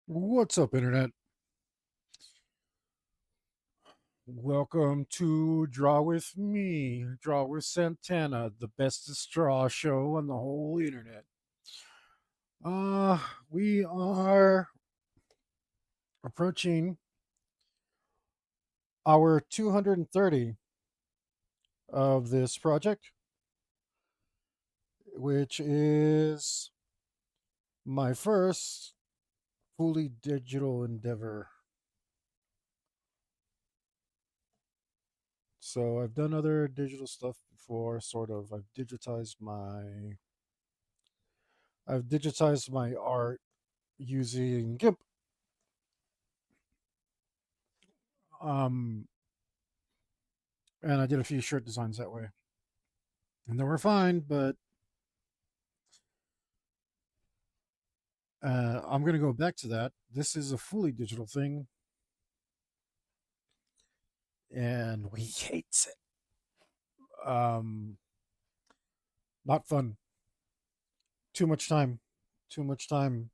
What's up, Internet? Welcome to Draw With Me, Draw with Santana, the bestest draw show on the whole Internet. Uh, we are approaching our 230 of this project, which is my first fully digital endeavor. So I've done other digital stuff before, sort of. I've digitized my art using GIMP. Um, and I did a few shirt designs that way, and they were fine. But I'm gonna go back to that. This is a fully digital thing, and we hates it. Um, Not fun. Too much time. Too much time.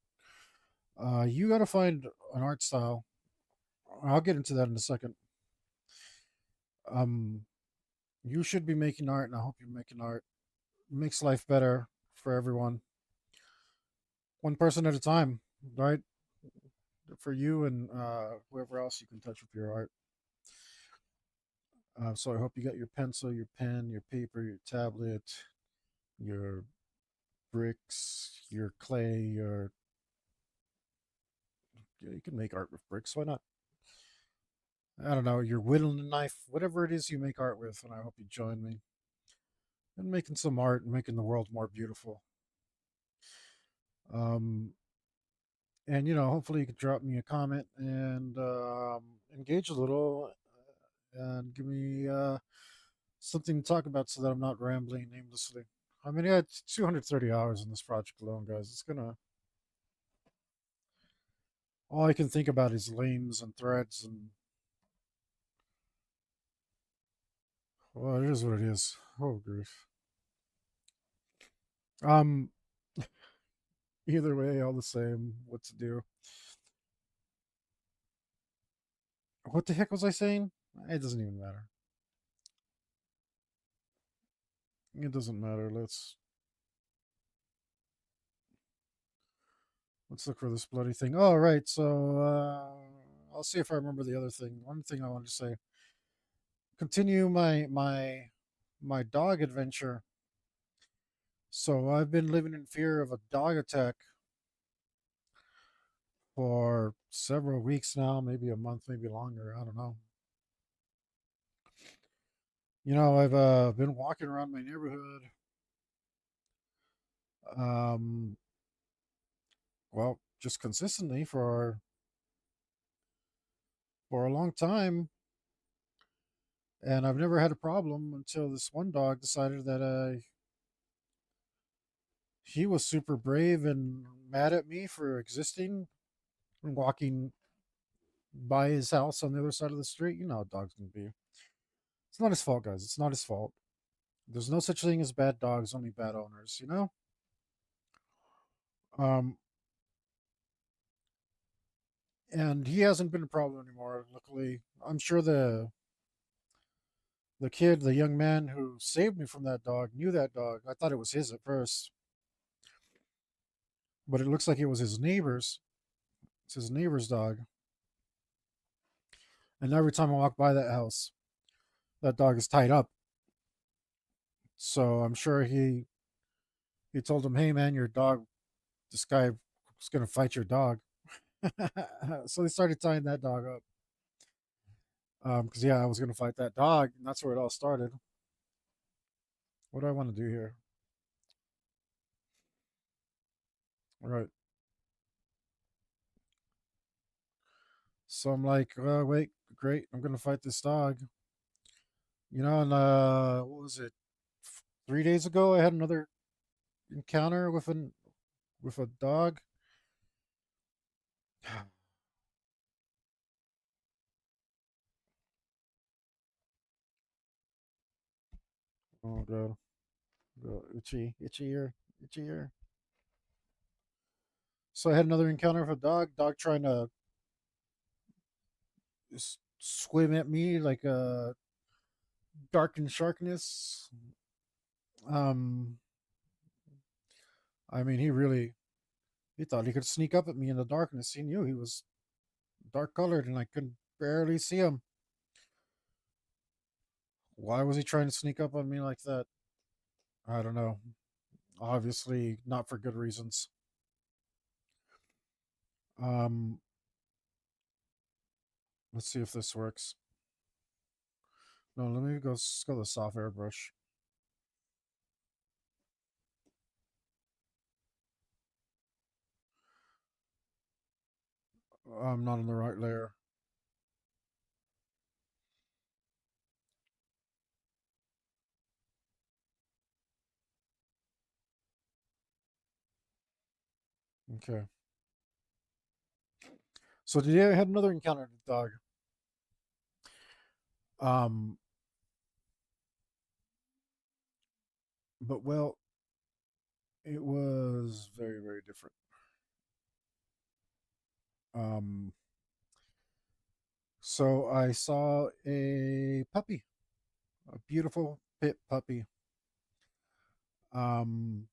You got to find an art style. I'll get into that in a second. Um, you should be making art, and I hope you're making art. It makes life better for everyone, one person at a time, right? For you and whoever else you can touch with your art. So I hope you got your pencil, your pen, your paper, your tablet, your bricks, your clay, your yeah, you can make art with bricks. Why not? I don't know, your whittling knife, whatever it is you make art with, and I hope you join me in making some art and making the world more beautiful. Um, and hopefully you could drop me a comment and engage a little and give me something to talk about so that I'm not rambling aimlessly. I mean, I had 230 hours in this project alone, guys. It's gonna All I can think about is lanes and threads, and well, it is what it is. Oh, grief. Um, Either way, all the same. What to do? What the heck was I saying? It doesn't even matter. It doesn't matter. Let's look for this bloody thing. Oh, right. So I'll see if I remember the other thing. One thing I wanted to say: continue my dog adventure. So I've been living in fear of a dog attack for several weeks now, maybe a month, maybe longer. I don't know. I've been walking around my neighborhood, um, well, just consistently for a long time, and I've never had a problem until this one dog decided that he was super brave and mad at me for existing and walking by his house on the other side of the street. You know how dogs can be. It's not his fault, guys. It's not his fault. There's no such thing as bad dogs, only bad owners. Um, and he hasn't been a problem anymore. Luckily, I'm sure the young man who saved me from that dog, knew that dog. I thought it was his at first, but it looks like it was his neighbor's. It's his neighbor's dog. And every time I walk by that house, that dog is tied up. So I'm sure he told him, "Hey man, your dog. This guy was gonna fight your dog." So they started tying that dog up. Because yeah, I was gonna fight that dog, and that's where it all started. What do I want to do here? All right. So I'm like, wait, great. I'm gonna fight this dog. And what was it? 3 days ago, I had another encounter with a dog. Oh god, itchy ear, itchy ear. So I had another encounter with a dog trying to swim at me like a dark and sharkness. Um, I mean, he thought he could sneak up at me in the darkness. He knew he was dark colored and I could barely see him. Why was he trying to sneak up on me like that? I don't know. Obviously, not for good reasons. Um, let's see if this works. No, let me go the soft airbrush. I'm not on the right layer. Okay. So today I had another encounter with a dog. Um, but well, it was very, very different. Um, so I saw a puppy, a beautiful pit puppy. Um,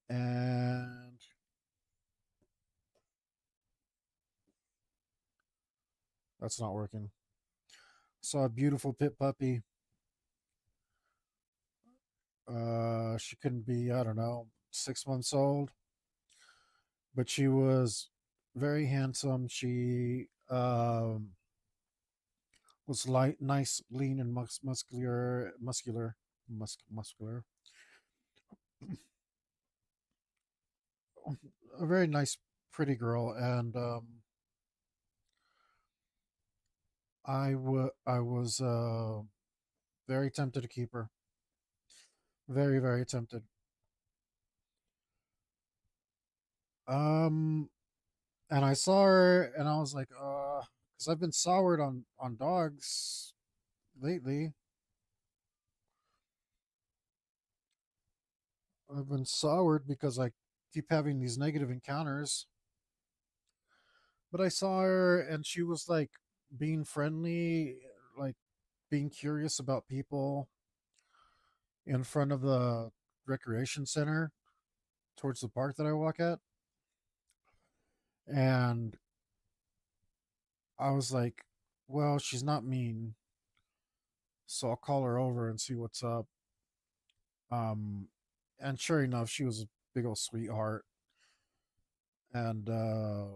and that's not working. Saw a beautiful pit puppy. She couldn't be, I don't know, 6 months old, but she was very handsome. She was light, nice, lean, and muscular. A very nice, pretty girl, and I was very tempted to keep her. Very, very tempted. Um, and I saw her, and I was like, because I've been soured on dogs lately. I've been soured because I keep having these negative encounters. But I saw her, and she was like being friendly, like being curious about people in front of the recreation center towards the park that I walk at. And I was like, well, she's not mean, so I'll call her over and see what's up. Um, and sure enough, she was a big old sweetheart. And I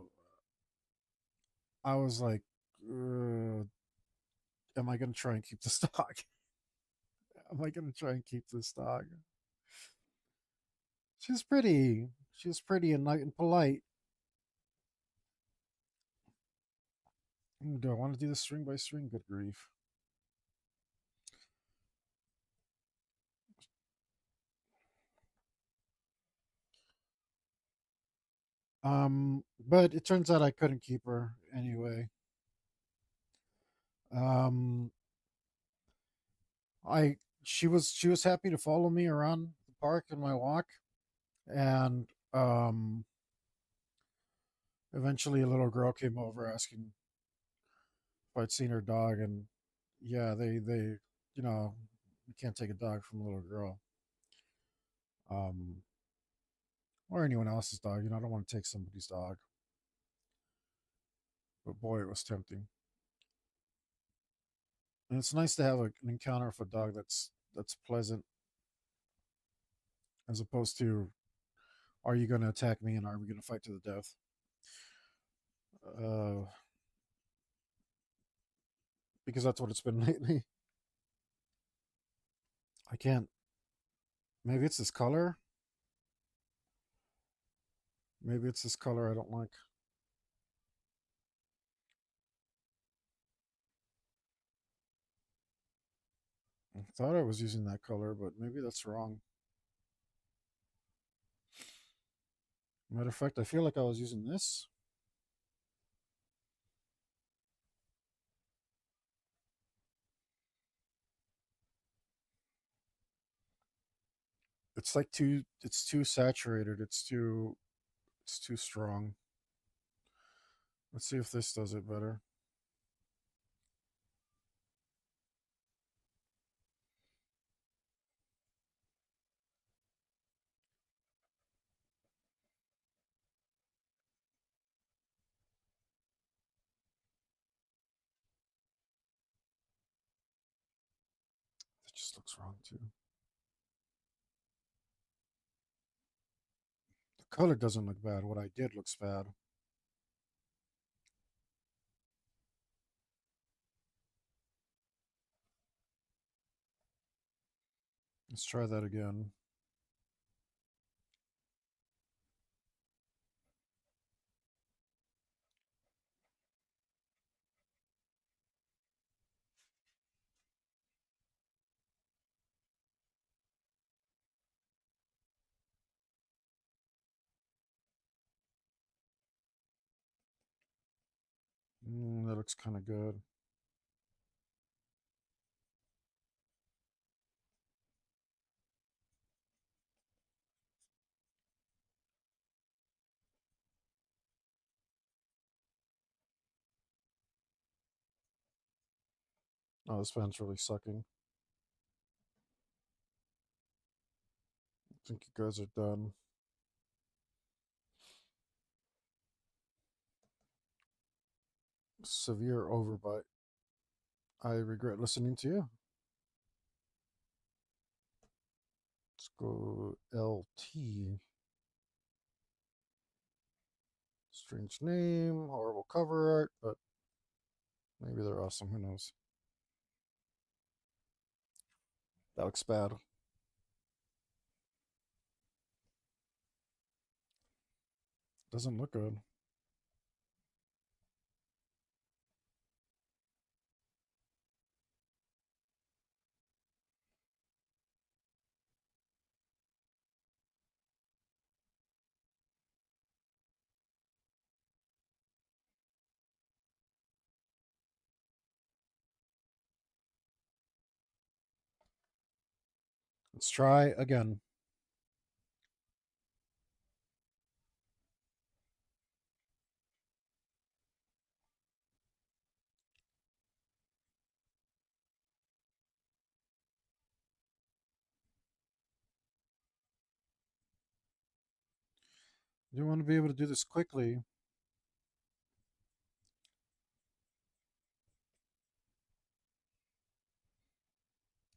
was like, am I going to try and keep this dog? Am I going to try and keep this dog? She's pretty. She's pretty and nice and polite. Do I want to do this string by string? Good grief. But it turns out I couldn't keep her anyway. Um, I she was happy to follow me around the park in my walk, and eventually a little girl came over asking if I'd seen her dog, and yeah, they you know you can't take a dog from a little girl, um, or anyone else's dog. I don't want to take somebody's dog, but boy, it was tempting. And it's nice to have an encounter with a dog that's pleasant, as opposed to, are you going to attack me and are we going to fight to the death? Uh, because that's what it's been lately. I can't. Maybe it's this color. Maybe it's this color I don't like. I thought I was using that color, but maybe that's wrong. Matter of fact, I feel like I was using this. It's like too. It's too saturated. It's too. It's too strong. Let's see if this does it better. It just looks wrong too. The color doesn't look bad. What I did looks bad. Let's try that again. That looks kind of good. Oh, this pen's really sucking. I think you guys are done. Severe overbite. I regret listening to you. Let's go LT. Strange name, horrible cover art, but maybe they're awesome. Who knows? That looks bad. Doesn't look good. Let's try again. You want to be able to do this quickly.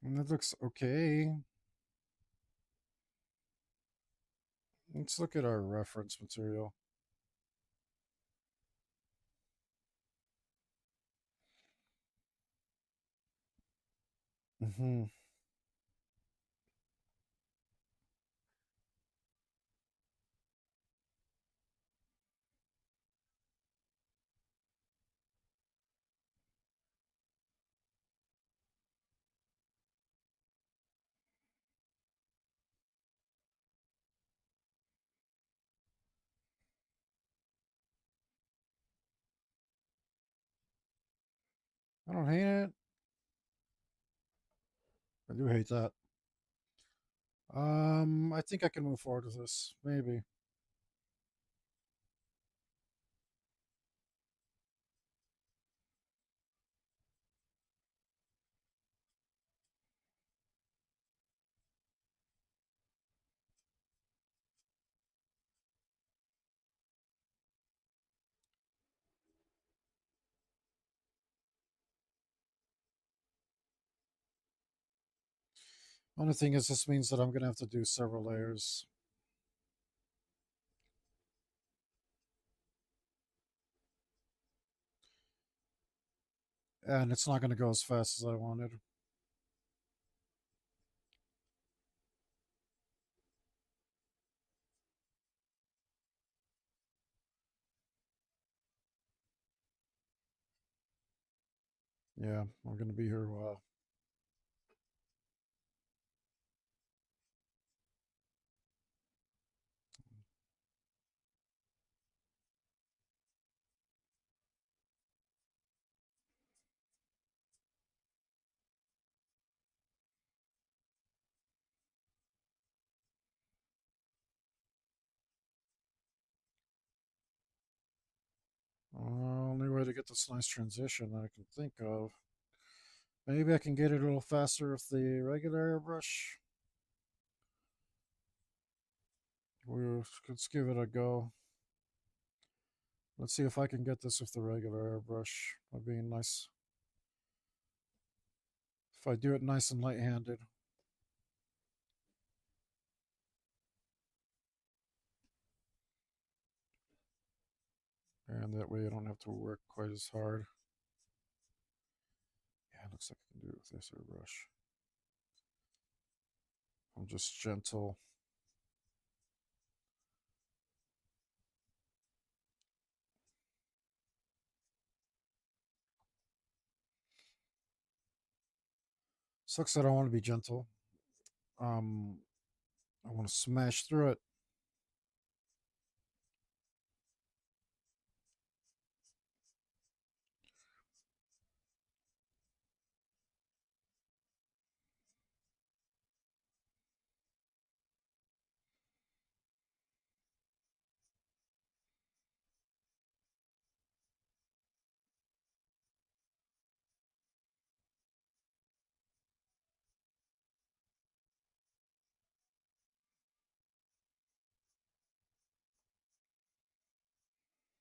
And that looks okay. Let's look at our reference material. Mm-hmm. I don't hate it. I do hate that. I think I can move forward with this. Maybe. Only thing is, this means that I'm gonna have to do several layers, and it's not gonna go as fast as I wanted. Yeah, I'm gonna be here a while. get this nice transition that I can think of. Maybe I can get it a little faster with the regular airbrush. Let's give it a go. Let's see if I can get this with the regular airbrush. That'd be nice. If I do it nice and light-handed. And that way I don't have to work quite as hard. Yeah, it looks like I can do it with this airbrush. I'm just gentle. Sucks that I don't want to be gentle. Um, I want to smash through it.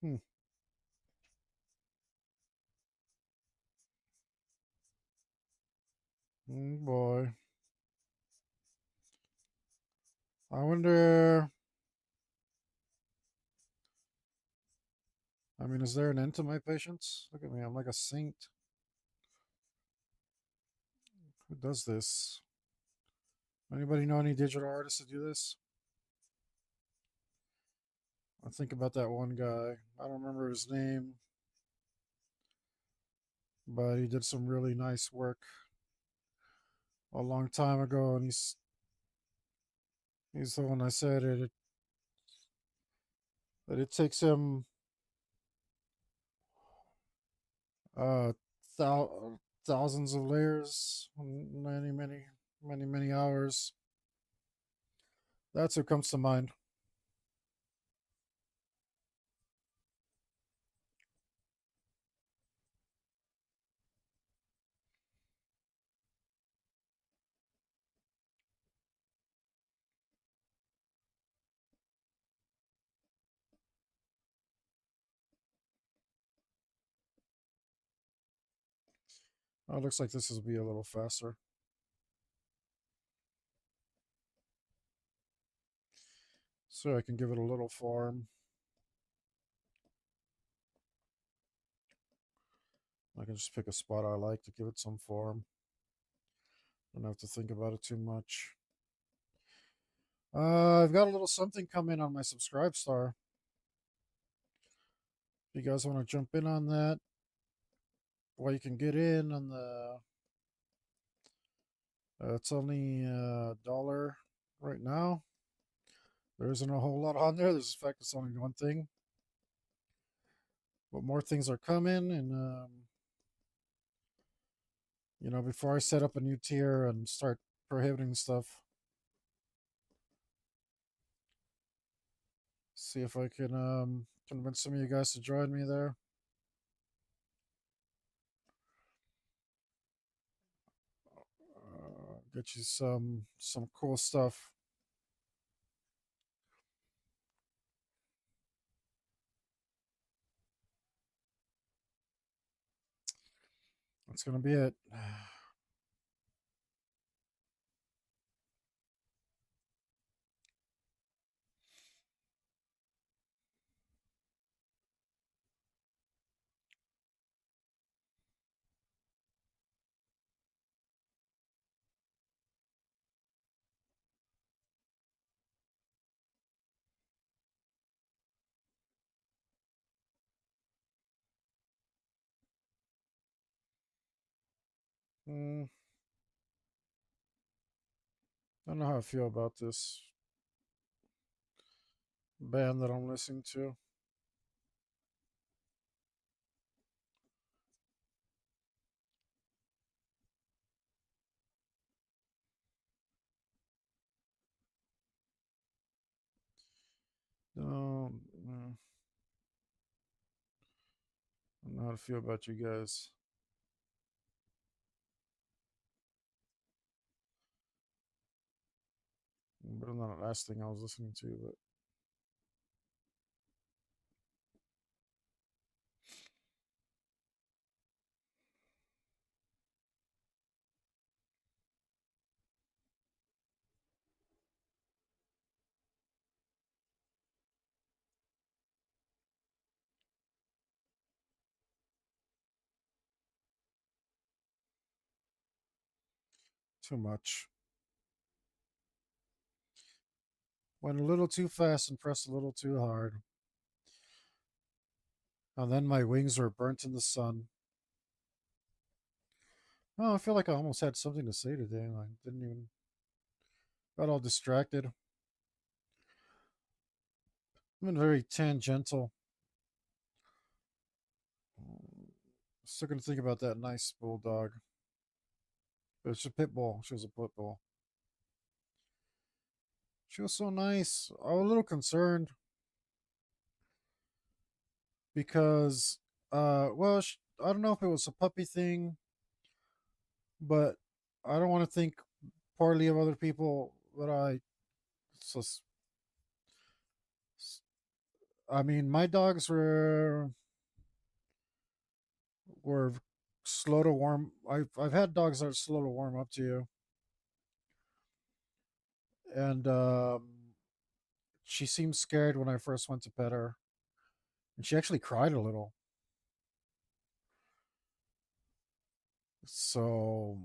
Hmm. Boy. I wonder. I mean, is there an end to my patience? Look at me. I'm like a saint. Who does this? Anybody know any digital artists that do this? I think about that one guy. I don't remember his name, but he did some really nice work a long time ago, and he's the one I said that it takes him uh thousands of layers, many hours. That's what comes to mind. Oh, it looks like this will be a little faster. So I can give it a little form. I can just pick a spot I like to give it some form. Don't have to think about it too much. I've got a little something coming on my subscribe star. If you guys want to jump in on that, well, you can get in on the. It's only $1 right now. There isn't a whole lot on there. There's the fact it's only one thing, but more things are coming. And before I set up a new tier and start prohibiting stuff, see if I can convince some of you guys to join me there. Get you some cool stuff. That's gonna be it. Mm, I don't know how I feel about this band that I'm listening to. No, How to feel about you guys. But not the last thing I was listening to, but too much. Went a little too fast and pressed a little too hard. And then my wings were burnt in the sun. Oh, I feel like I almost had something to say today. I didn't even got all distracted. I've been very tangential. Still gonna think about that nice bulldog. But it's a pit bull. She was a pit bull. She was so nice. I was a little concerned because, well, I don't know if it was a puppy thing, but I don't want to think poorly of other people. But so, I mean, my dogs were slow to warm. I've had dogs that are slow to warm up to you, and she seemed scared when I first went to pet her, and she actually cried a little. So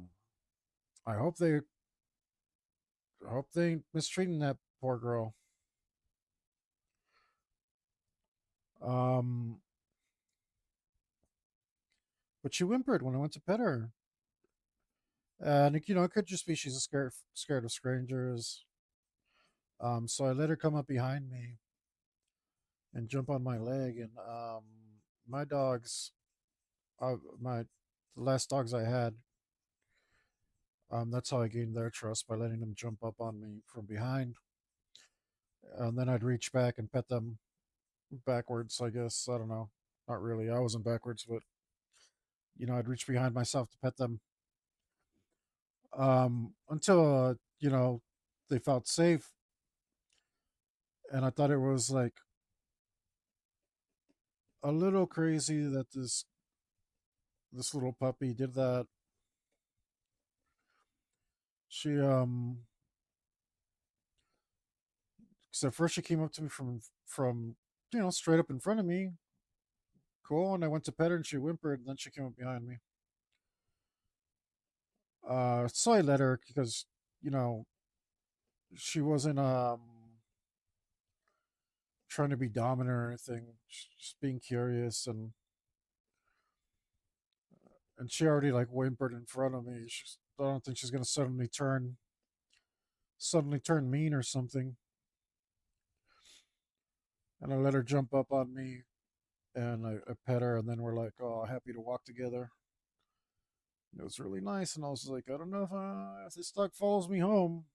I hope they mistreating that poor girl. Um, but she whimpered when I went to pet her, and it could just be she's scared of strangers. So I let her come up behind me and jump on my leg, and my dogs, my the last dogs I had, that's how I gained their trust by letting them jump up on me from behind, and then I'd reach back and pet them backwards. I guess I don't know, not really. I wasn't backwards, but I'd reach behind myself to pet them, until they felt safe, and I thought it was like a little crazy that this little puppy did that. She because at first she came up to me from straight up in front of me, cool, and I went to pet her and she whimpered, and then she came up behind me. So I let her because you know she wasn't trying to be dominant or anything, just being curious, and she already like whimpered in front of me. I don't think she's gonna suddenly turn mean or something. And I let her jump up on me, and I pet her, and then we're like, oh, happy to walk together. It was really nice, and I was like, I don't know if this dog follows me home,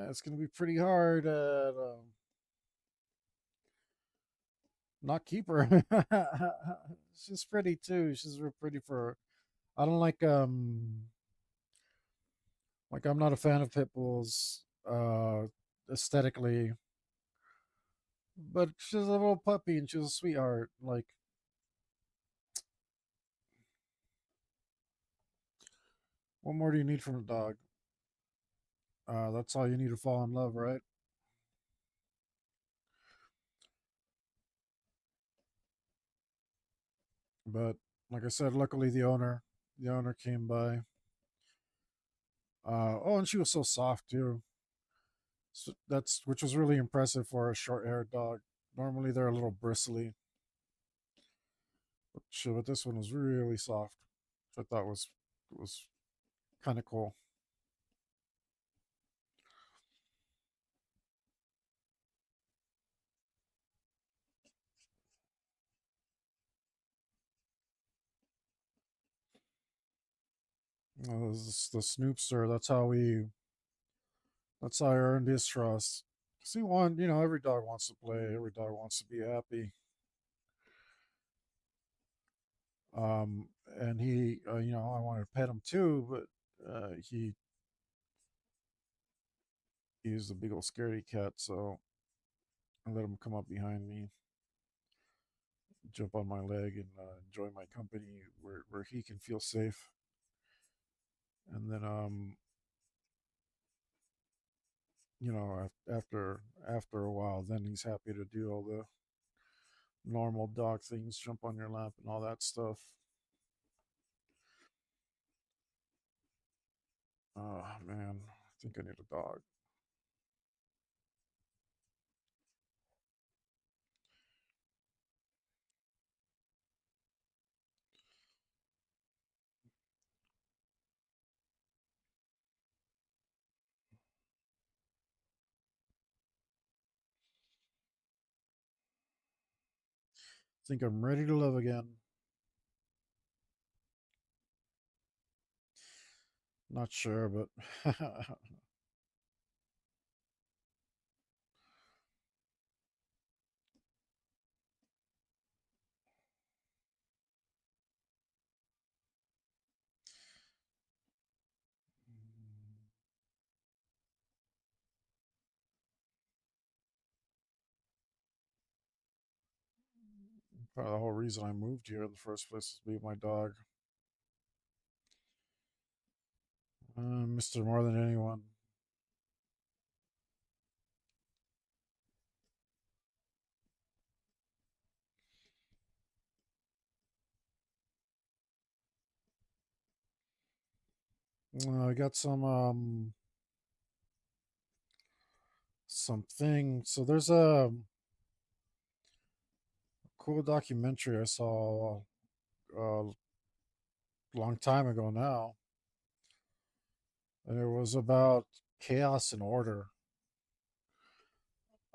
it's gonna be pretty hard at not keep her. She's pretty too. She's real pretty for. I don't like I'm not a fan of pit bulls aesthetically, but she's a little puppy and she's a sweetheart. Like, what more do you need from a dog? That's all you need to fall in love, right? But like I said, luckily the owner came by. Oh, and she was so soft too. So that's which was really impressive for a short-haired dog. Normally they're a little bristly, but this one was really soft, which I thought was kind of cool. The Snoopster. That's how I earned his trust. See, one, you know, every dog wants to play. Every dog wants to be happy. Um, and he, you know, I wanted to pet him too, but he's a big old scaredy cat. So I let him come up behind me, jump on my leg, and enjoy my company where he can feel safe. And then, you know, after a while, then he's happy to do all the normal dog things, jump on your lap and all that stuff. Oh man, I think I need a dog. I think I'm ready to live again. Not sure, but probably the whole reason I moved here in the first place is to be with my dog. Missed her more than anyone. I got something. So there's a cool documentary I saw a long time ago now, and it was about chaos and order,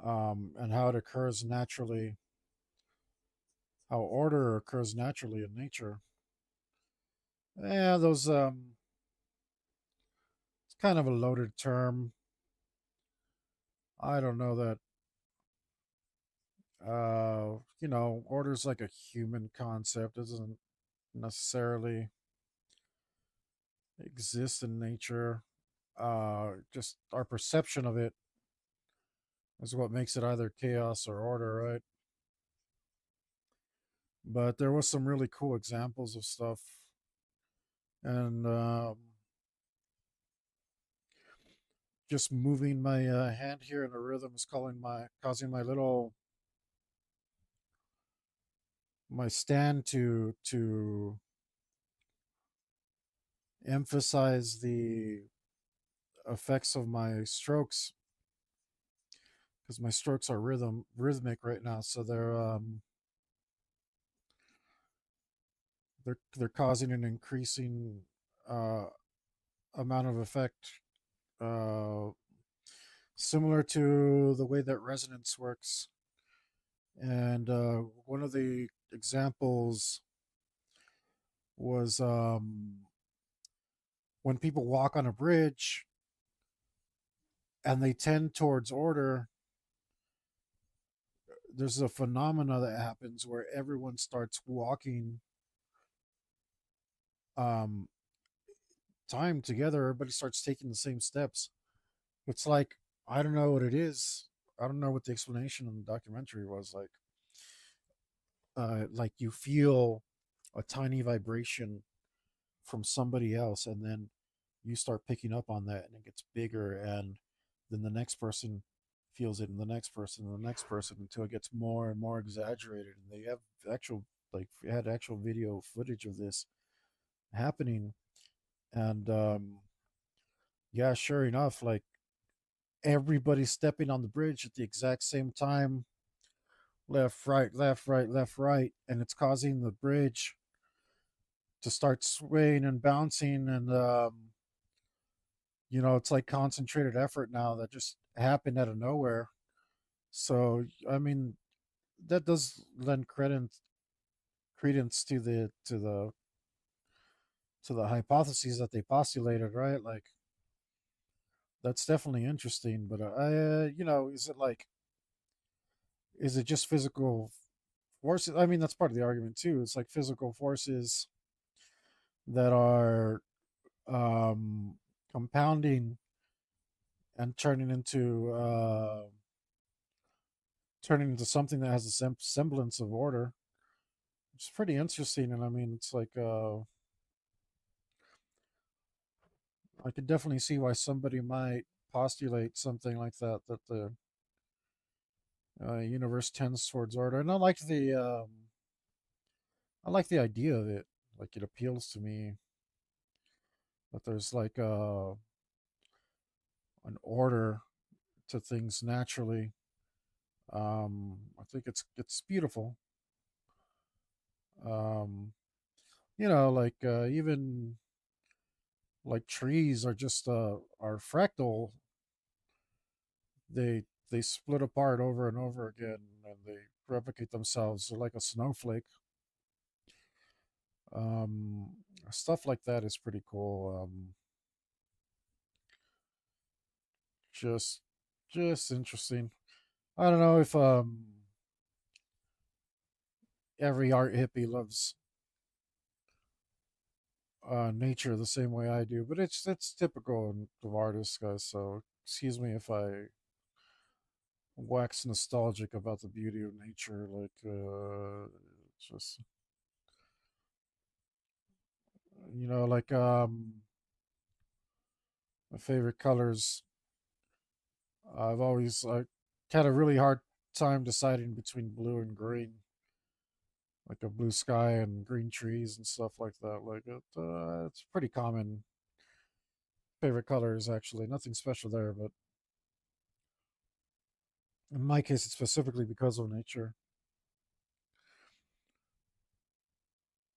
and how it occurs naturally, how order occurs naturally in nature. Yeah, those it's kind of a loaded term. I don't know that you know, order's like a human concept. It doesn't necessarily exist in nature. Just our perception of it is what makes it either chaos or order, right? But there was some really cool examples of stuff, and just moving my hand here in a rhythm is causing my little my stand to emphasize the effects of my strokes, because my strokes are rhythmic right now, so they're causing an increasing uh, amount of effect, uh, similar to the way that resonance works. And one of the examples was when people walk on a bridge and they tend towards order. There's a phenomena that happens where everyone starts walking um, time together. Everybody starts taking the same steps. It's like, I don't know what it is. I don't know what the explanation in the documentary was like you feel a tiny vibration from somebody else, and then you start picking up on that, and it gets bigger, and then the next person feels it, and the next person, and the next person, until it gets more and more exaggerated. And they have actual, like, had actual video footage of this happening. And yeah, sure enough, like, everybody's stepping on the bridge at the exact same time, left, right, left, right, left, right, and it's causing the bridge to start swaying and bouncing. And you know, it's like concentrated effort now that just happened out of nowhere. So I mean, that does lend credence to the hypotheses that they postulated, right? Like, that's definitely interesting. But is it like, is it just physical forces? I mean, that's part of the argument too. It's like physical forces that are um, compounding and turning into something that has a semblance of order. It's pretty interesting, and I mean, it's like I could definitely see why somebody might postulate something like that, that the universe tends towards order. And I like the idea of it. Like, it appeals to me that there's like an order to things naturally. I think it's beautiful. Um, like even like trees are just are fractal. They split apart over and over again, and they replicate themselves. They're like a snowflake. Um, Stuff like that is pretty cool. Just just interesting. I don't know if every art hippie loves nature the same way I do, but it's typical of artists, guys. So excuse me if I wax nostalgic about the beauty of nature. Like, just like my favorite colors. I had a really hard time deciding between blue and green, like a blue sky and green trees and stuff like that. Like it's pretty common favorite colors actually. Nothing special there, but in my case, it's specifically because of nature.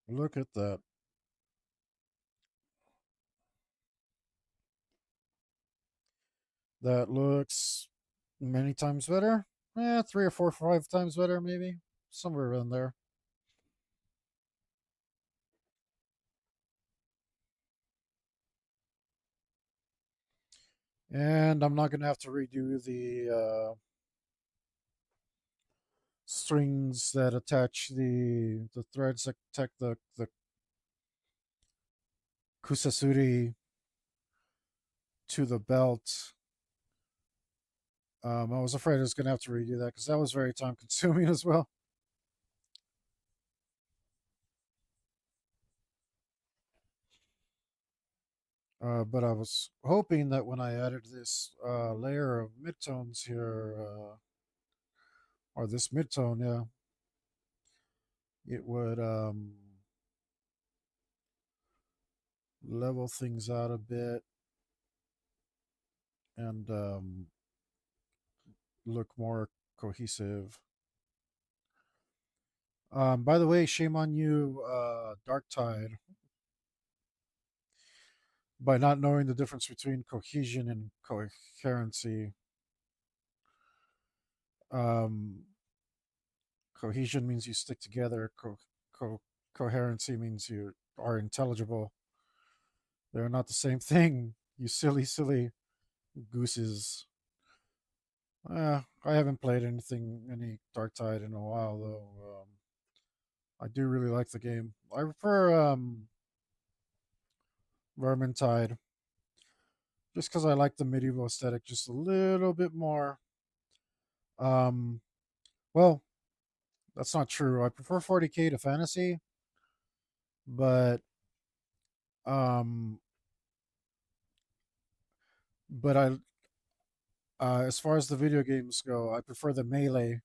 Look at that. That looks many times better. Three or four, 5 times better, maybe somewhere around there. And I'm not gonna have to redo the strings that attach the threads that protect the kusasuri to the belt. I was afraid I was gonna have to redo that because that was very time consuming as well. But I was hoping that when I added this layer of midtones here, or this midtone, yeah, it would level things out a bit and look more cohesive. By the way, shame on you, Dark Tide, by not knowing the difference between cohesion and coherency. Um, Cohesion means you stick together. Co- Coherency means you are intelligible. They're not the same thing. You silly, silly gooses. I haven't played any Dark Tide in a while though. I do really like the game. I prefer Vermintide just because I like the medieval aesthetic just a little bit more. Um, well, that's not true. I prefer 40K to fantasy, but um, but I as far as the video games go, I prefer the melee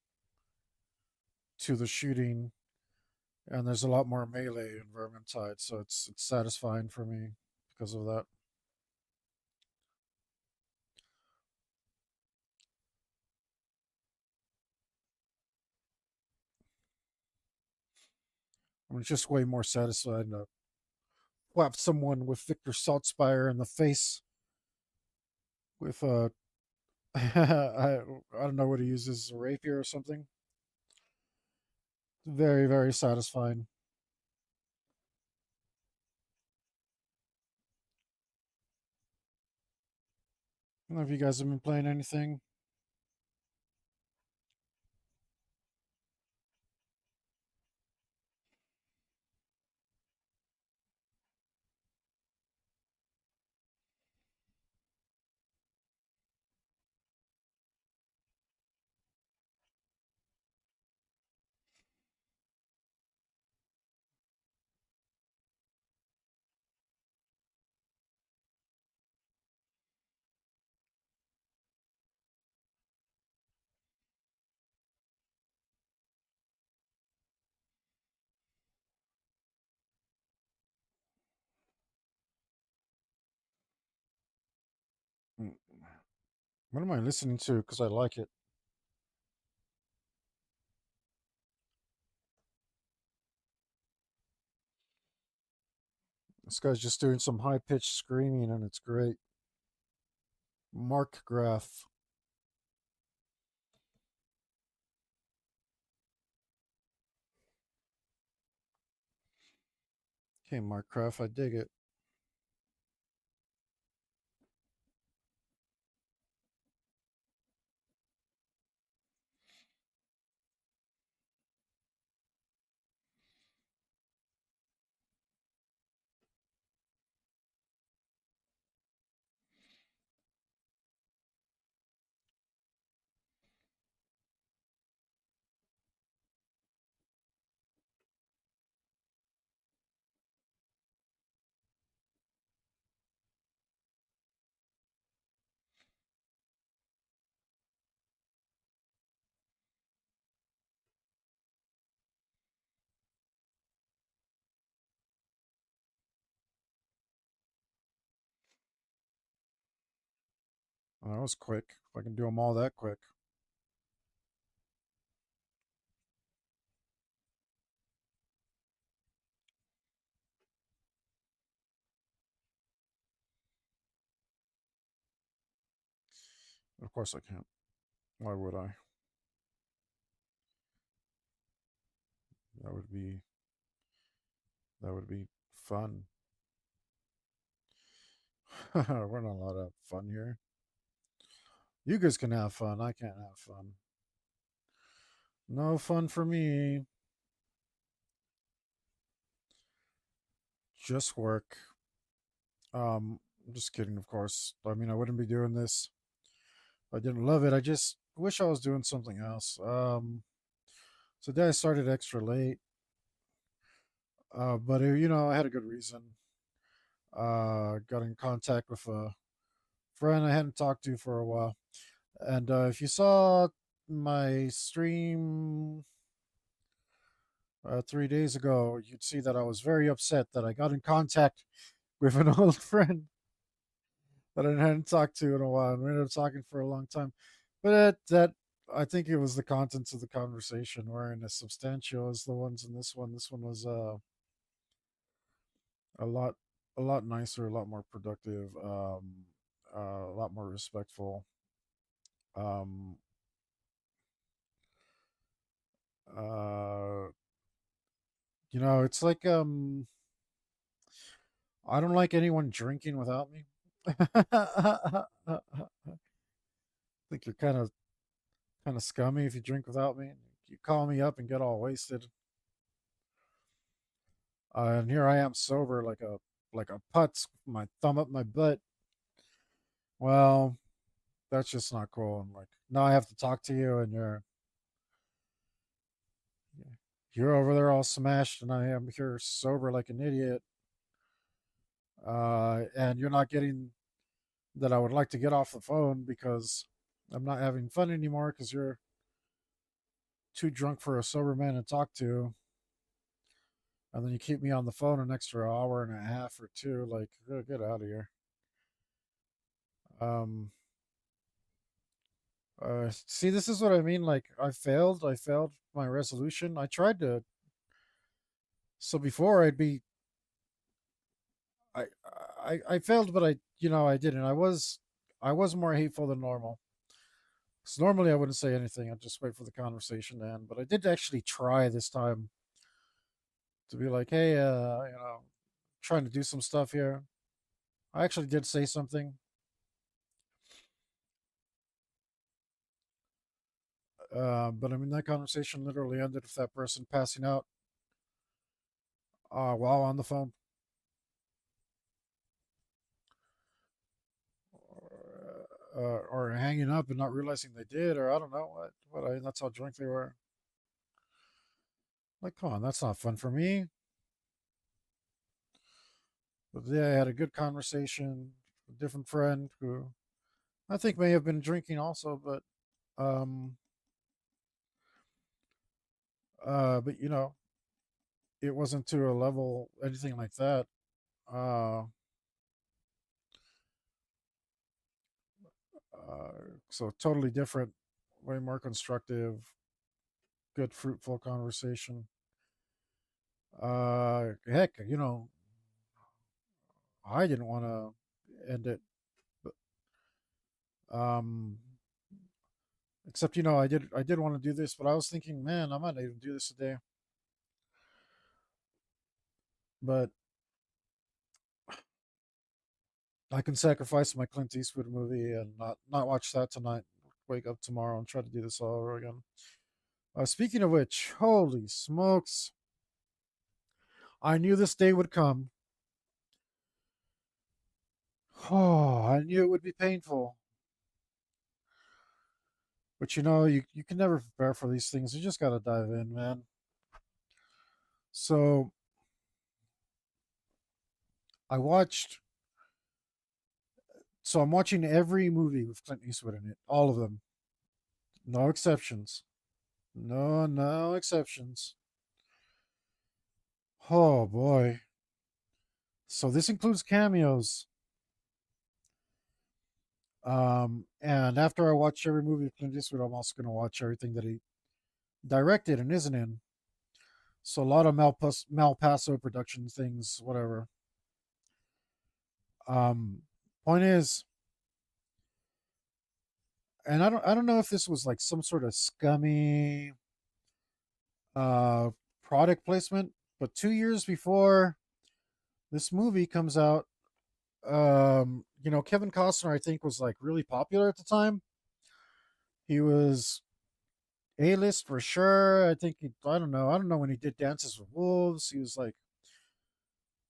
to the shooting, and there's a lot more melee in Vermintide, so it's satisfying for me because of that. I'm just way more satisfied to whap someone with Victor Saltspire in the face with I don't know what he uses, a rapier or something. Very, very satisfying. don't know if you guys have been playing anything. Mm, what am I listening to? Because I like it. This guy's just doing some high pitched screaming, and it's great. Mark Graf. Okay, Mark Graf, I dig it. Oh, that was quick. If I can do them all that quick. Of course I can't. Why would I? That would be that would be fun. We're not allowed to have fun here. You guys can have fun. I can't have fun. No fun for me. Just work. I'm just kidding, of course. I mean, I wouldn't be doing this if I didn't love it. I just wish I was doing something else. Today I started extra late, but I had a good reason. Got in contact with a friend I hadn't talked to for a while, and if you saw my stream 3 days ago, you'd see that I was very upset that I got in contact with an old friend that I hadn't talked to in a while, and we ended up talking for a long time. But that I think it was the contents of the conversation weren't as substantial as the ones in this one. This one was a lot a lot nicer, a lot more productive, a lot more respectful. Um, uh, it's like I don't like anyone drinking without me. I think you're kind of scummy if you drink without me. You call me up and get all wasted, and here I am sober like a putz, with my thumb up my butt. Well, that's just not cool. And like now I have to talk to you, and you're over there all smashed, and I am here sober like an idiot. And you're not getting that I would like to get off the phone because I'm not having fun anymore because you're too drunk for a sober man to talk to. And then you keep me on the phone an extra hour and a half or two. Like, get out of here. Um, see, this is what I mean. Like, I failed. I failed my resolution. I tried to. So before I, I failed, but I didn't. I was more hateful than normal. Because normally I wouldn't say anything. I'd just wait for the conversation to end. But I did actually try this time to be like, hey, trying to do some stuff here. I actually did say something. But I mean, that conversation literally ended with that person passing out while on the phone. Or hanging up and not realizing they did, or I don't know what. But that's how drunk they were. Like, come on, that's not fun for me. But yeah, I had a good conversation with a different friend who I think may have been drinking also, um, but it wasn't to a level anything like that. Uh, so totally different, way more constructive, good, fruitful conversation. Heck, I didn't want to end it, but um, except I did want to do this, but I was thinking, man, I might not even do this today. But I can sacrifice my Clint Eastwood movie and not watch that tonight. Wake up tomorrow and try to do this all over again. Speaking of which, holy smokes! I knew this day would come. Oh, I knew it would be painful. But you can never prepare for these things. You just gotta dive in, man. So I watched. So I'm watching every movie with Clint Eastwood in it, all of them, no exceptions. No, no exceptions. Oh boy. So this includes cameos. And after I watch every movie of Clint Eastwood, I'm also going to watch everything that he directed and isn't in. So a lot of Malpaso production things, whatever. Um, Point is, and I don't know if this was like some sort of scummy uh product placement, but 2 years before this movie comes out, Kevin Costner I think was like really popular at the time. He was A-list for sure. I think I don't know when he did Dances with Wolves. He was like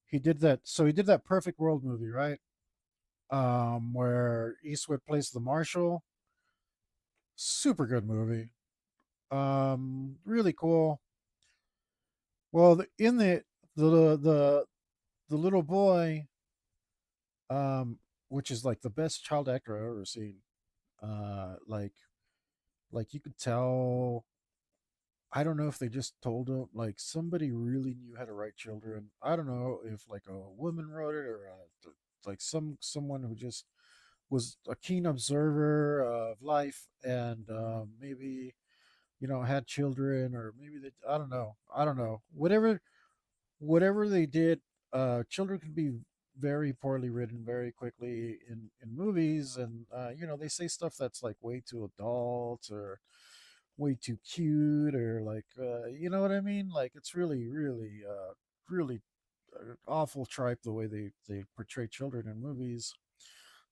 he did that. So he did that Perfect World movie, right? Where Eastwood plays the marshal. Super good movie. Really cool. Well, in the the the little boy, um, which is like the best child actor I've ever seen. Like you could tell. I don't know if they just told him like somebody really knew how to write children. I don't know if like a woman wrote it or like someone who just was a keen observer of life and maybe had children or maybe they I don't know whatever they did. Children can be very poorly written very quickly in movies, and they say stuff that's like way too adult or way too cute or like you know what I mean, like it's really really really awful tripe the way they portray children in movies,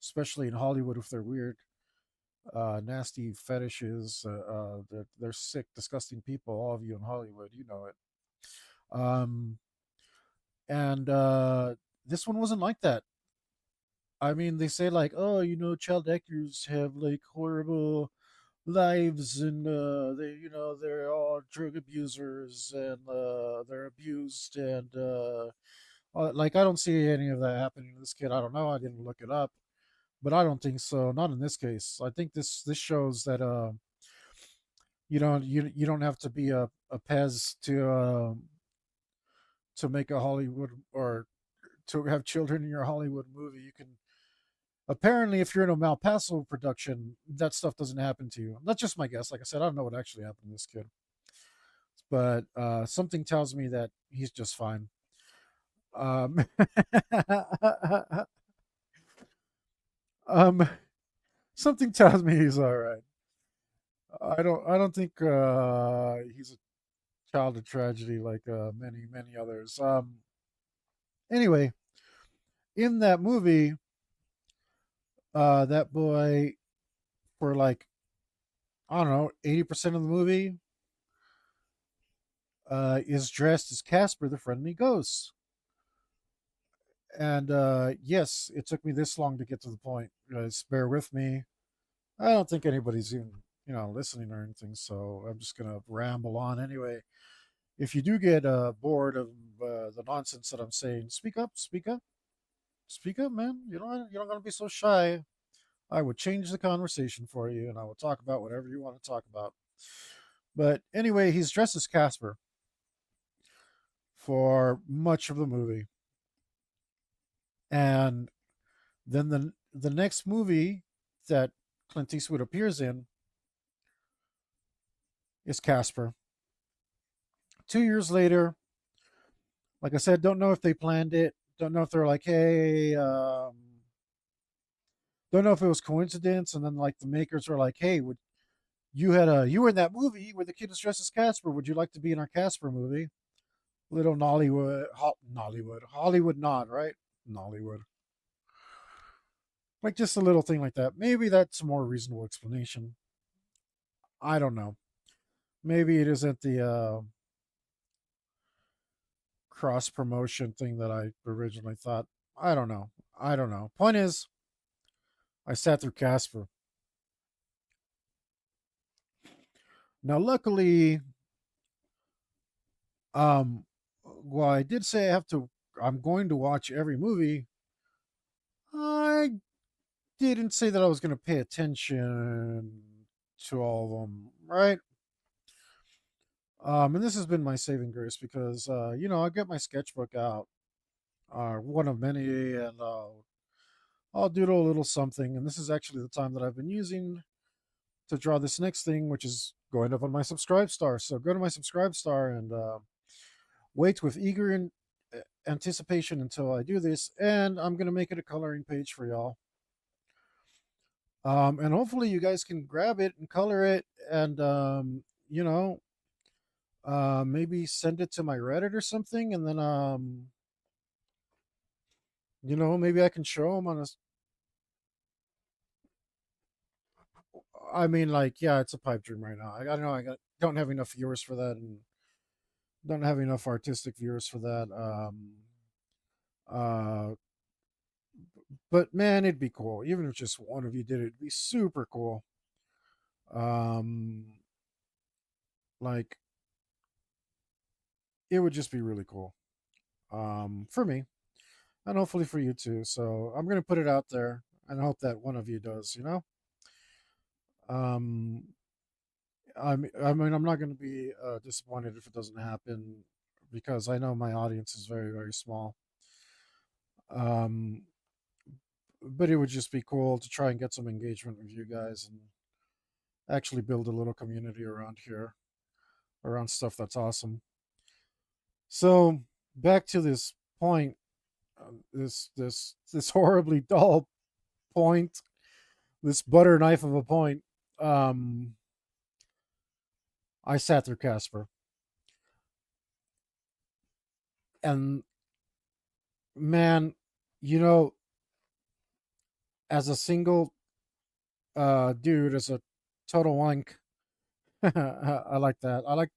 especially in Hollywood with their weird nasty fetishes. They're sick disgusting people, all of you in Hollywood, you know it. Um and this one wasn't like that. I mean, they say like, oh, child actors have like horrible lives and they're all drug abusers and they're abused and like I don't see any of that happening to this kid. I don't know, I didn't look it up, but I don't think so, not in this case. I think this shows that you don't have to be a pez to make a Hollywood or to have children in your Hollywood movie. You can apparently, if you're in a Malpaso production, that stuff doesn't happen to you. That's just my guess. Like I said, I don't know what actually happened to this kid, but something tells me that he's just fine. Um, um, Something tells me he's all right. I don't think he's a child of tragedy like many many others. Anyway, in that movie, that boy for like I don't know, 80% of the movie is dressed as Casper the Friendly Ghost. And yes, it took me this long to get to the point. Guys, bear with me. I don't think anybody's even, listening or anything, so I'm just gonna ramble on anyway. If you do get bored of the nonsense that I'm saying, speak up, speak up, speak up, man. You don't gotta be so shy. I would change the conversation for you, and I will talk about whatever you want to talk about. But anyway, he's dressed as Casper for much of the movie, and then the next movie that Clint Eastwood appears in is Casper. 2 years later, like I said, don't know if they planned it. Don't know if they're like, hey, don't know if it was coincidence, and then like the makers were like, hey, would you were in that movie where the kid is dressed as Casper? Would you like to be in our Casper movie? Little Hollywood nod, right? Nollywood, like just a little thing like that. Maybe that's a more reasonable explanation. I don't know. Maybe it isn't the cross promotion thing that I originally thought. I don't know. I don't know. Point is, I sat through Casper. Now, luckily, um, well, I did say I have to. I'm going to watch every movie. I didn't say that I was going to pay attention to all of them, right? And this has been my saving grace because, I get my sketchbook out, one of many, and I'll doodle a little something. And this is actually the time that I've been using to draw this next thing, which is going up on my Subscribe Star. So go to my Subscribe Star and wait with eager anticipation until I do this. And I'm going to make it a coloring page for y'all. And hopefully you guys can grab it and color it and, maybe send it to my Reddit or something. And then, maybe I can show them on a. I mean, like, yeah, it's a pipe dream right now. I don't know. Don't have enough viewers for that, and don't have enough artistic viewers for that. Uh, but man, it'd be cool. Even if just one of you did it, it'd be super cool. Um, like it would just be really cool. For me, and hopefully for you too. So I'm gonna put it out there, and hope that one of you does. Um, I mean, I'm not gonna be disappointed if it doesn't happen because I know my audience is very, very small. Um, but it would just be cool to try and get some engagement with you guys and actually build a little community around here, around stuff that's awesome. So back to this point, this horribly dull point, this butter knife of a point. Um, I sat through Casper, and man, you know, as a single dude, as a total wank, I like that. I like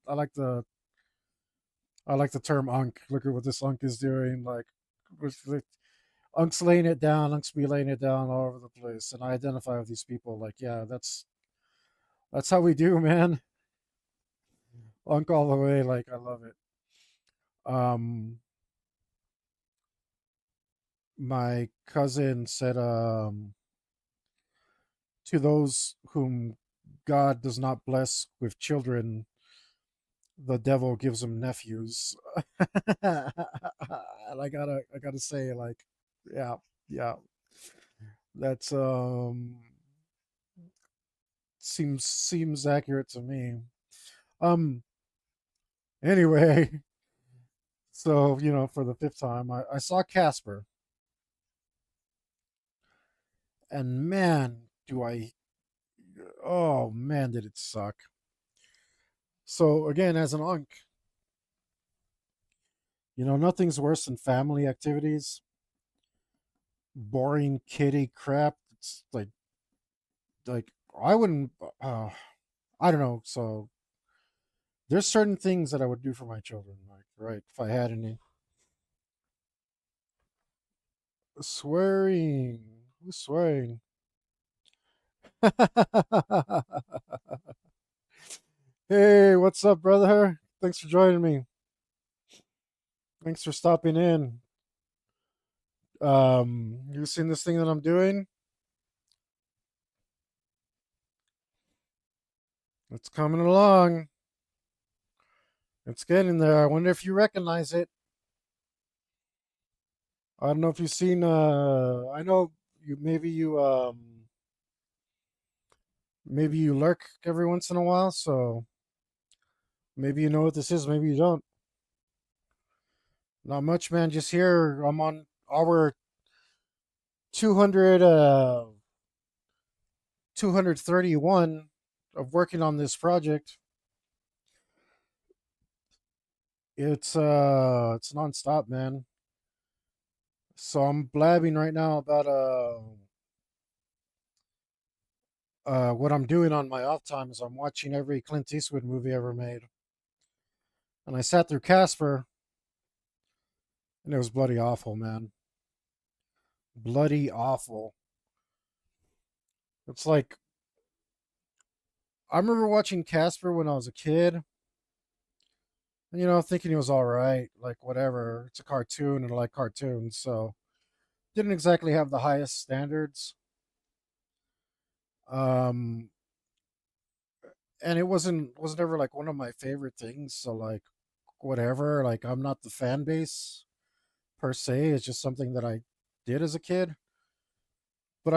the term unk. Look at what this unk is doing. Like, unk's laying it down. Unk's be laying it down all over the place. And I identify with these people. Like, yeah, that's how we do, man. Unk all the way. Like, I love it. Um, my cousin said, to those whom God does not bless with children, the devil gives them nephews. And I gotta say, like, yeah, yeah, that's seems accurate to me. Um, anyway, so for the fifth time, I saw Casper, and man, oh man, did it suck. So again, as an unk, nothing's worse than family activities, boring kitty crap. It's like I wouldn't. I don't know. So there's certain things that I would do for my children, like right if I had any. Swearing. Who's swearing? Hey, what's up, brother? Thanks for joining me. Thanks for stopping in. You seen this thing that I'm doing? It's coming along. It's getting there. I wonder if you recognize it. I don't know if you've seen I know you maybe you lurk every once in a while, so maybe you know what this is, maybe you don't. Not much, man. Just here. I'm on hour 200 231 of working on this project. It's nonstop, man. So I'm blabbing right now about what I'm doing on my off time is I'm watching every Clint Eastwood movie ever made. And I sat through Casper and it was bloody awful, man. Bloody awful. It's like I remember watching Casper when I was a kid and thinking he was all right, like whatever. It's a cartoon and I like cartoons, so didn't exactly have the highest standards. Um and it wasn't ever like one of my favorite things, so like whatever, like I'm not the fan base per se. It's just something that I did as a kid. But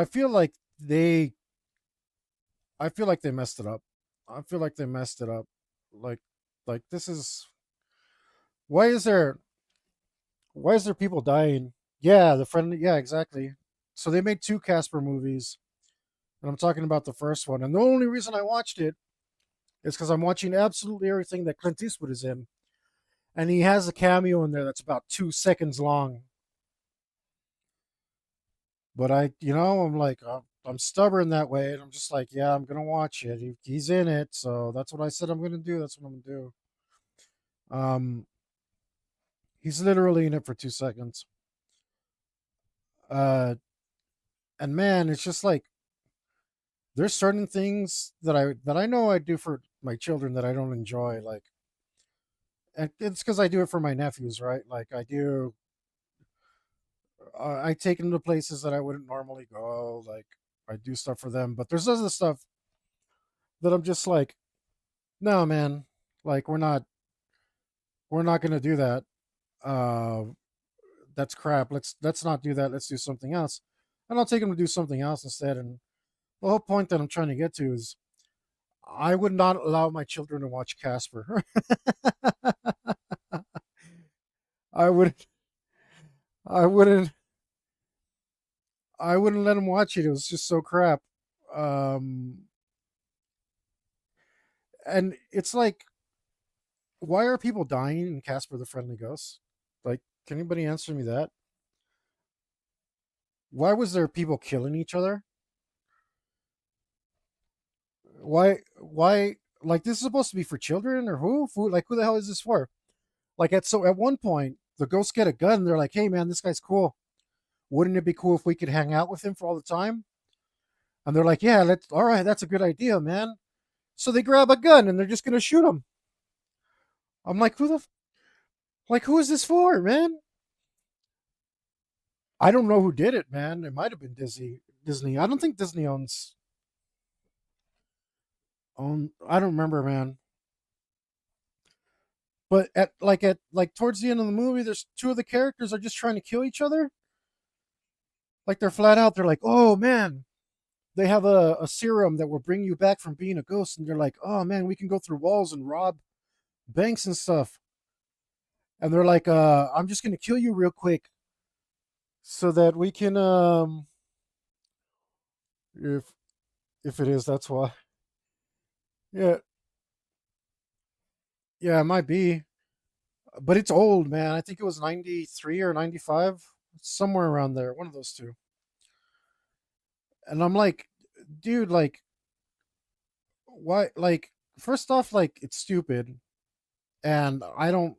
they I feel like they messed it up. I feel like they messed it up. Like this is why is there people dying? Yeah, the friend yeah, exactly. So they made two Casper movies, and I'm talking about the first one. And the only reason I watched it is because I'm watching absolutely everything that Clint Eastwood is in. And he has a cameo in there that's about 2 seconds long. But I'm like, I'm stubborn that way, and I'm just like, yeah, I'm gonna watch it. He's in it, so that's what I said I'm gonna do. That's what I'm gonna do. Um, he's literally in it for 2 seconds. Uh, and man, it's just like there's certain things that I know I do for my children that I don't enjoy. Like, and it's because I do it for my nephews, right? Like I take them to places that I wouldn't normally go. Like, I do stuff for them, but there's other stuff that I'm just like, no, man, like we're not gonna do that. Uh, that's crap. Let's not do that. Let's do something else. And I'll take them to do something else instead. And the whole point that I'm trying to get to is I would not allow my children to watch Casper. I would I wouldn't I wouldn't let them watch it. It was just so crap. Um, and it's like, why are people dying in Casper the Friendly Ghost? Like, can anybody answer me that? Why was there people killing each other? Why like this is supposed to be for children or who like who the hell is this for? Like at one point the ghosts get a gun and they're like, hey man, this guy's cool. Wouldn't it be cool if we could hang out with him for all the time? And they're like, yeah, let's all right, that's a good idea, man. So they grab a gun and they're just gonna shoot him. I'm like, who is this for, man? I don't know who did it, man. It might have been Disney. I don't think Disney I don't remember, man. But at towards the end of the movie, there's two of the characters are just trying to kill each other. Like they're flat out. They're like, "Oh man, they have a serum that will bring you back from being a ghost." And they're like, "Oh man, we can go through walls and rob banks and stuff." And they're like, "I'm just gonna kill you real quick so that we can if it is, that's why." Yeah, yeah, it might be, but it's old, man. I think it was 93 or 95, somewhere around there, one of those two. And I'm like, dude, like why? Like, first off, like it's stupid, and I don't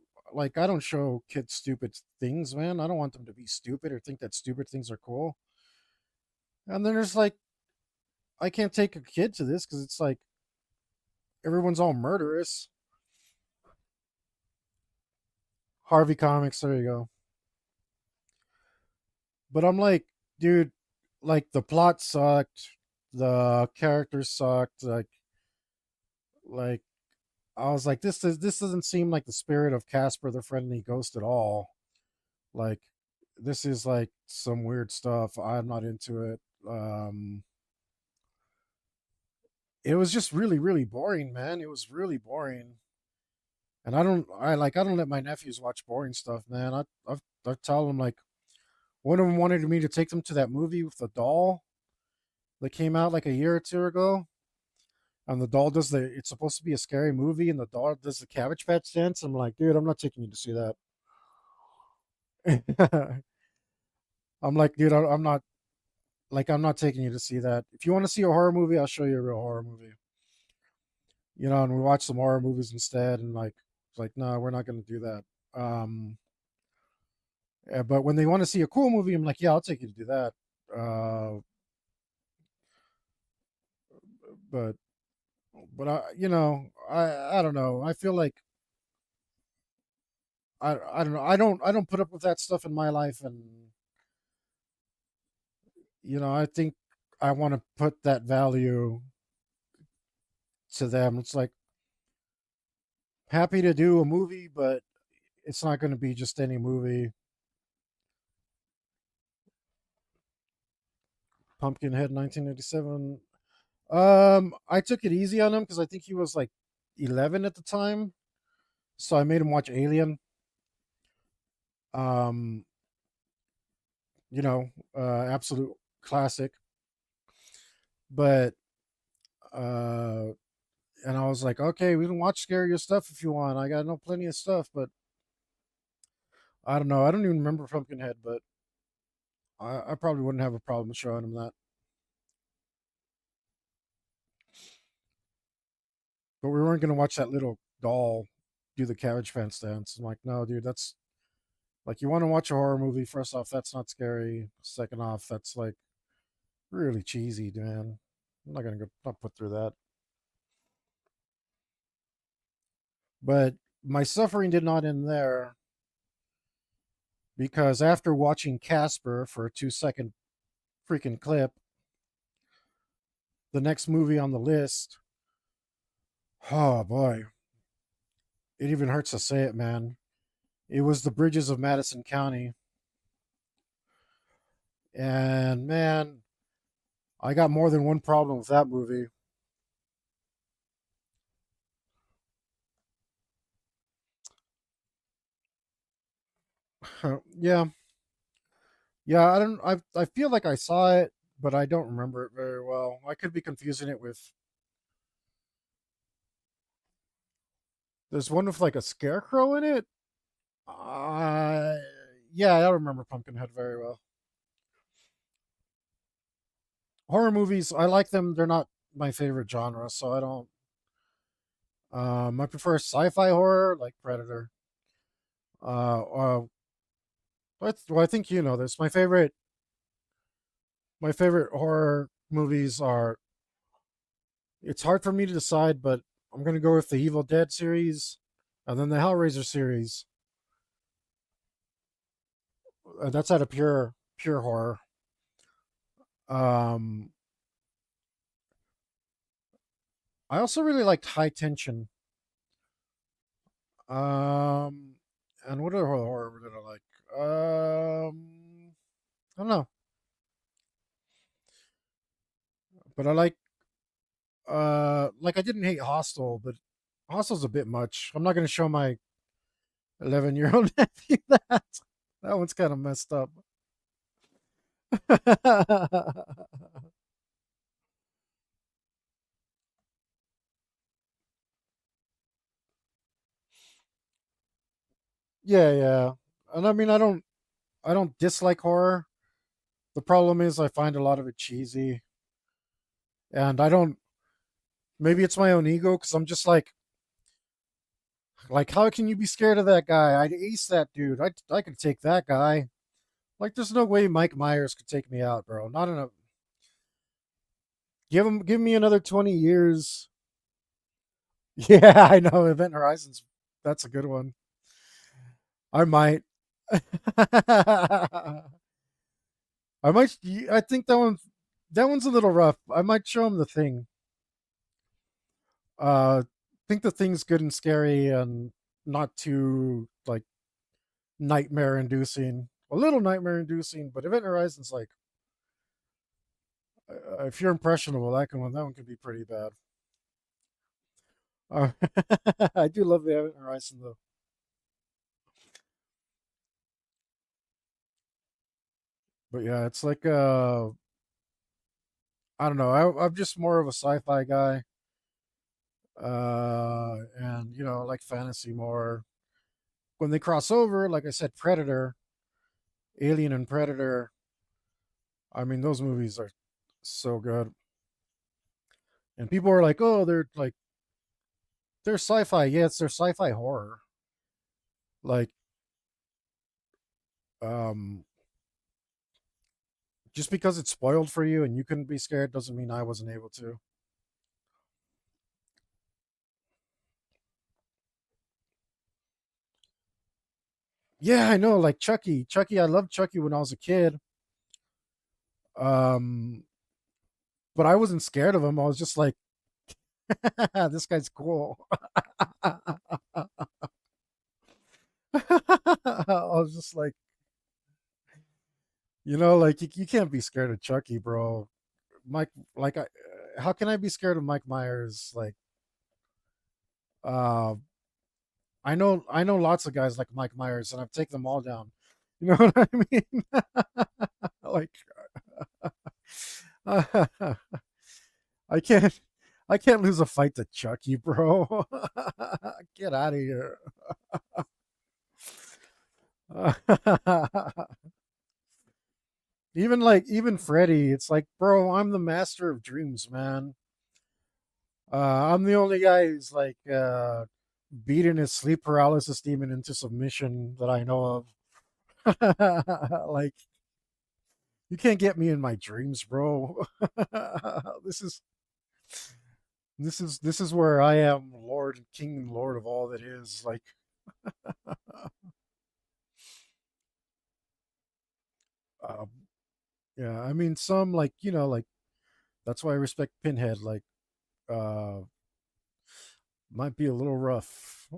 show kids stupid things, man. I don't want them to be stupid or think that stupid things are cool. And then there's like, I can't take a kid to this because it's like everyone's all murderous. Harvey Comics, there you go. But I'm like, dude, like the plot sucked, the characters sucked, like I was like, this doesn't seem like the spirit of Casper the Friendly Ghost at all. Like, this is like some weird stuff. I'm not into it. It was just really, really boring, man. It was really boring. And I don't let my nephews watch boring stuff, man. I tell them like one of them wanted me to take them to that movie with the doll that came out like a year or two ago. And the doll does the it's supposed to be a scary movie and the doll does the Cabbage Patch dance. I'm like, dude, I'm not taking you to see that. I'm like, dude, I'm not taking you to see that. If you want to see a horror movie, I'll show you a real horror movie. And we watch some horror movies instead. And like, it's like, no, we're not going to do that. Um, but when they want to see a cool movie, I'm like, yeah, I'll take you to do that. Uh, but I don't know. I feel like I don't know. I don't put up with that stuff in my life, and I think I want to put that value to them. It's like happy to do a movie, but it's not going to be just any movie. Pumpkinhead 1987. I took it easy on him because I think he was like 11 at the time, so I made him watch Alien. Um, absolute classic. But uh, and I was like, okay, we can watch scarier stuff if you want. I got no plenty of stuff, but I don't know. I don't even remember Pumpkinhead, but I probably wouldn't have a problem showing him that. But we weren't gonna watch that little doll do the cabbage patch dance. I'm like, no, dude, that's like you want to watch a horror movie. First off, that's not scary. Second off, that's like really cheesy, man. I'm not gonna go not put through that. But my suffering did not end there because after watching Casper for a 2 second freaking clip, the next movie on the list, oh boy, it even hurts to say it, man. It was The Bridges of Madison County. And man, I got more than one problem with that movie. Yeah. Yeah, I feel like I saw it, but I don't remember it very well. I could be confusing it with there's one with like a scarecrow in it. Uh yeah, I don't remember Pumpkinhead very well. Horror movies, I like them. They're not my favorite genre, so I don't I prefer sci-fi horror like Predator. Uh well, I think you know this. My favorite horror movies are it's hard for me to decide, but I'm gonna go with the Evil Dead series and then the Hellraiser series. That's out of pure horror. Um, I also really liked High Tension. Um, and what other horror did I like? I don't know, but I like I didn't hate Hostel, but Hostel's a bit much. I'm not gonna show my 11-year-old nephew that. That one's kind of messed up. Yeah, yeah. And I mean, I don't dislike horror. The problem is I find a lot of it cheesy, and I don't. Maybe it's my own ego because I'm just like, how can you be scared of that guy? I'd ace that dude. I could take that guy. Like, there's no way Mike Myers could take me out, bro. Not in a give me another 20 years. Yeah, I know. Event Horizons. That's a good one. I might. I might. I think that one's a little rough. I might show him the thing. Think the thing's good and scary and not too like nightmare inducing. A little nightmare inducing, but Event Horizon's like if you're impressionable, that one could be pretty bad. Uh, I do love the Event Horizon though. But yeah, it's like I don't know. I'm just more of a sci-fi guy, and I like fantasy more. When they cross over, like I said, Predator, Alien, and Predator. I mean, those movies are so good. And people are like, "Oh, they're sci-fi." Yeah, they're sci-fi horror. Like, um, just because it's spoiled for you and you couldn't be scared doesn't mean I wasn't able to. Yeah, I know. Like Chucky, Chucky. I loved Chucky when I was a kid. Um, but I wasn't scared of him. I was just like, this guy's cool. I was just like, like you can't be scared of Chucky, bro. Mike, like, how can I be scared of Mike Myers? Like, uh, I know lots of guys like Mike Myers, and I've taken them all down. You know what I mean? Like, I can't, I can't lose a fight to Chucky, bro. Get out of here. Even Freddy, it's like, bro, I'm the master of dreams, man. I'm the only guy who's like beating his sleep paralysis demon into submission that I know of. Like, you can't get me in my dreams, bro. this is this is where I am, Lord, King, and Lord of all that is. Like, um, yeah, I mean, some like like that's why I respect Pinhead. Like, uh, might be a little rough.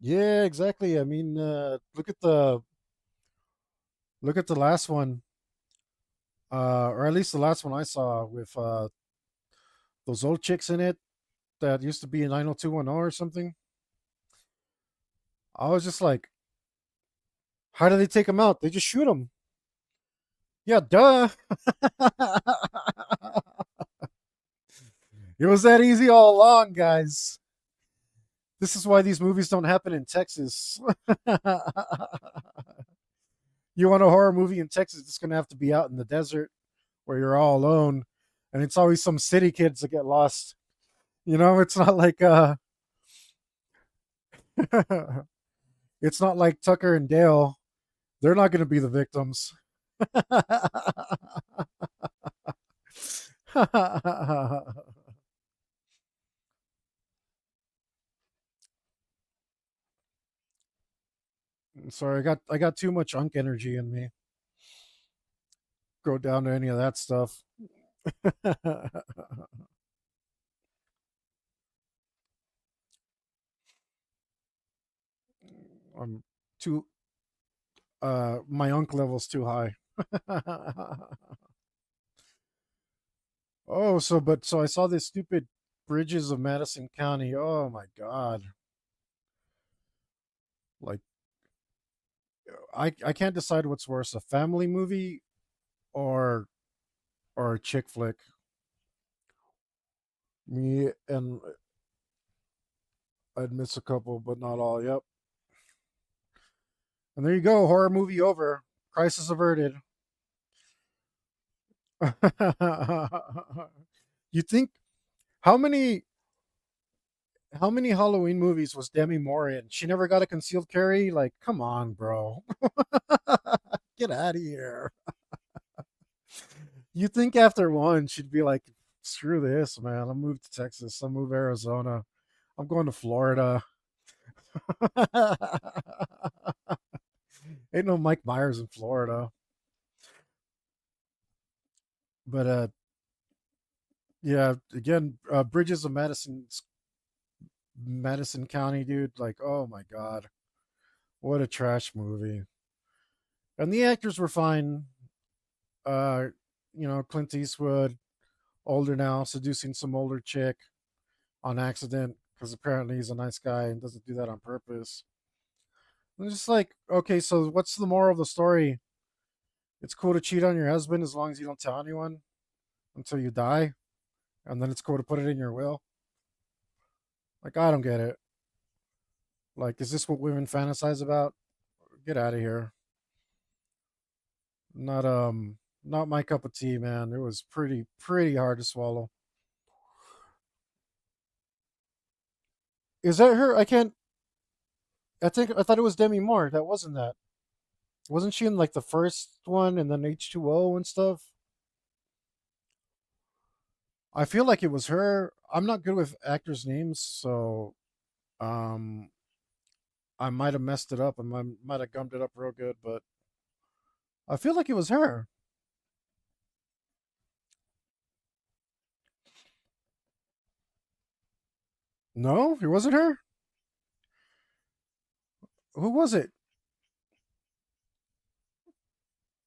Yeah, exactly. I mean, look at the last one, or at least the last one I saw with those old chicks in it that used to be in 90210 or something. I was just like, how do they take them out? They just shoot them. Yeah, duh. It was that easy all along, guys. This is why these movies don't happen in Texas. You want a horror movie in Texas, it's going to have to be out in the desert where you're all alone. And it's always some city kids that get lost. It's not like it's not like Tucker and Dale. They're not going to be the victims. Sorry, I got too much unk energy in me. Go down to any of that stuff. I'm too my unk level's too high. So I saw this stupid Bridges of Madison County. Oh my god. Like, I can't decide what's worse, a family movie or a chick flick. Me and I'd miss a couple, but not all. Yep. And there you go, horror movie over. Crisis averted. You think how many how many Halloween movies was Demi Moore in? She never got a concealed carry? Like, come on, bro. Get out of here. You think after one she'd be like, screw this, man. I'll move to Texas. I'll move Arizona. I'm going to Florida. Ain't no Mike Myers in Florida. But yeah, again, Bridges of Madison County, dude. Like, oh my god, what a trash movie. And the actors were fine. Uh, Clint Eastwood, older now, seducing some older chick on accident because apparently he's a nice guy and doesn't do that on purpose. I'm just like, okay, so what's the moral of the story? It's cool to cheat on your husband as long as you don't tell anyone until you die, and then it's cool to put it in your will. Like, I don't get it. Like, is this what women fantasize about? Get out of here. Not not my cup of tea, man. It was pretty hard to swallow. Is that her? I can't. I thought it was Demi Moore. That wasn't that. Wasn't she in like the first one and then H2O and stuff? I feel like it was her. I'm not good with actors' names, so um, I might have messed it up. I might have gummed it up real good, but I feel like it was her. No, it wasn't her. Who was it?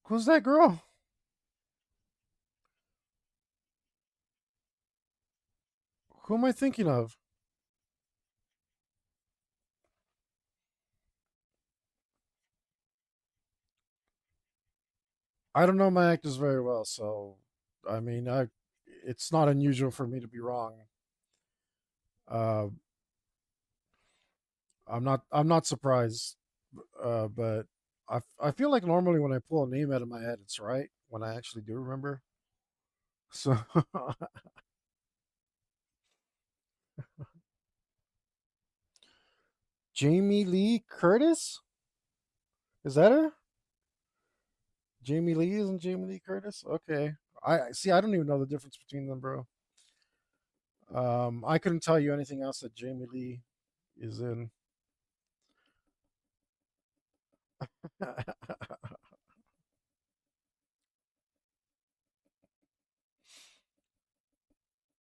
Who's that girl? Who am I thinking of? I don't know my actors very well, so I mean, I it's not unusual for me to be wrong. Uh, I'm not surprised, but I feel like normally when I pull a name out of my head, it's right when I actually do remember. So Jamie Lee Curtis, is that her? Jamie Lee isn't Jamie Lee Curtis? Okay, I see. I don't even know the difference between them, bro. I couldn't tell you anything else that Jamie Lee is in.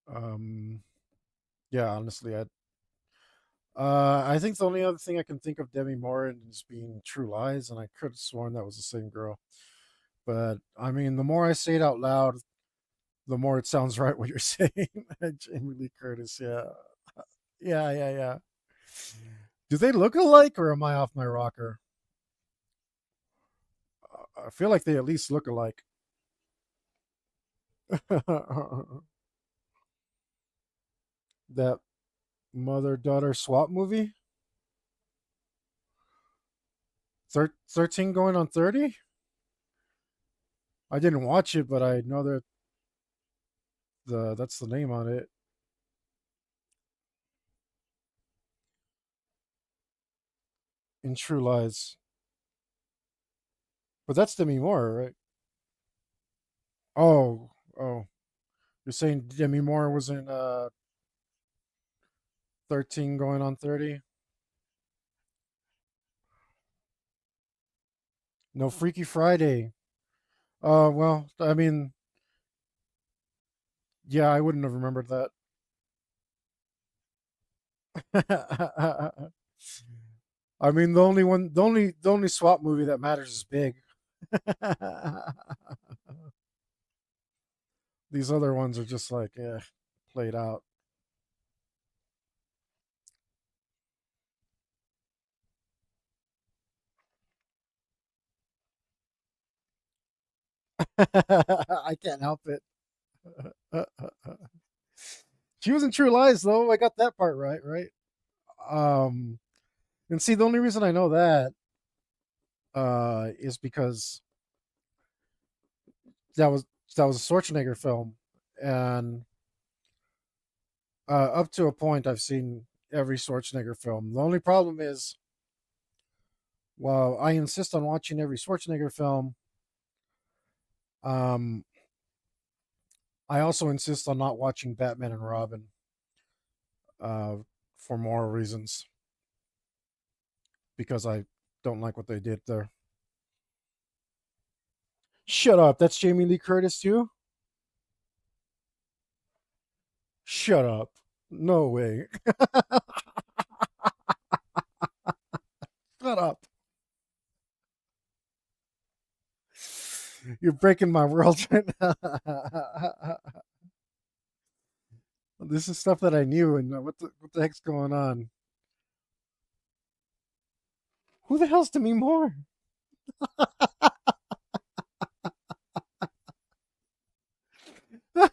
um, yeah, honestly, I think the only other thing I can think of Demi Moore in is being True Lies, and I could have sworn that was the same girl. But I mean, the more I say it out loud, the more it sounds right what you're saying. Jamie Lee Curtis, yeah, yeah. Do they look alike, or am I off my rocker? I feel like they at least look alike. That mother daughter swap movie, 13 going on 30. I didn't watch it, but I know that that's the name on it. In True Lies, but that's Demi Moore, right? Oh, you're saying Demi Moore was in 13 going on 30? No, Freaky Friday. Well, I mean, yeah, I wouldn't have remembered that. I mean, the only swap movie that matters is Big. These other ones are just like, played out. I can't help it. She was in True Lies, though. I got that part right, right? Um, and see, the only reason I know that is because that was that was a Schwarzenegger film, and up to a point, I've seen every Schwarzenegger film. The only problem is, while I insist on watching every Schwarzenegger film, um, I also insist on not watching Batman and Robin uh, for moral reasons because I don't like what they did there. Shut up. That's Jamie Lee Curtis too? Shut up. No way. Shut up. You're breaking my world right now. This is stuff that I knew, and what the heck's going on? Who the hell's Demi Moore? I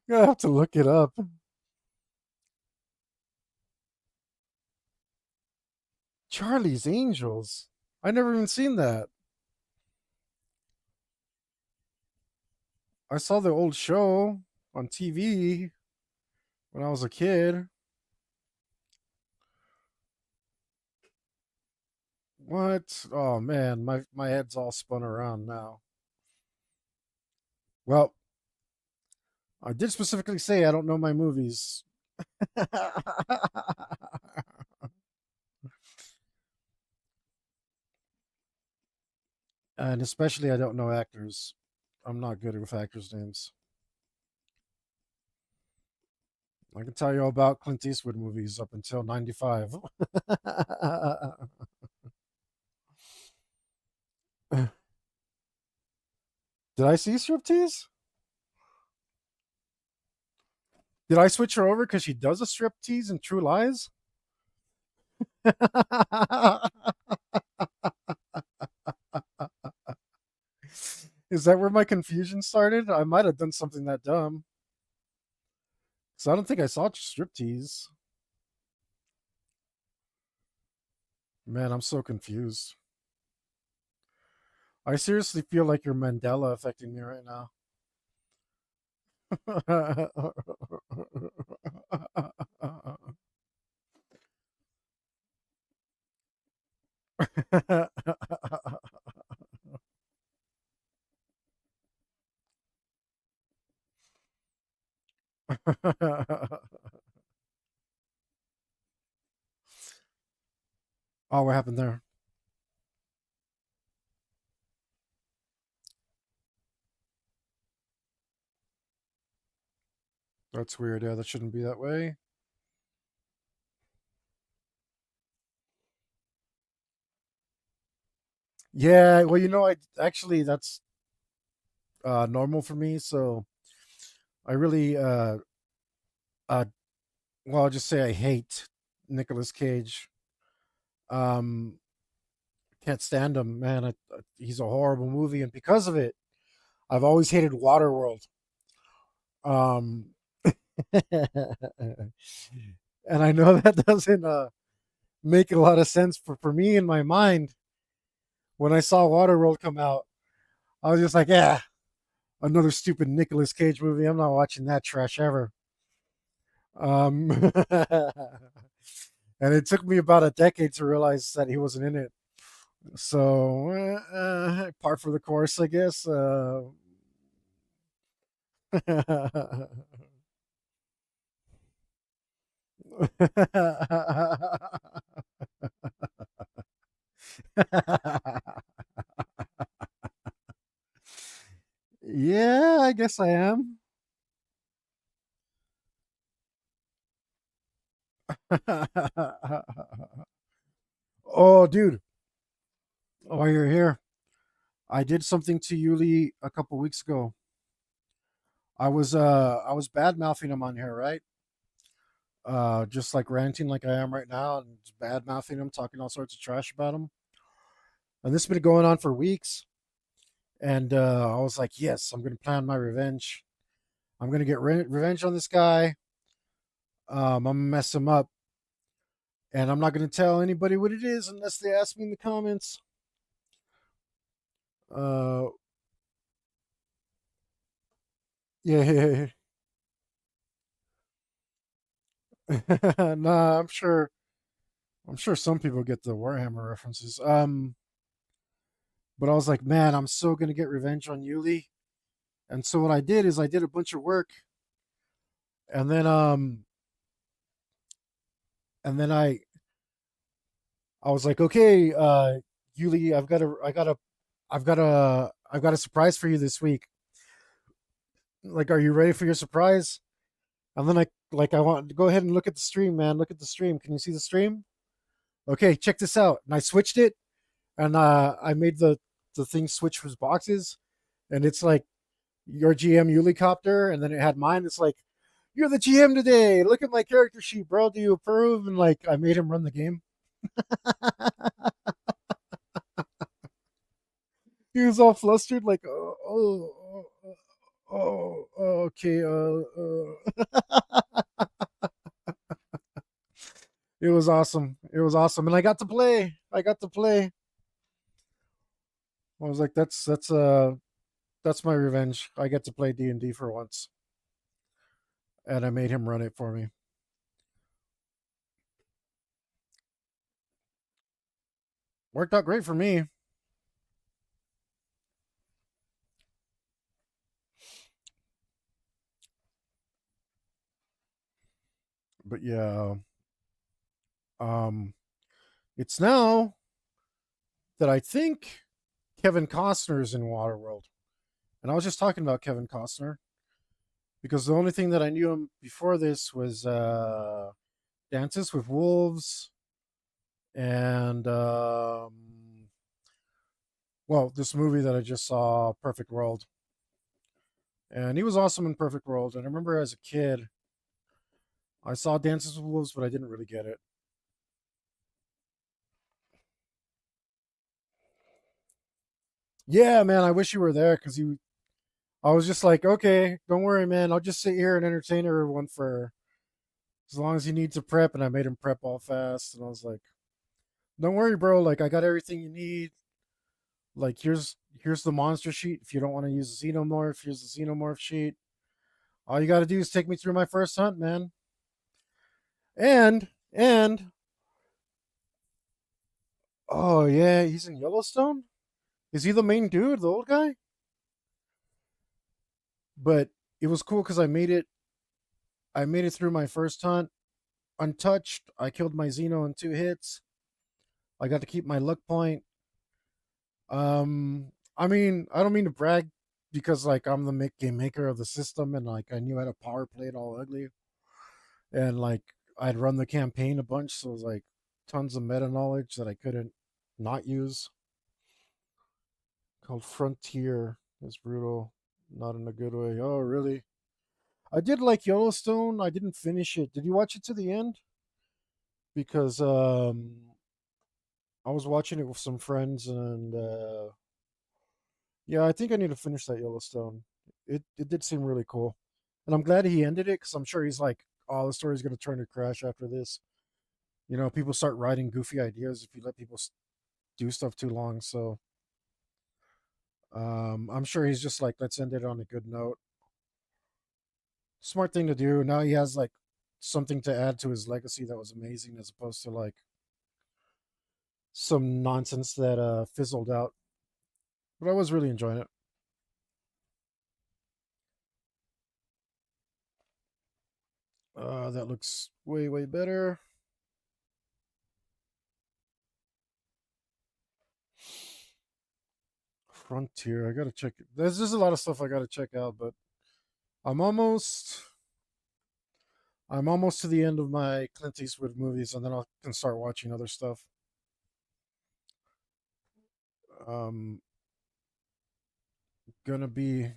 have to look it up. Charlie's Angels. I never even seen that. I saw the old show on TV when I was a kid. What? Oh man, my head's all spun around now. Well, I did specifically say I don't know my movies. And especially I don't know actors. I'm not good with actors' names. I can tell you all about Clint Eastwood movies up until 95. Did I see striptease? Did I switch her over because she does a striptease in True Lies? Is that where my confusion started? I might have done something that dumb. So I don't think I saw striptease. Man, I'm so confused. I seriously feel like you're Mandela affecting me right now. Oh, what happened there? That's weird. Yeah, that shouldn't be that way. Yeah, well, I actually that's normal for me. So I really, uh, well, I'll just say I hate Nicolas Cage. Um, can't stand him, man. He's a horrible movie, and because of it, I've always hated Waterworld. Um, and I know that doesn't make a lot of sense for me in my mind. When I saw Waterworld come out, I was just like, yeah, another stupid Nicolas Cage movie. I'm not watching that trash ever. And it took me about a decade to realize that he wasn't in it. So, par for the course, I guess. Yeah, I guess I am. Oh, dude. Oh, you're here. I did something to Yuli a couple weeks ago. I was bad mouthing him on here, right? Just like ranting like I am right now and bad mouthing him, talking all sorts of trash about him. And this has been going on for weeks. And I was like, yes, I'm gonna plan my revenge. I'm gonna get revenge on this guy. I'm gonna mess him up. and I'm not going to tell anybody what it is unless they ask me in the comments. Uh, yeah, nah, I'm sure. I'm sure some people get the Warhammer references. But I was like, man, I'm so gonna get revenge on Yuli. And so what I did is I did a bunch of work, and then I was like, okay, Yuli, I've got a surprise for you this week. Like, are you ready for your surprise? And then I want to go ahead and look at the stream, man. Look at the stream. Can you see the stream? Okay, check this out. And I switched it, and I made the thing switch his boxes, and it's like your GM Ulicopter, and then it had mine. It's like, you're the GM today. Look at my character sheet, bro. Do you approve? And like, I made him run the game. He was all flustered, like, okay. It was awesome. It was awesome, and I got to play. I got to play. I was like, that's my revenge. I get to play D&D for once, and I made him run it for me. Worked out great for me. But yeah, um, it's now that I think Kevin Costner is in Waterworld, and I was just talking about Kevin Costner because the only thing that I knew him before this was Dances with Wolves and well, this movie that I just saw, Perfect World, and he was awesome in Perfect World. And I remember as a kid, I saw Dances with Wolves, but I didn't really get it. Yeah, man, I wish you were there because you. I was just like, okay, don't worry, man. I'll just sit here and entertain everyone for as long as he needs to prep. And I made him prep all fast, and I was like, don't worry, bro. Like, I got everything you need. Like, here's the monster sheet. If you don't want to use the xenomorph, here's the xenomorph sheet. All you got to do is take me through my first hunt, man. And oh yeah, he's in Yellowstone. Is he the main dude, the old guy? But it was cool because I made it. I made it through my first hunt untouched. I killed my Xeno in 2 hits. I got to keep my luck point. I mean, I don't mean to brag because like I'm the game maker of the system, and like I knew how to power play it all ugly, and like I'd run the campaign a bunch, so it was like tons of meta knowledge that I couldn't not use. Called Frontier. It's brutal, not in a good way. Oh, really? I did like Yellowstone. I didn't finish it. Did you watch it to the end? Because I was watching it with some friends, and yeah, I think I need to finish that Yellowstone. It did seem really cool, and I'm glad he ended it because I'm sure he's like, oh, the story's gonna turn to crash after this. You know, people start writing goofy ideas if you let people do stuff too long. So I'm sure he's just like, let's end it on a good note. Smart thing to do. Now he has like something to add to his legacy that was amazing, as opposed to like some nonsense that fizzled out. But I was really enjoying it. That looks way better. Frontier. I gotta check it. There's just a lot of stuff I gotta check out, but I'm almost I'm almost to the end of my Clint Eastwood movies, and then I can start watching other stuff. Um, gonna be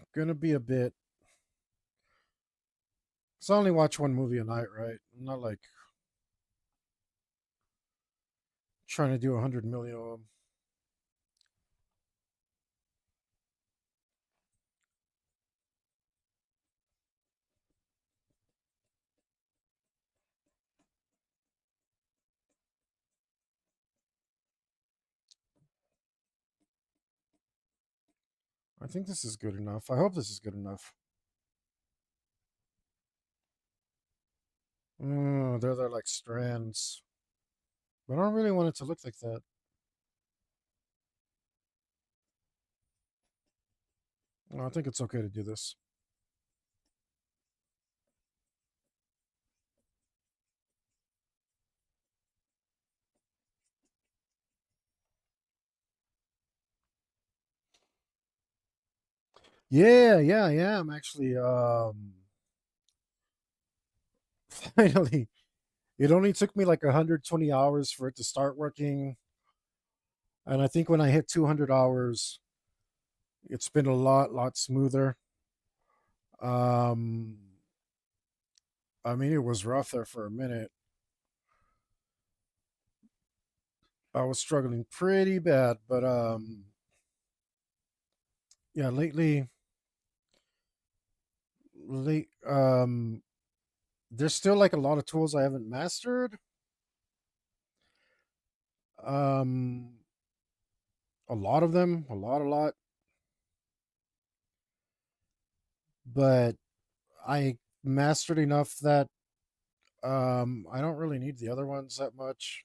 a bit. So I only watch one movie a night, right? I'm not like trying to do 100 million of them. I think this is good enough. I hope this is good enough. Oh, they're like strands. But I don't really want it to look like that. No, I think it's okay to do this. Yeah. I'm actually finally. It only took me like 120 hours for it to start working, and I think when I hit 200 hours, it's been a lot smoother. Um, I mean, it was rough there for a minute. I was struggling pretty bad, but yeah, late there's still like a lot of tools I haven't mastered. Um, a lot of them, a lot, but I mastered enough that I don't really need the other ones that much.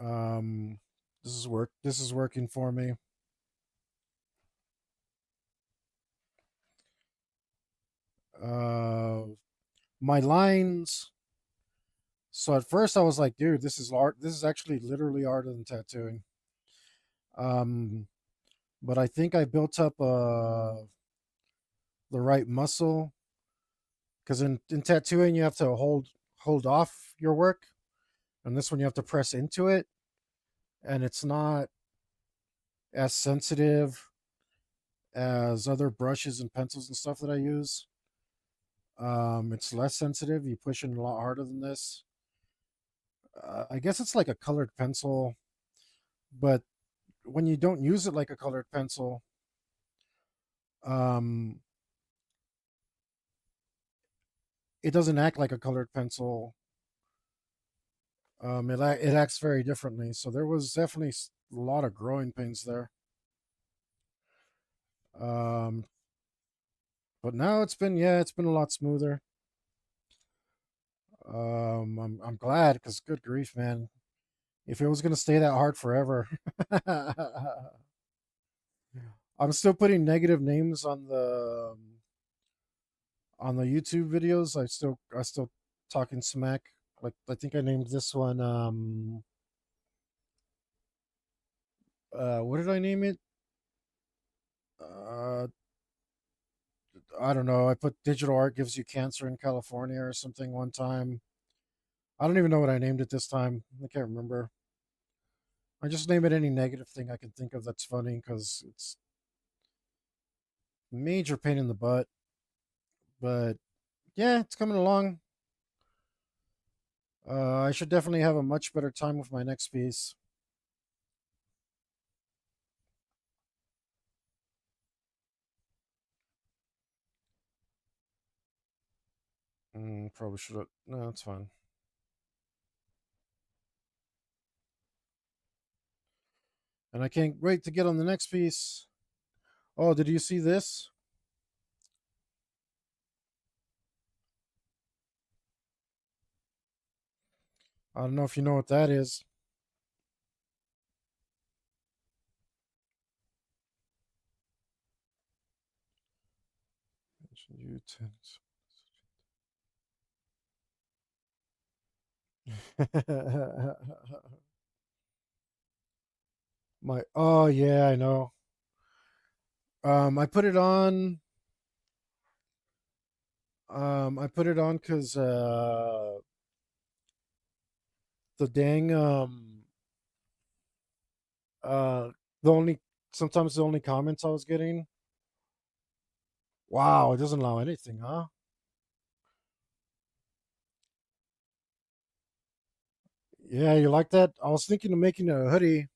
Um, this is working for me. Uh, my lines. So at first I was like, dude, this is art. This is actually literally harder than tattooing. Um, but I think I built up the right muscle because in tattooing you have to hold off your work, and this one you have to press into it, and it's not as sensitive as other brushes and pencils and stuff that I use. It's less sensitive. You push it a lot harder than this. I guess it's like a colored pencil, but when you don't use it like a colored pencil, um, it doesn't act like a colored pencil. It acts very differently. So there was definitely a lot of growing pains there. Um, but now it's been a lot smoother. I'm glad because good grief, man, if it was gonna stay that hard forever, I'm still putting negative names on the YouTube videos. I still talking smack. Like I think I named this one. What did I name it? Uh, I don't know. I put digital art gives you cancer in California or something one time. I don't even know what I named it this time. I can't remember. I just name it any negative thing I can think of that's funny because it's major pain in the butt. But yeah, it's coming along. I should definitely have a much better time with my next piece. Probably should have. No, it's fine. And I can't wait to get on the next piece. Oh, did you see this? I don't know if you know what that is. My oh yeah, I know. I put it on. I put it on because the dang uh the only sometimes the only comments I was getting. Wow, it doesn't allow anything, huh? Yeah, you like that? I was thinking of making a hoodie.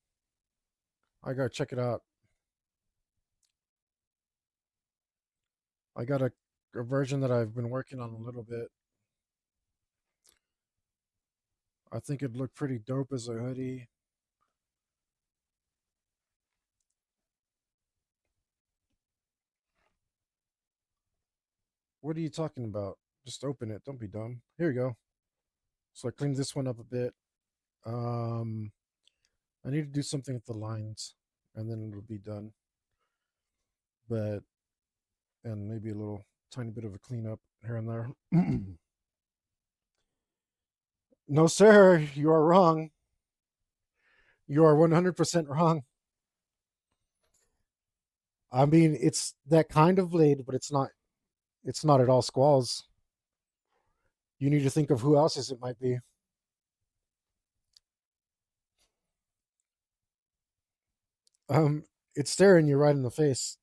I gotta check it out. I got a version that I've been working on a little bit. I think it'd look pretty dope as a hoodie. What are you talking about? Just open it. Don't be dumb. Here you go. So I cleaned this one up a bit. Um, I need to do something with the lines, and then it'll be done. But and maybe a little tiny bit of a cleanup here and there. No, sir, you are wrong. You are 100% wrong. I mean, it's that kind of blade, but it's not. It's not at all squalls. You need to think of who else's it might be. Um, it's staring you right in the face.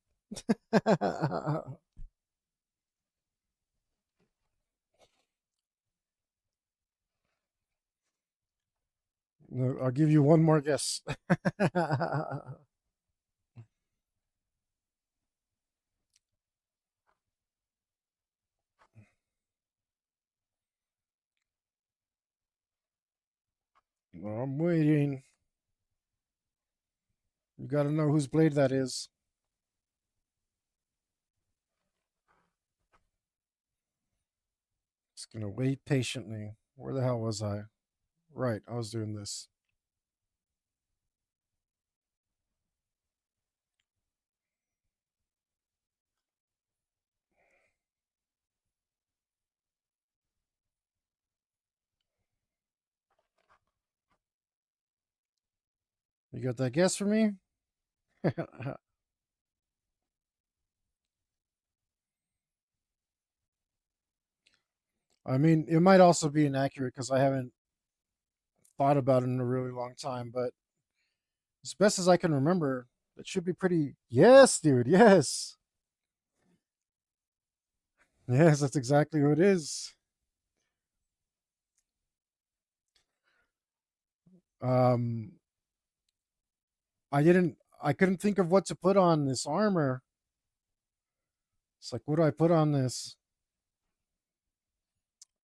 No, I'll give you one more guess. I'm waiting. You got to know whose blade that is. Just gonna wait patiently. Where the hell was I? Right, I was doing this. You got that guess for me? I mean, it might also be inaccurate because I haven't thought about it in a really long time, but as best as I can remember, that should be pretty. Yes, dude. Yes. Yes, that's exactly who it is. Um, I couldn't think of what to put on this armor. It's like, what do I put on this?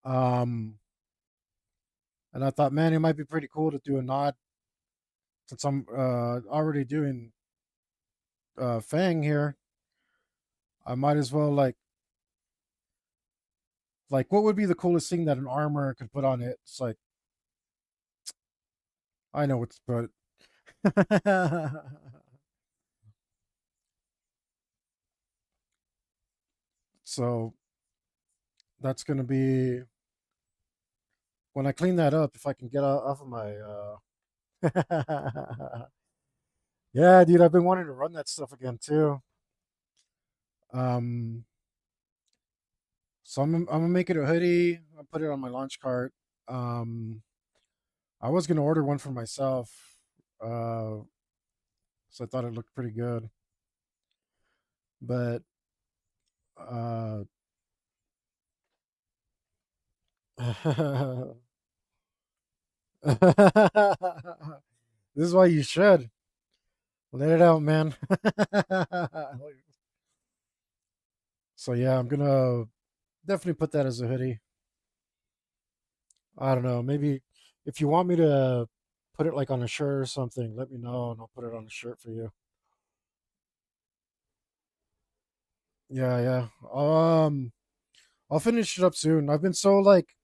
Um, and I thought, man, it might be pretty cool to do a nod since I'm already doing Fang here. I might as well like what would be the coolest thing that an armor could put on it? It's like I know what to put. So that's gonna be when I clean that up. If I can get off of my yeah, dude, I've been wanting to run that stuff again too. Um, so I'm gonna make it a hoodie. I'll put it on my launch cart. Um, I was gonna order one for myself, uh, so I thought it looked pretty good. But uh, this is why you should let it out, man. So yeah, I'm gonna definitely put that as a hoodie. I don't know, maybe if you want me to put it like on a shirt or something, let me know and I'll put it on a shirt for you. Yeah, yeah. I'll finish it up soon. I've been so like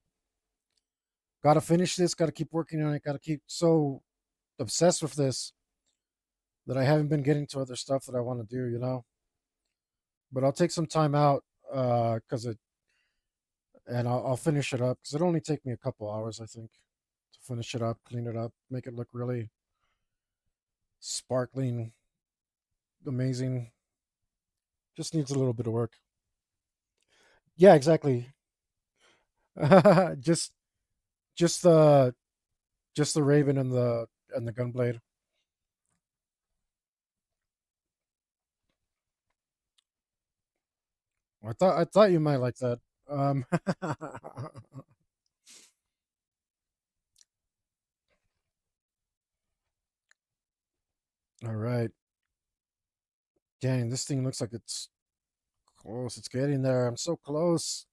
gotta finish this, gotta keep working on it, gotta keep so obsessed with this that I haven't been getting to other stuff that I want to do, you know. But I'll take some time out because it and I'll finish it up because it'll only take me a couple hours, I think, to finish it up, clean it up, make it look really sparkling, amazing. Just needs a little bit of work. Yeah, exactly. just just the just the raven and the gunblade. I thought you might like that. All right. Dang, this thing looks like it's close. It's getting there. I'm so close.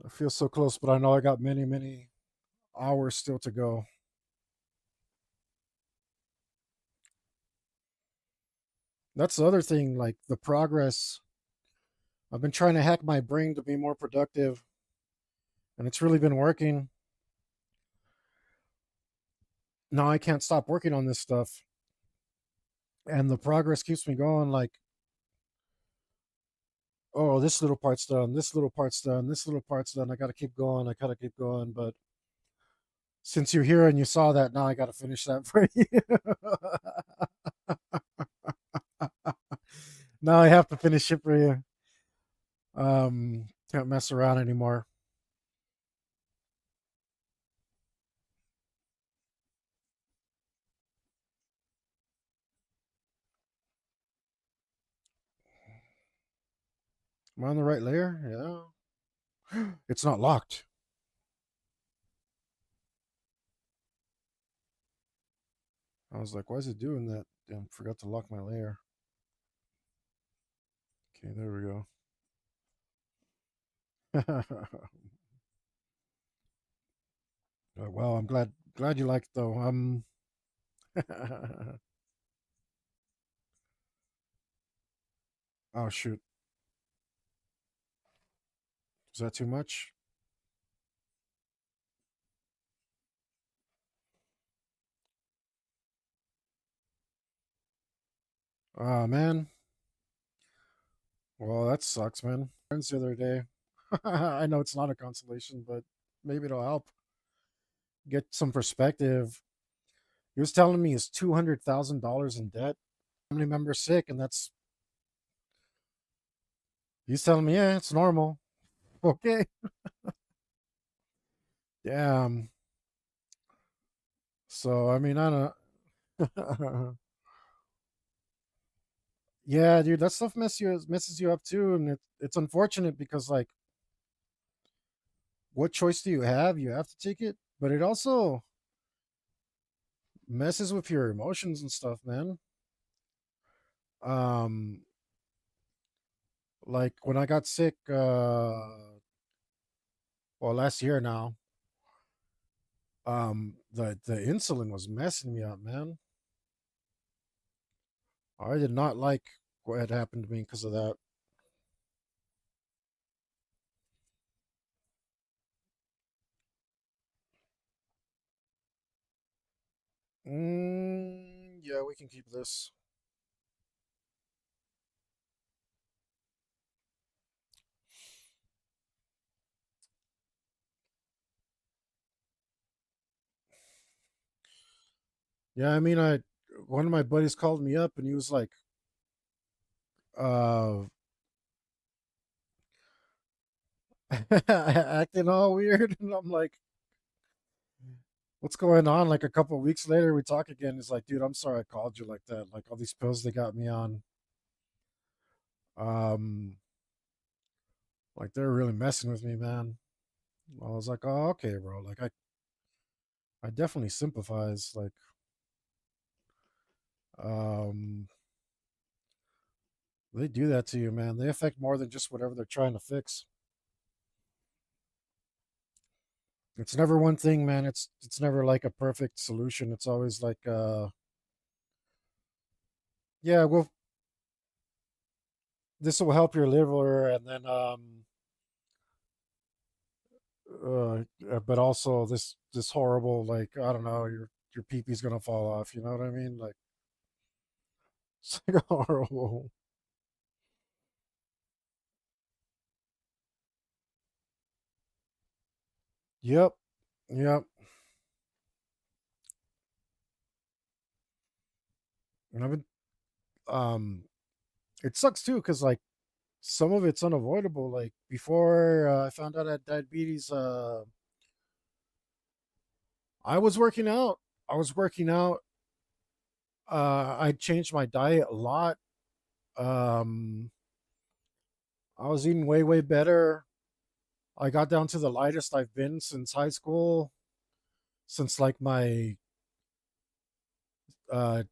I feel so close, but I know I got many, many hours still to go. That's the other thing, like the progress. I've been trying to hack my brain to be more productive, and it's really been working. Now I can't stop working on this stuff, and the progress keeps me going. Like, oh, this little part's done, this little part's done, this little part's done. I got to keep going. I got to keep going. But since you're here and you saw that, now I got to finish that for you. Now I have to finish it for you. Can't mess around anymore. Am I on the right layer? Yeah. It's not locked. I was like, why is it doing that? Damn, forgot to lock my layer. Okay, there we go. Well, I'm glad you liked it though. Oh shoot, is that too much? Oh man. Well, that sucks, man. Friends the other day. I know it's not a consolation, but maybe it'll help get some perspective. He was telling me he's $200,000 in debt. Family member sick, and that's he's telling me, yeah, it's normal. Okay. Damn. So I mean, I don't. Yeah, dude, that stuff messes you up too, and it's unfortunate because like, what choice do you have? You have to take it, but it also messes with your emotions and stuff, man. Um, like when I got sick, well, last year now, the insulin was messing me up, man. I did not like what had happened to me because of that. Yeah, we can keep this. Yeah, I mean, I one of my buddies called me up and he was like, uh, acting all weird, and I'm like, what's going on? Like a couple of weeks later, we talk again. He's like, dude, I'm sorry I called you like that. Like all these pills they got me on, um, like they're really messing with me, man. I was like, oh, okay, bro. Like I definitely sympathize. Like, um, they do that to you, man. They affect more than just whatever they're trying to fix. It's never one thing, man. It's never like a perfect solution. It's always like, yeah, well, this will help your liver, and then but also this horrible, like, I don't know, your pee pee's gonna fall off. You know what I mean? Like, it's like horrible. Yep, yep. And I've been it sucks too because like some of it's unavoidable. Like before I found out I had diabetes, I was working out. I was working out. I changed my diet a lot. Um, I was eating way better. I got down to the lightest I've been since high school, since like my uh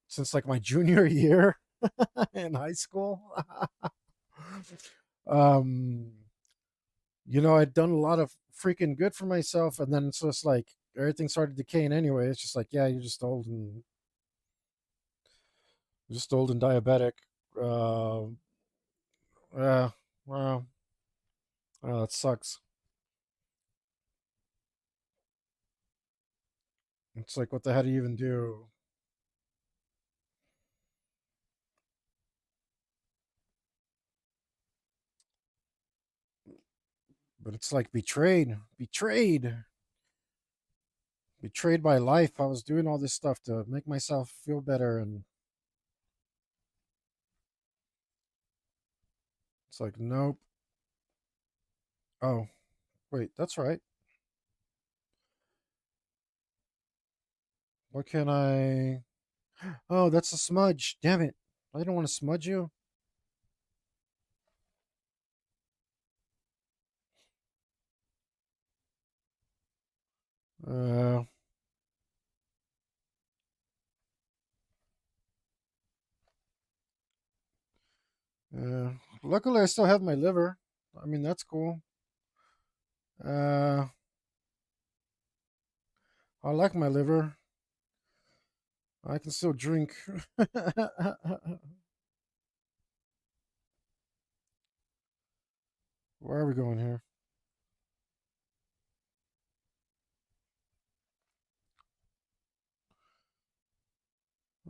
since like my junior year in high school. um, I'd done a lot of freaking good for myself, and then it's just like everything started decaying anyway. It's just like, yeah, you're just old and diabetic. Uh, Yeah. Well, that sucks. It's like, what the hell do you even do? But it's like betrayed by life. I was doing all this stuff to make myself feel better, and it's like, nope. Oh, wait, that's right. What can I? Oh, that's a smudge. Damn it! I don't want to smudge you. Uh, uh. Luckily, I still have my liver. I mean, that's cool. Uh, I like my liver. I can still drink. Where are we going here?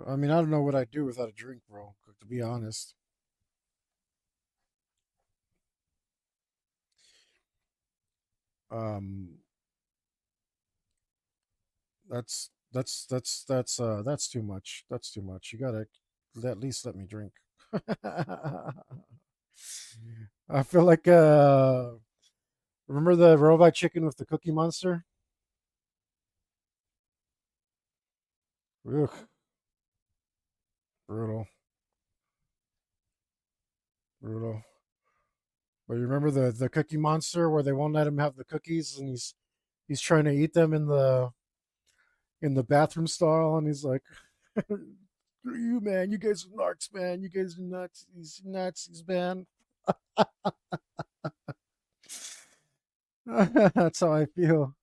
I mean, I don't know what I'd do without a drink, bro. To be honest. Um, that's too much. That's too much. You gotta at least let me drink. I feel like remember the robot chicken with the Cookie Monster? Ugh, brutal, brutal. But you remember the Cookie Monster where they won't let him have the cookies, and he's trying to eat them in the bathroom stall, and he's like, "Screw you, man! You guys are narcs, man! You guys are nuts! These Nazis, man!" That's how I feel.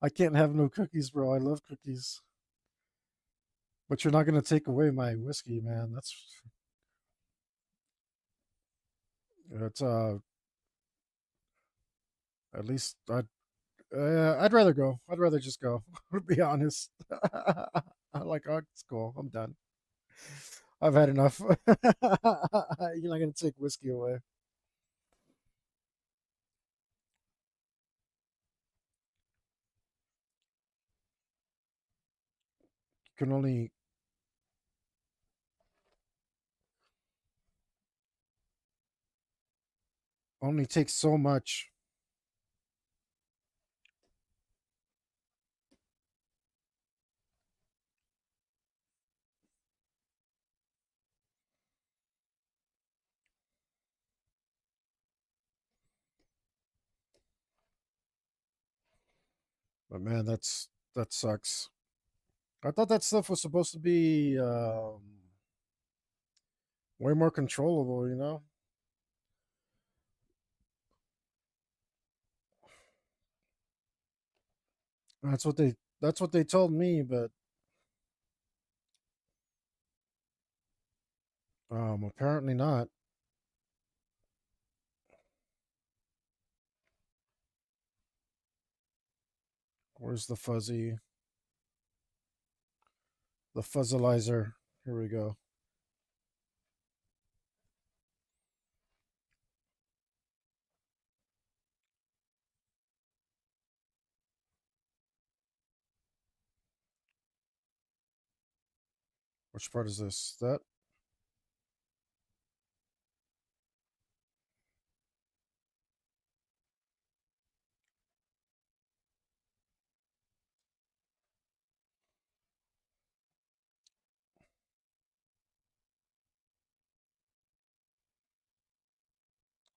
I can't have no cookies, bro. I love cookies, but you're not gonna take away my whiskey, man. That's at least I'd rather go. I'd rather just go. To be honest, I like, oh, it's cool. I'm done. I've had enough. You're not gonna take whiskey away. You can only take so much. But man, that sucks. I thought that stuff was supposed to be way more controllable. That's what they told me, but apparently not. Where's the fuzzleizer? Here we go. Which part is this? That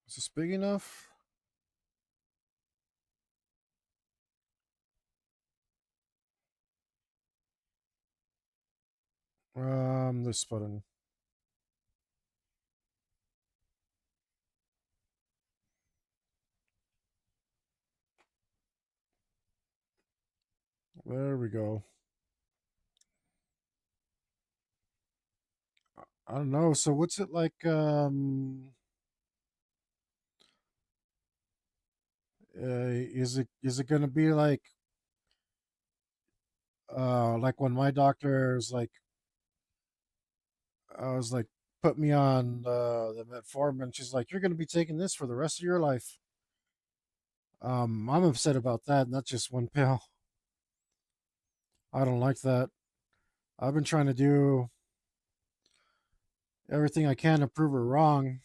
is this big enough? This button. There we go. I don't know. So what's it like? Is it going to be like when my doctor's like I was like put me on the metformin. She's like, you're going to be taking this for the rest of your life. I'm upset about that, not just one pill. I don't like that. I've been trying to do everything I can to prove her wrong.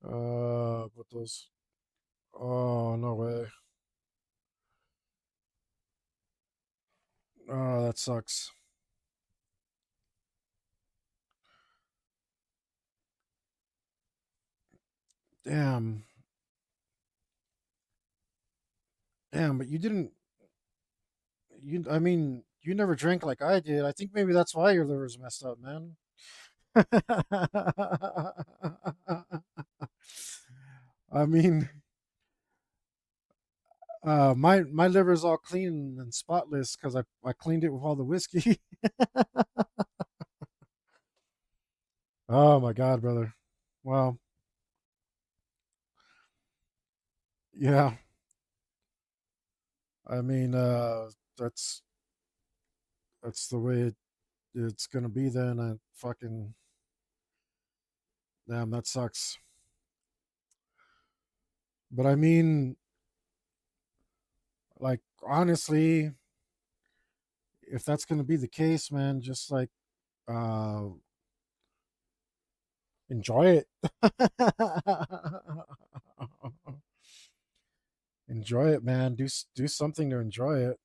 But those. Oh no way. Oh, that sucks. Damn, damn. But you didn't. You. I mean, you never drank like I did. I think maybe that's why your liver's messed up, man. I mean, my liver's all clean and spotless because I cleaned it with all the whiskey. Oh my god, brother. Well, yeah. I mean, that's that's the way it's gonna be then. I fucking damn that sucks. But I mean, like honestly, if that's gonna be the case, man, just like uh enjoy it. Enjoy it, man. Do something to enjoy it.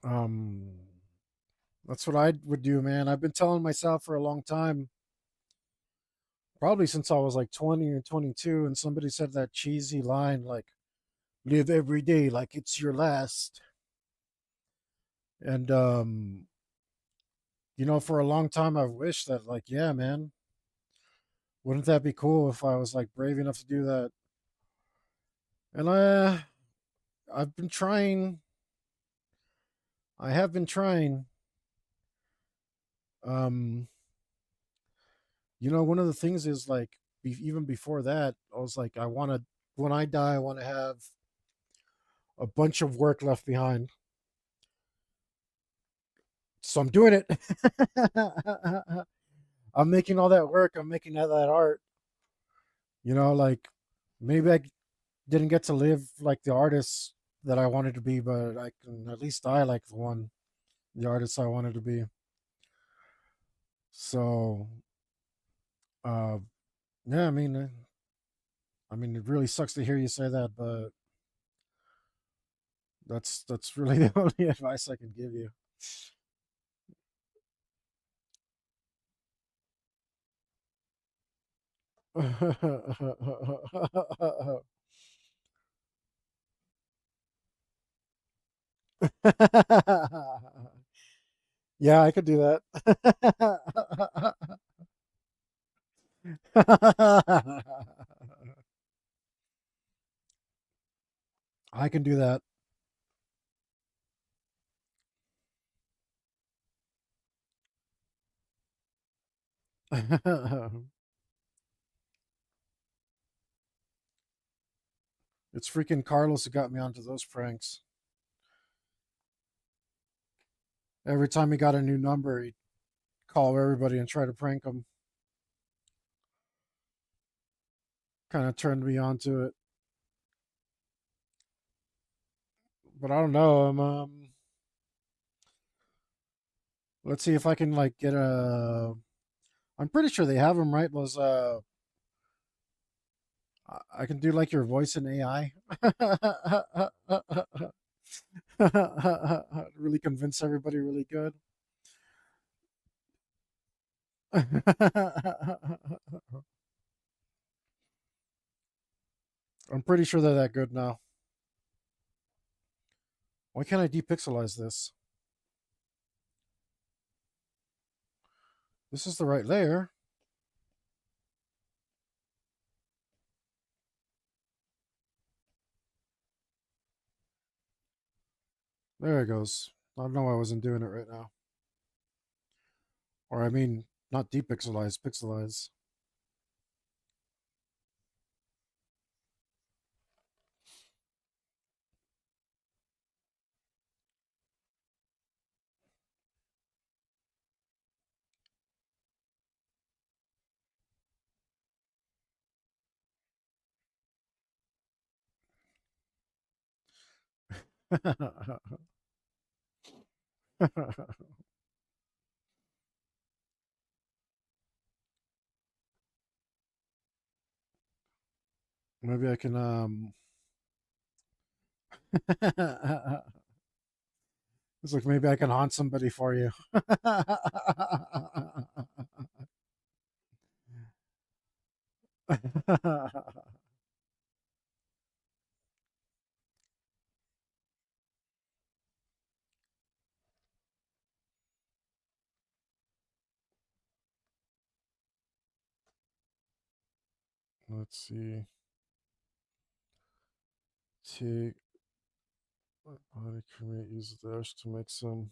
Um, that's what I would do, man. I've been telling myself for a long time, probably since I was like 20 or 22, and somebody said that cheesy line like "live every day like it's your last." And for a long time I've wished that, like, yeah, man, wouldn't that be cool if I was like brave enough to do that? And I've been trying. I have been trying. Um, one of the things is like even before that, I was like, I want to when I die, I want to have a bunch of work left behind. So I'm doing it. I'm making all that work. I'm making that art. Like maybe I didn't get to live like the artist that I wanted to be, but I can at least die like the artist I wanted to be. So, uh, yeah, I mean, it really sucks to hear you say that, but that's really the only advice I can give you. Yeah, I could do that. I can do that. It's freaking Carlos who got me onto those pranks. Every time he got a new number, he'd call everybody and try to prank them. Kind of turned me onto it. But I don't know. Let's see if I can like get a. I'm pretty sure they have them, right? Those I can do like your voice in AI. Really convince everybody really good. I'm pretty sure they're that good now. Why can't I depixelize this? This is the right layer. There it goes. I don't know why I wasn't doing it right now. Or I mean, not depixelize, pixelize. Maybe I can it's like maybe I can haunt somebody for you. Let's see. Take body cremate, use theirs to make some.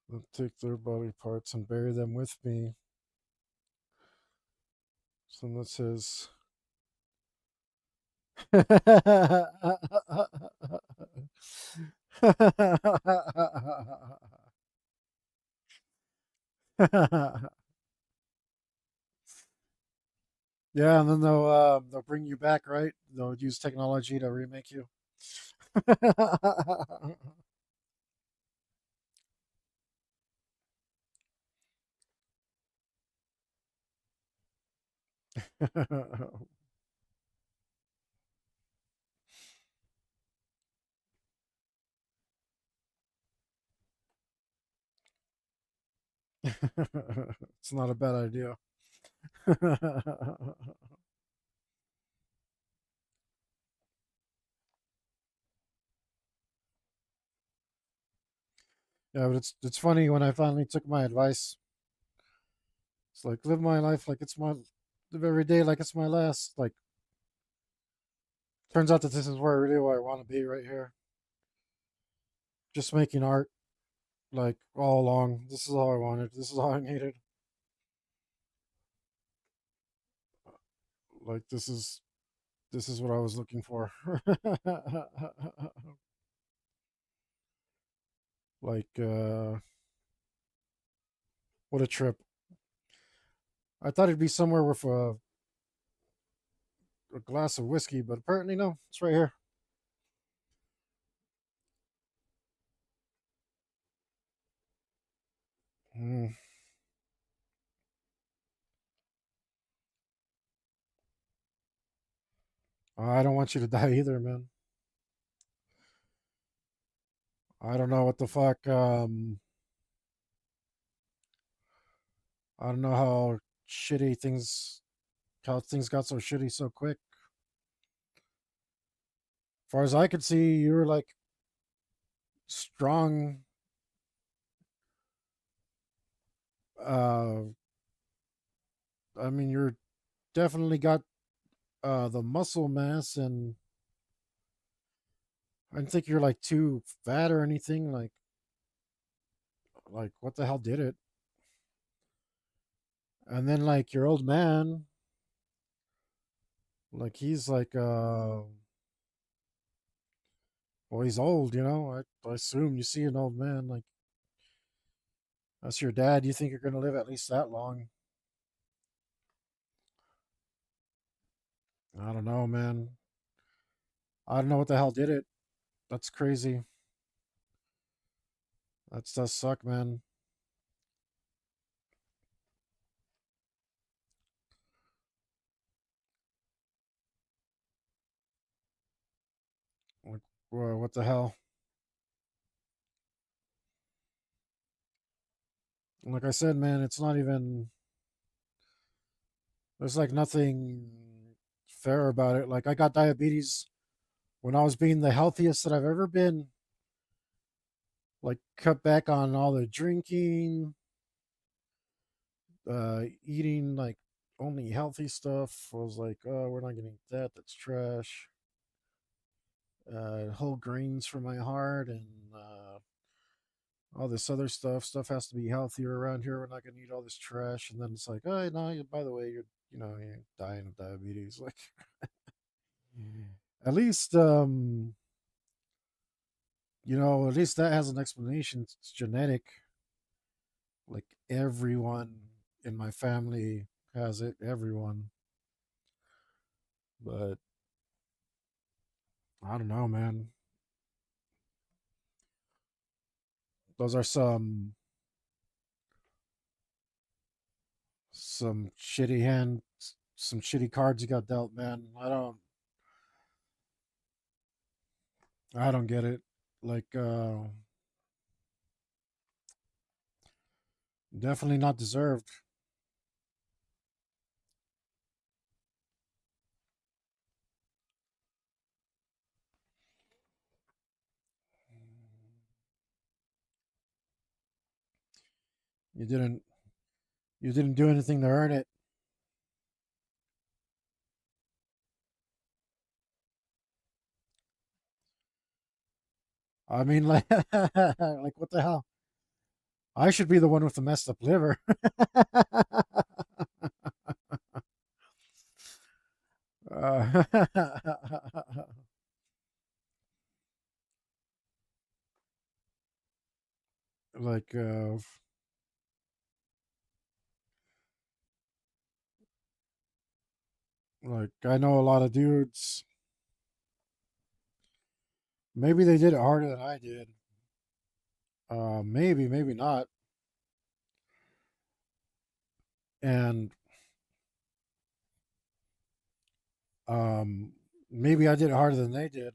Then take their body parts and bury them with me. So that says. Yeah, and then they'll bring you back, right? They'll use technology to remake you. It's not a bad idea. Yeah, but it's funny when I finally took my advice. It's like live my life like it's my live every day like it's my last. Like turns out that this is where really where I want to be right here. Just making art like all along. This is all I wanted. This is all I needed. Like this is what I was looking for. Like what a trip. I thought it'd be somewhere with a glass of whiskey, but apparently no. It's right here. Mm, I don't want you to die either, man. I don't know what the fuck. I don't know shitty how things got so shitty so quick. As far as I could see, you were like strong. Uh, I mean, you're definitely got the muscle mass, and I don't think you're like too fat or anything. Like what the hell did it? And then like your old man, like he's like well, he's old, you know. I assume you see an old man like that's your dad. You think you're gonna live at least that long? I don't know, man. I don't know what the hell did it. That's crazy. That does suck, man. Like, what the hell? Like I said, man, it's not even. There's like nothing fair about it. Like I got diabetes when I was being the healthiest that I've ever been. Like cut back on all the drinking, eating like only healthy stuff. I was like, oh, we're not gonna eat that. That's trash. whole grains for my heart, and all this other stuff. Stuff has to be healthier around here. We're not going to eat all this trash. And then it's like, oh no, by the way, you're dying of diabetes. Like, at least, at least that has an explanation. It's genetic. Like everyone in my family has it. Everyone, but I don't know, man. Those are some shitty some shitty cards you got dealt, man. I don't get it. Like, definitely not deserved. You didn't you didn't do anything to earn it. I mean, like, like what the hell? I should be the one with the messed up liver. uh, like, like I know a lot of dudes. Maybe they did it harder than I did. Maybe, maybe not. And um, maybe I did it harder than they did.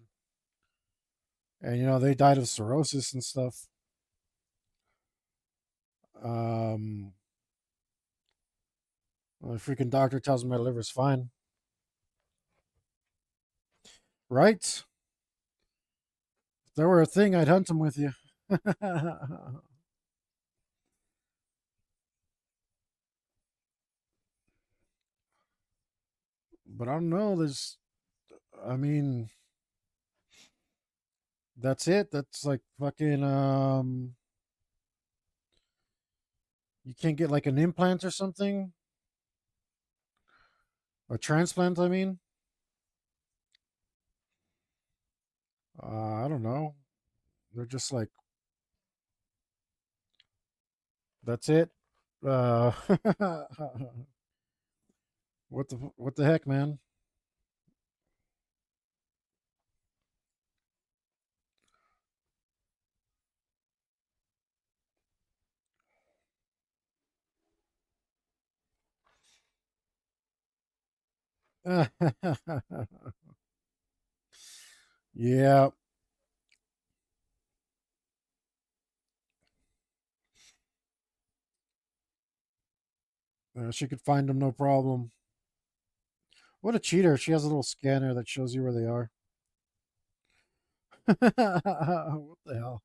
And they died of cirrhosis and stuff. Um, the freaking doctor tells me my liver's fine, right? If there were a thing, I'd hunt him with you. But I don't know. I mean, that's it. That's like fucking. You can't get like an implant or something, a transplant. I mean, I don't know. They're just like, that's it. Uh, what the heck, man? Yeah, she could find them no problem. What a cheater! She has a little scanner that shows you where they are. What the hell?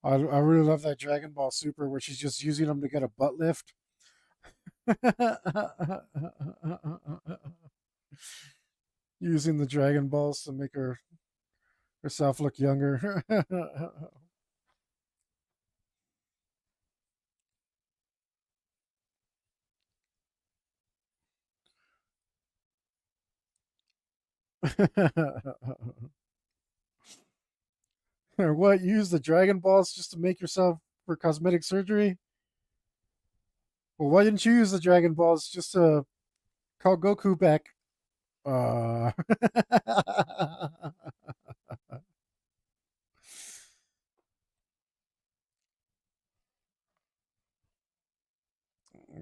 I really love that Dragon Ball Super where she's just using them to get a butt lift. Using the Dragon Balls to make herself look younger. Or what? Use the Dragon Balls just to make yourself for cosmetic surgery? Well, why didn't you use the Dragon Balls just to call Goku back? Uh,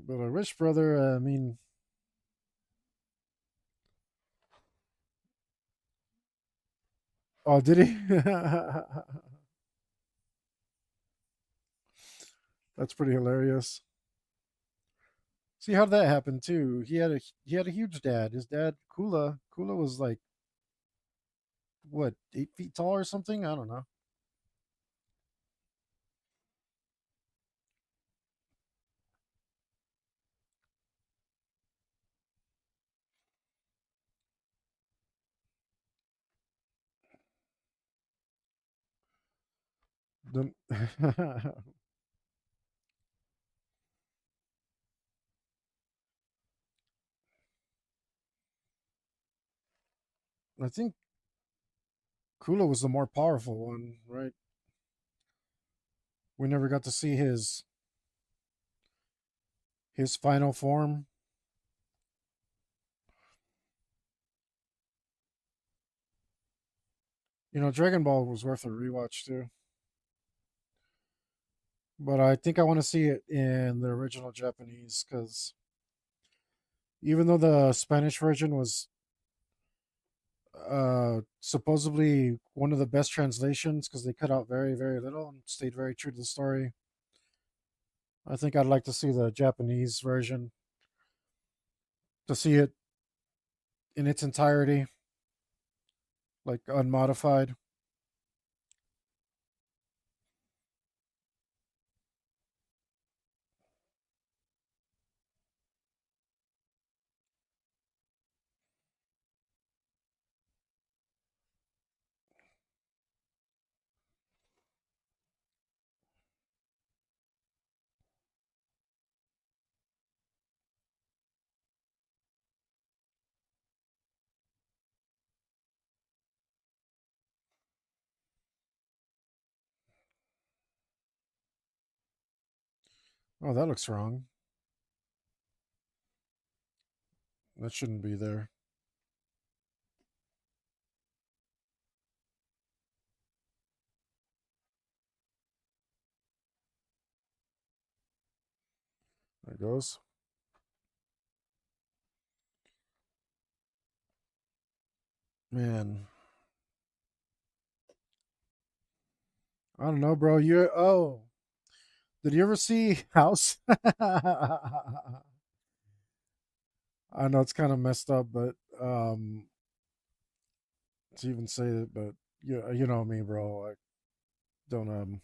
but a rich brother, I mean, oh, did he? That's pretty hilarious. See how that happened too. He had a huge dad. His dad, Kula was like what, 8 feet tall or something? I don't know. The- I think Kula was the more powerful one, right? We never got to see his final form. You know, Dragon Ball was worth a rewatch too. But I think I want to see it in the original Japanese because even though the Spanish version was supposedly one of the best translations because they cut out very, very little and stayed very true to the story, I think I'd like to see the Japanese version to see it in its entirety, like unmodified. Oh, that looks wrong. That shouldn't be there. There it goes. Man, I don't know, bro. Did you ever see House? I know it's kind of messed up, but to even say it, but you know me, bro. I don't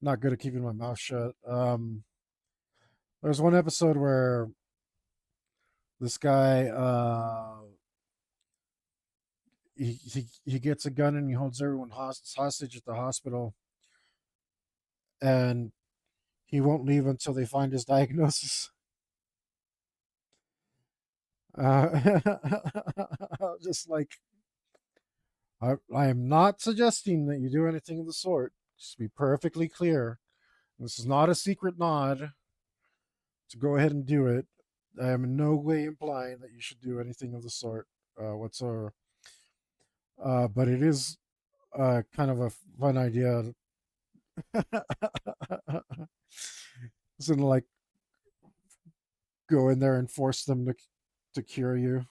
not good at keeping my mouth shut. There's one episode where this guy he gets a gun and he holds everyone hostage at the hospital, and he won't leave until they find his diagnosis. Uh, just like I am not suggesting that you do anything of the sort. Just to be perfectly clear, this is not a secret nod to go ahead and do it. I am in no way implying that you should do anything of the sort whatsoever. But it is kind of a fun idea. Isn't like go in there and force them to cure you.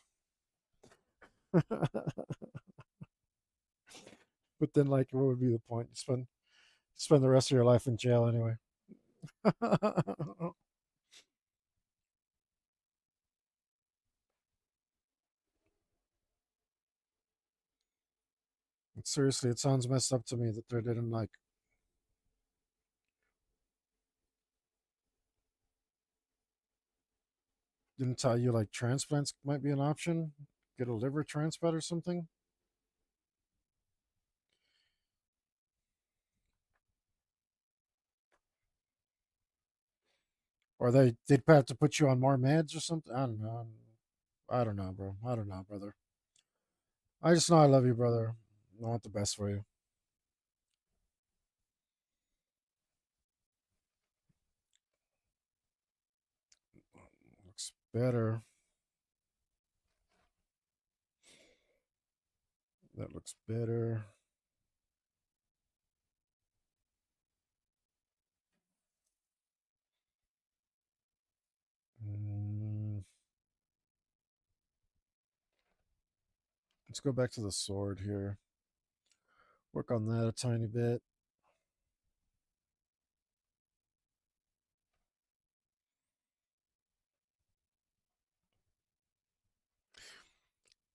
But then, like, what would be the point? Spend the rest of your life in jail anyway. Seriously, it sounds messed up to me that they didn't like didn't tell you like transplants might be an option. Get a liver transplant or something. Or they'd have to put you on more meds or something. I don't know. I don't know, bro. I don't know, brother. I just know I love you, brother. I want the best for you. Looks better. That looks better. Mm, let's go back to the sword here. Work on that a tiny bit.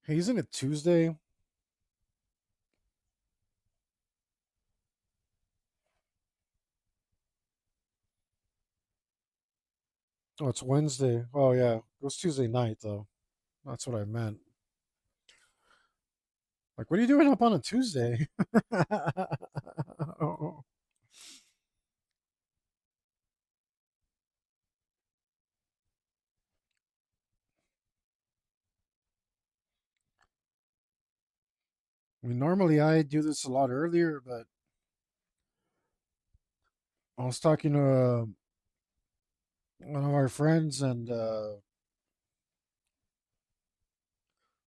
Hey, isn't it Tuesday? Oh, it's Wednesday. Oh yeah, it was Tuesday night though. That's what I meant. Like, what are you doing up on a Tuesday? I mean, normally I do this a lot earlier, but I was talking to one of our friends and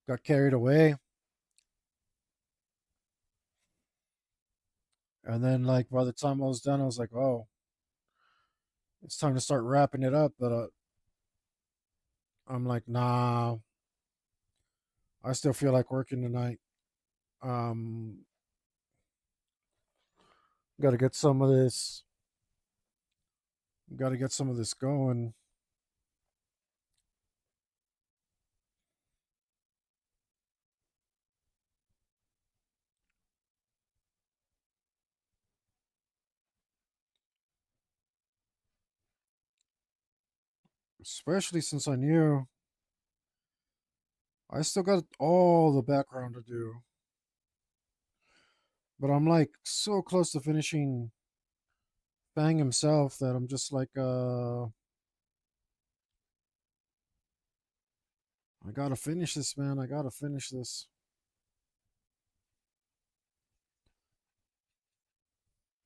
got carried away. And then, like, by the time I was done, I was like, oh, it's time to start wrapping it up. But I'm like, nah, I still feel like working tonight. Um, got to get some of this, got to get some of this going. Especially since I knew I still got all the background to do. But I'm like so close to finishing Fang himself that I'm just like, I gotta finish this, man. I gotta finish this.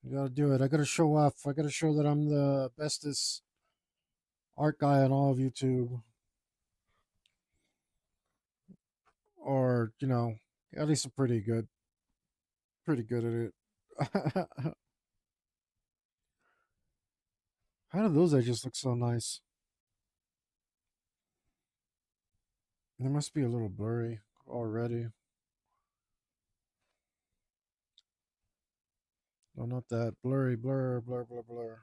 I gotta do it. I gotta show off. I gotta show that I'm the bestest art guy on all of YouTube, or at least I'm pretty good at it. How do those edges look so nice? They must be a little blurry already. No, not that blurry, blur, blur, blur, blur.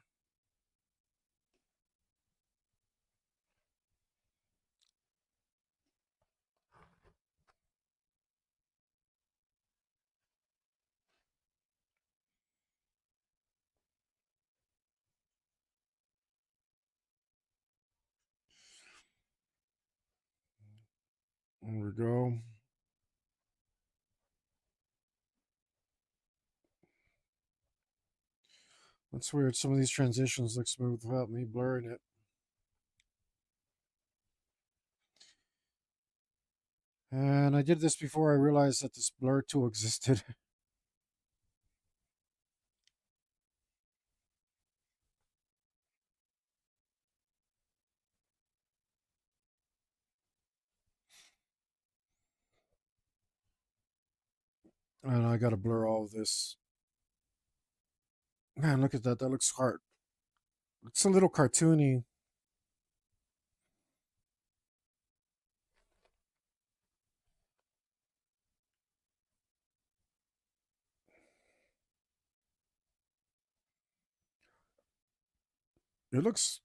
There we go. That's weird. Some of these transitions look smooth without me blurring it. And I did this before I realized that this blur tool existed. And I gotta blur all of this. Man, look at that. That looks hard. It's a little cartoony. It looks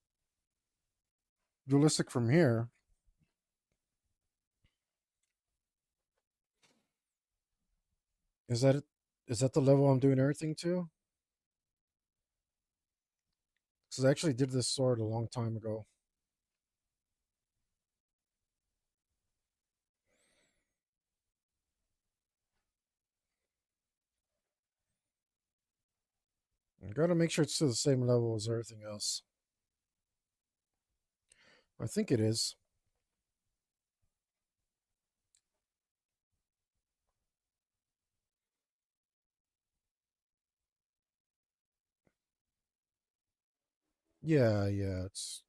realistic from here. Is that it? Is that the level I'm doing everything to? Because I actually did this sword a long time ago. I gotta make sure it's to the same level as everything else. I think it is. Yeah, yeah. It's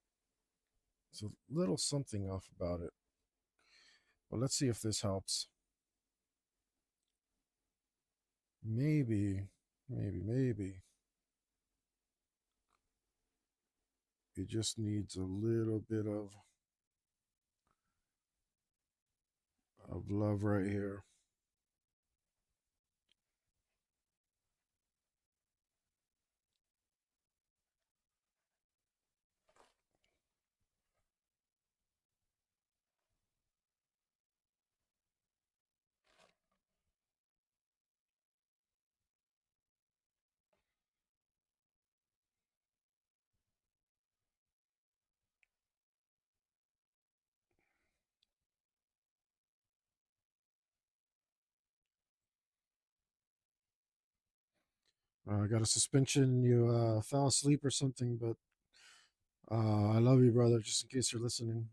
a little something off about it. But let's see if this helps. Maybe, maybe. It just needs a little bit of love right here. I got a suspension. You fell asleep or something, but I love you, brother. Just in case you're listening.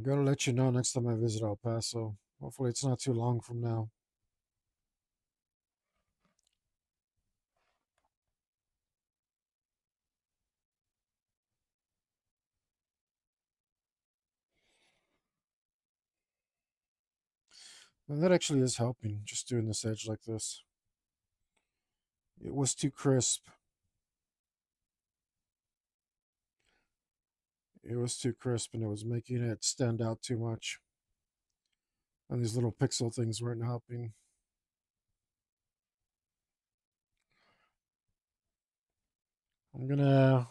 gotta let you know next time I visit El Paso. Hopefully, it's not too long from now. And that actually is helping, just doing this edge like this. It was too crisp. It was too crisp and it was making it stand out too much. And these little pixel things weren't helping. I'm gonna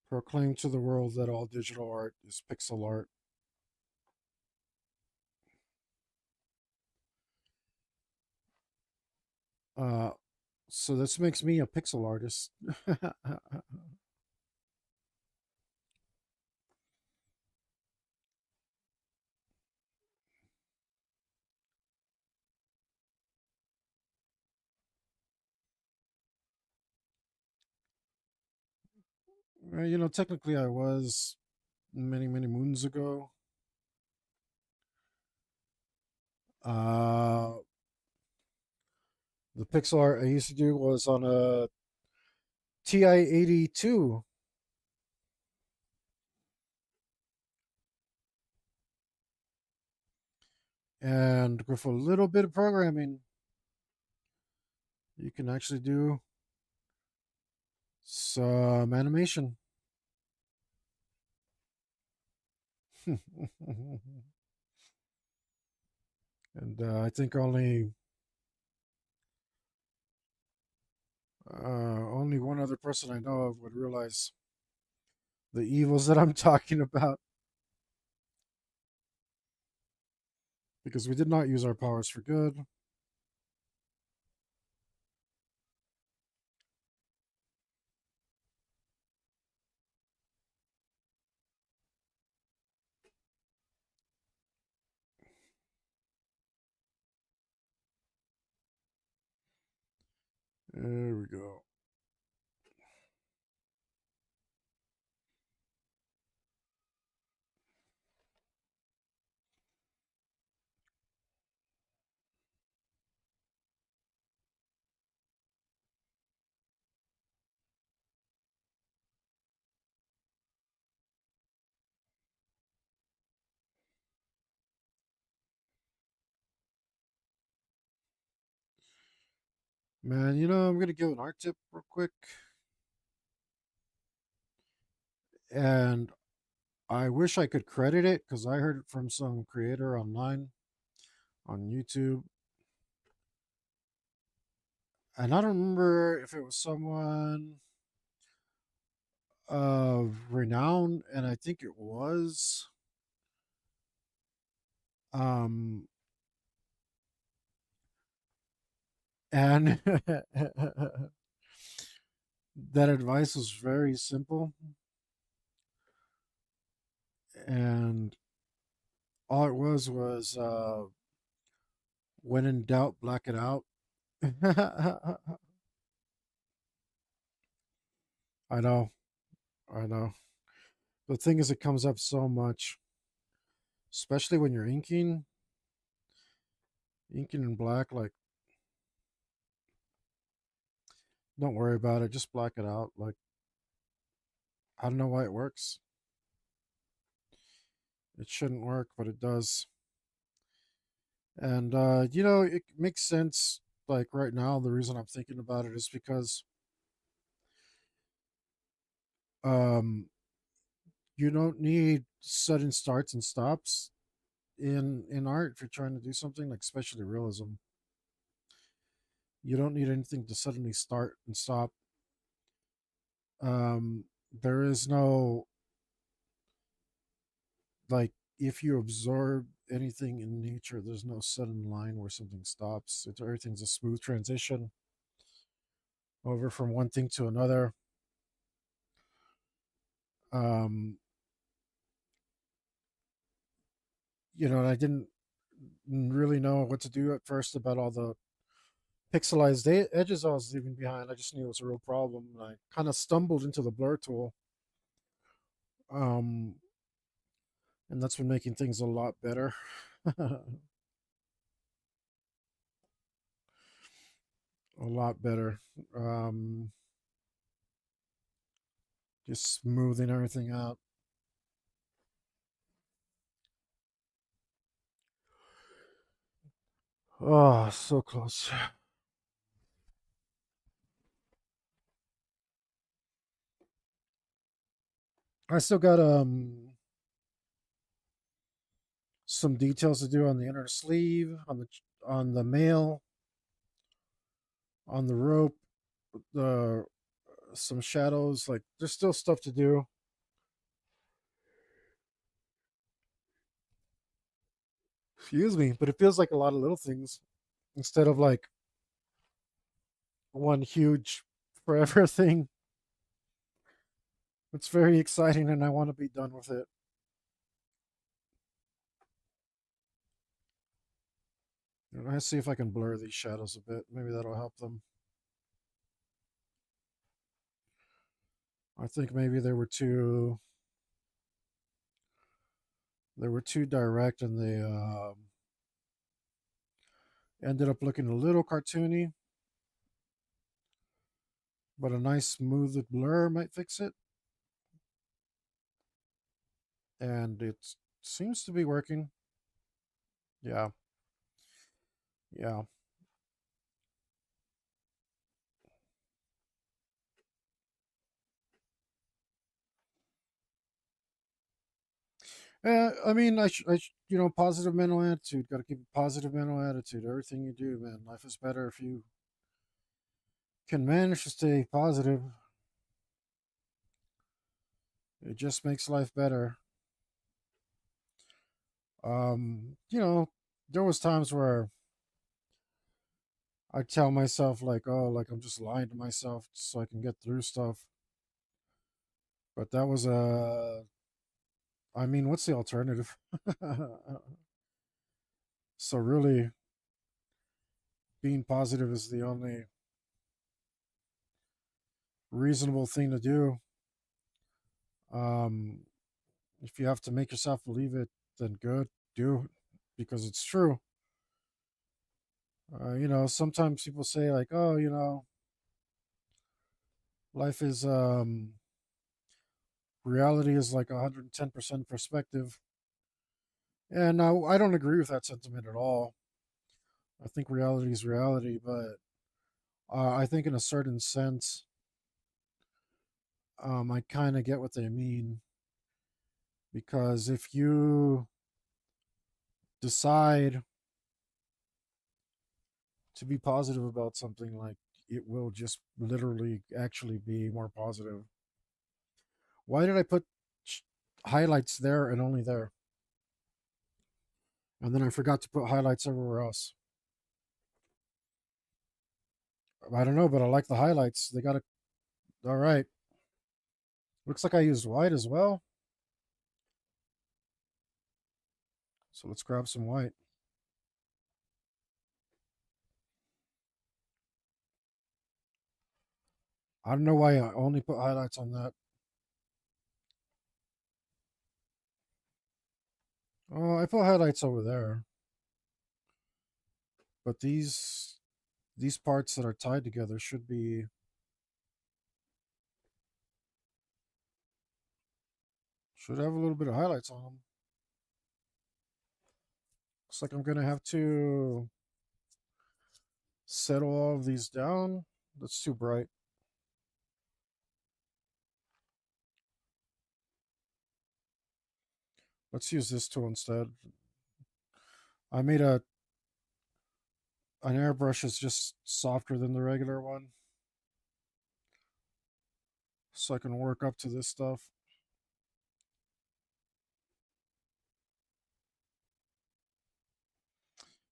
proclaim to the world that all digital art is pixel art. Uh, so this makes me a pixel artist. Technically I was many, many moons ago. Uh, the pixel art I used to do was on a TI-82, and with a little bit of programming, you can actually do some animation. And I think only one other person I know of would realize the evils that I'm talking about, because we did not use our powers for good. There we go. Man, I'm gonna give an art tip real quick, and I wish I could credit it because I heard it from some creator online on YouTube, and I don't remember if it was someone of renown, and I think it was. Um, and that advice was very simple, and all it was when in doubt, black it out. I know, I know. The thing is, it comes up so much, especially when you're inking in black. Like, don't worry about it. Just black it out. Like, I don't know why it works. It shouldn't work, but it does. And it makes sense. Like right now, the reason I'm thinking about it is because um, you don't need sudden starts and stops in art if you're trying to do something like especially realism. You don't need anything to suddenly start and stop. Um, there is no, like, if you absorb anything in nature, there's no sudden line where something stops. Everything's a smooth transition over from one thing to another. Um, I didn't really know what to do at first about all the pixelized edges I was leaving behind. I just knew it was a real problem. And I kind of stumbled into the blur tool. Um, and that's been making things a lot better. A lot better. Um, just smoothing everything out. Oh, so close. I still got some details to do on the inner sleeve, on the mail, on the rope, the some shadows. Like there's still stuff to do. Excuse me, but it feels like a lot of little things instead of like one huge forever thing. It's very exciting, and I want to be done with it. And I see if I can blur these shadows a bit. Maybe that'll help them. I think maybe they were too direct, and they ended up looking a little cartoony. But a nice smooth blur might fix it, and it seems to be working. Yeah, yeah. I mean, positive mental attitude. Got to keep a positive mental attitude. Everything you do, man. Life is better if you can manage to stay positive. It just makes life better. There was times where I tell myself like, oh, like I'm just lying to myself so I can get through stuff. But that was I mean, what's the alternative? So really, being positive is the only reasonable thing to do. Um, if you have to make yourself believe it, then good, do it because it's true. Sometimes people say like, "Oh, life is reality is like 110% perspective," and I don't agree with that sentiment at all. I think reality is reality, but I think in a certain sense, I kind of get what they mean because if you decide to be positive about something, like it will just literally actually be more positive. Why did I put highlights there and only there? And then I forgot to put highlights everywhere else. I don't know, but I like the highlights. They got it. All right. Looks like I used white as well. So let's grab some white. I don't know why I only put highlights on that. Oh, I put highlights over there. But these parts that are tied together should have a little bit of highlights on them. Looks like I'm gonna have to settle all of these down. That's too bright. Let's use this tool instead. I made an airbrush is just softer than the regular one, so I can work up to this stuff.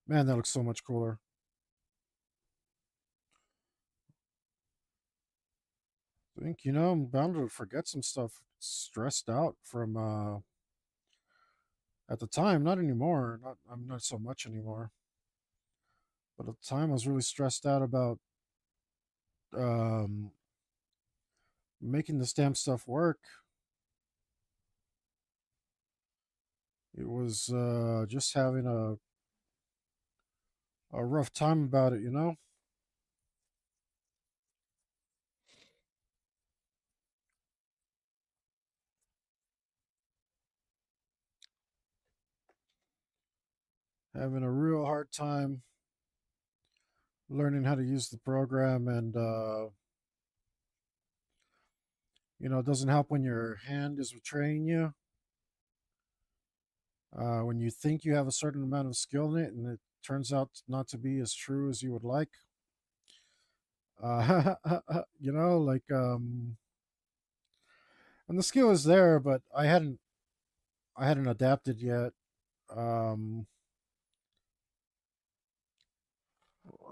Man, that looks so much cooler. I think I'm bound to forget some stuff. Stressed out from at the time, not anymore. I'm not so much anymore. But at the time, I was really stressed out about um, making the stamp stuff work. It was just having a rough time about it, you know? Having a real hard time learning how to use the program, and it doesn't help when your hand is betraying you. When you think you have a certain amount of skill in it and it turns out not to be as true as you would like. And the skill is there, but I hadn't adapted yet. Um,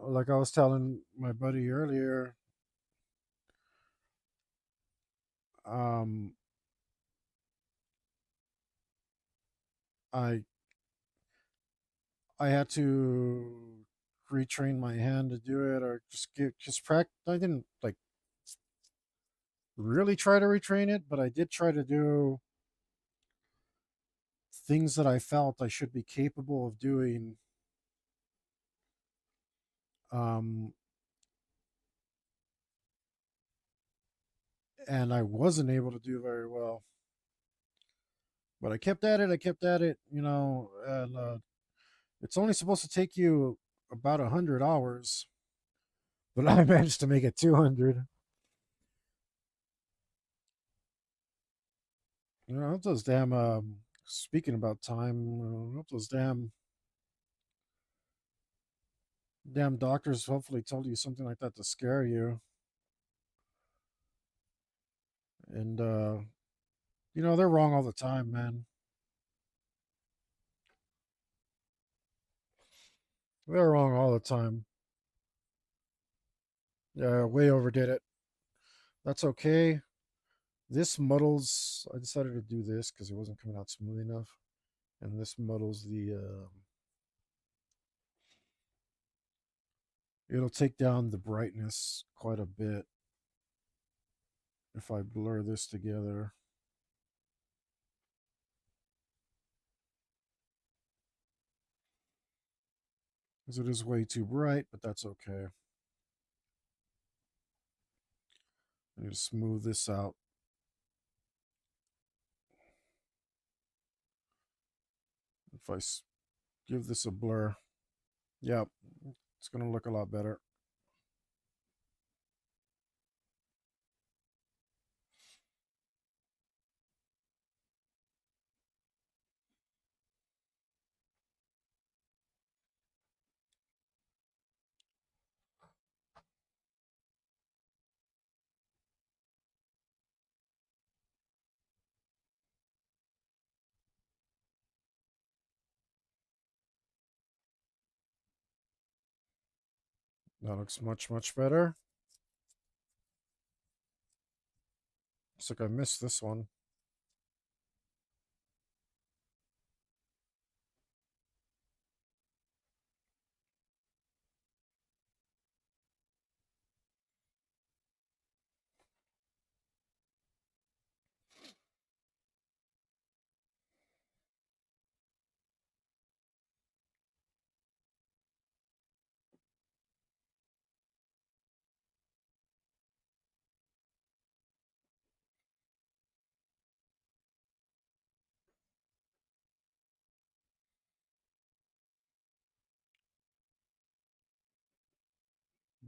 like I was telling my buddy earlier, um, I I had to retrain my hand to do it, or just practice. I didn't like really try to retrain it, but I did try to do things that I felt I should be capable of doing. Um, and I wasn't able to do very well. But I kept at it. I kept at it. And it's only supposed to take you about 100 hours, but I managed to make it 200. I hope those damn. Speaking about time, I hope those damn doctors hopefully told you something like that to scare you. And they're wrong all the time, man. They're wrong all the time. Yeah, way overdid it. That's okay. This muddles. I decided to do this because it wasn't coming out smooth enough, and this muddles the. It'll take down the brightness quite a bit if I blur this together. Because it is way too bright, but that's okay. I need to smooth this out. If I give this a blur, yeah, it's going to look a lot better. That looks much, much better. Looks like I missed this one.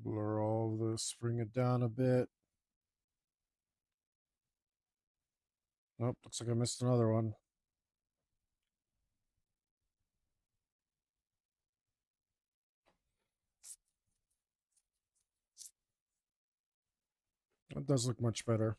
Blur all of this, bring it down a bit. Nope, looks like I missed another one. That does look much better.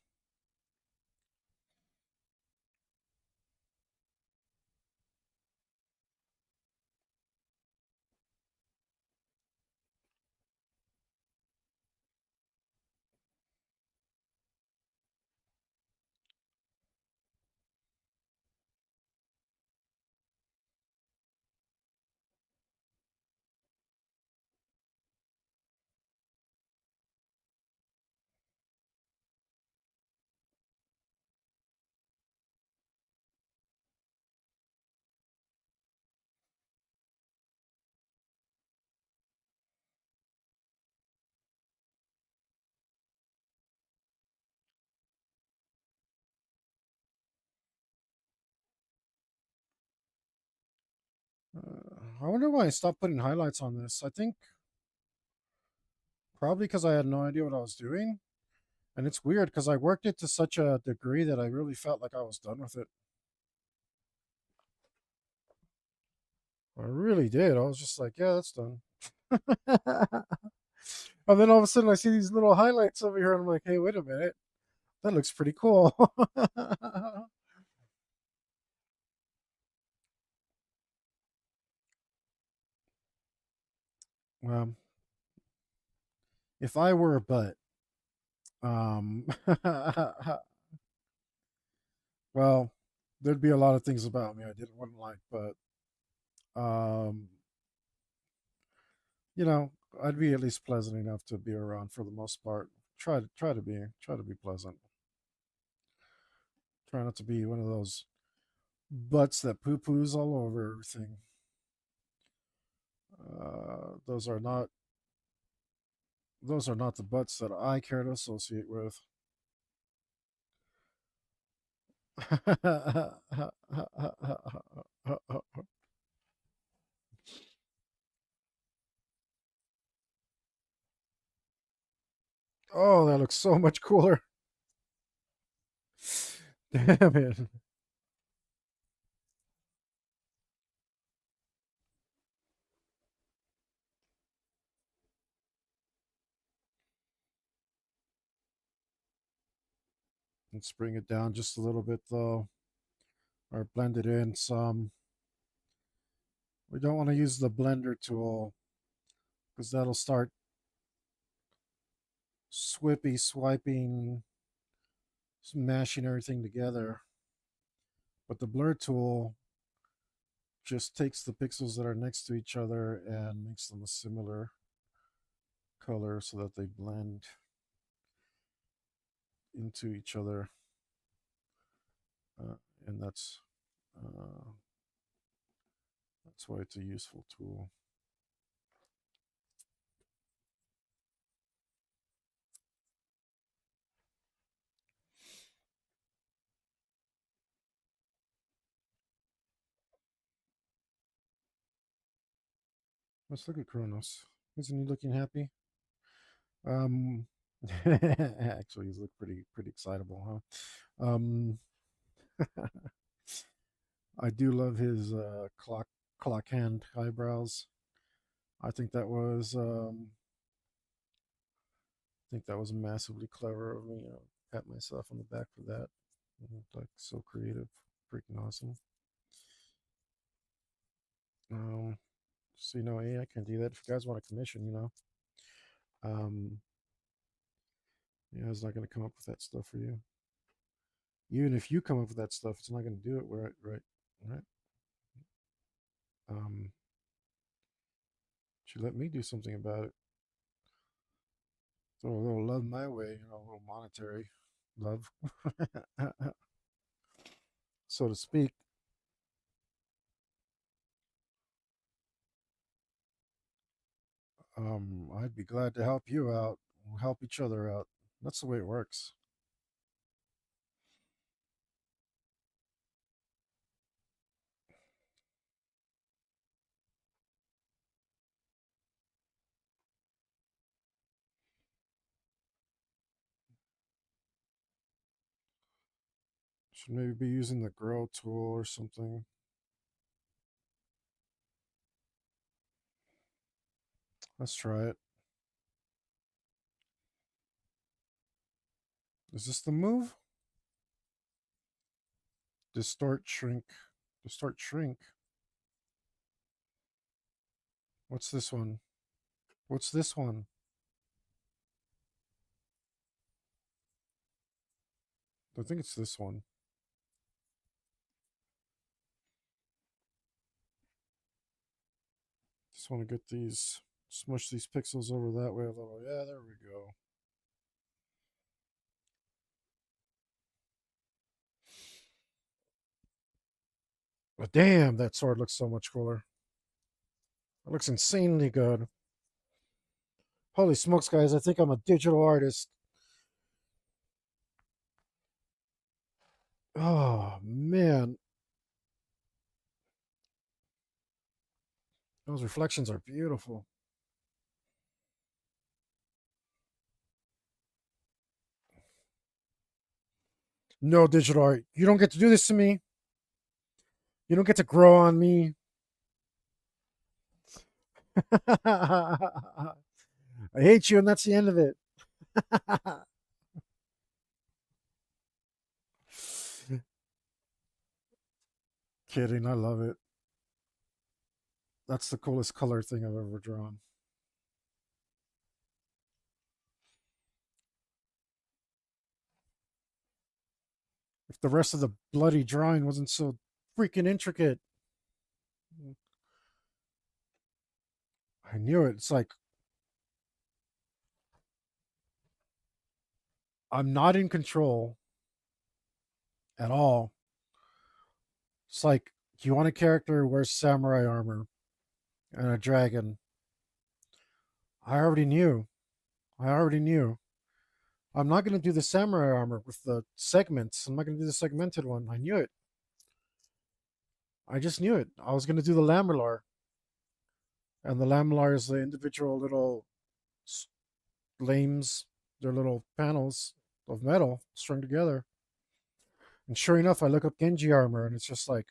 I wonder why I stopped putting highlights on this. I think probably because I had no idea what I was doing. And it's weird because I worked it to such a degree that I really felt like I was done with it. I really did. I was just like, yeah, that's done. And then all of a sudden I see these little highlights over here and I'm like, hey, wait a minute. That looks pretty cool. um, if I were a butt, um, well, there'd be a lot of things about me I didn't want to like, but um, you know, I'd be at least pleasant enough to be around for the most part. Try to be pleasant. Try not to be one of those butts that poo poos all over everything. Those are not the butts that I care to associate with. Oh, that looks so much cooler. Damn it. Let's bring it down just a little bit though, or blend it in some. We don't want to use the blender tool because that'll start swippy swiping, smashing everything together. But the blur tool just takes the pixels that are next to each other and makes them a similar color so that they blend into each other. Uh, and uh, that's why it's a useful tool. Let's look at Kronos. Isn't he looking happy? Um, actually, he's look pretty excitable, huh? I do love his clock hand eyebrows. I think that was massively clever of me. Pat myself on the back for that. Like so creative, freaking awesome. Um, so hey, I can do that. If you guys want a commission, um, yeah, it's not going to come up with that stuff for you. Even if you come up with that stuff, it's not going to do it right. Um, should let me do something about it. Throw a little love my way, a little monetary love, so to speak. I'd be glad to help you out. We'll help each other out. That's the way it works. Should maybe be using the grow tool or something. Let's try it. Is this the move? Distort, shrink. Distort, shrink. What's this one? What's this one? I think it's this one. Just want to get these, smush these pixels over that way a little. Yeah, there we go. But damn, that sword looks so much cooler. It looks insanely good. Holy smokes, guys, I think I'm a digital artist. Oh, man. Those reflections are beautiful. No, digital art. You don't get to do this to me. You don't get to grow on me. I hate you, and that's the end of it. Kidding. I love it. That's the coolest color thing I've ever drawn. If the rest of the bloody drawing wasn't so freaking intricate, I knew it. It's like I'm not in control at all. It's like you want a character who wears samurai armor and a dragon. I already knew. I already knew. I'm not going to do the samurai armor with the segments. I'm not going to do the segmented one. I knew it. I just knew it. I was going to do the lamellar. And the lamellar is the individual little lames, their little panels of metal strung together. And sure enough, I look up Genji armor and it's just like,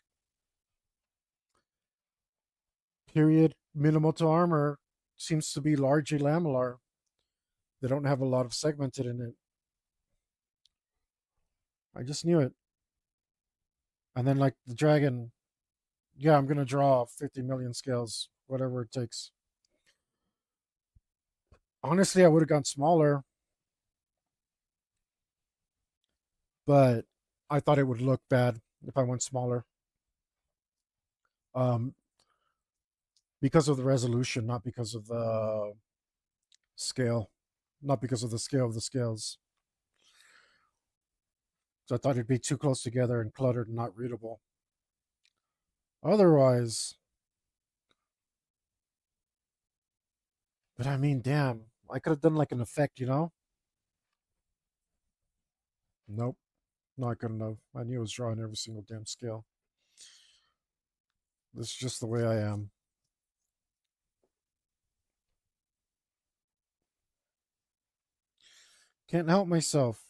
period, Minamoto armor seems to be largely lamellar. They don't have a lot of segmented in it. I just knew it. And then, like the dragon, yeah, I'm going to draw 50 million scales, whatever it takes. Honestly, I would have gone smaller, but I thought it would look bad if I went smaller. Um, because of the resolution, not because of the scale, not because of the scale of the scales. So I thought it'd be too close together and cluttered and not readable. Otherwise, but I mean, damn, I could have done like an effect, you know? Nope, not good enough. I knew I was drawing every single damn scale. This is just the way I am. Can't help myself.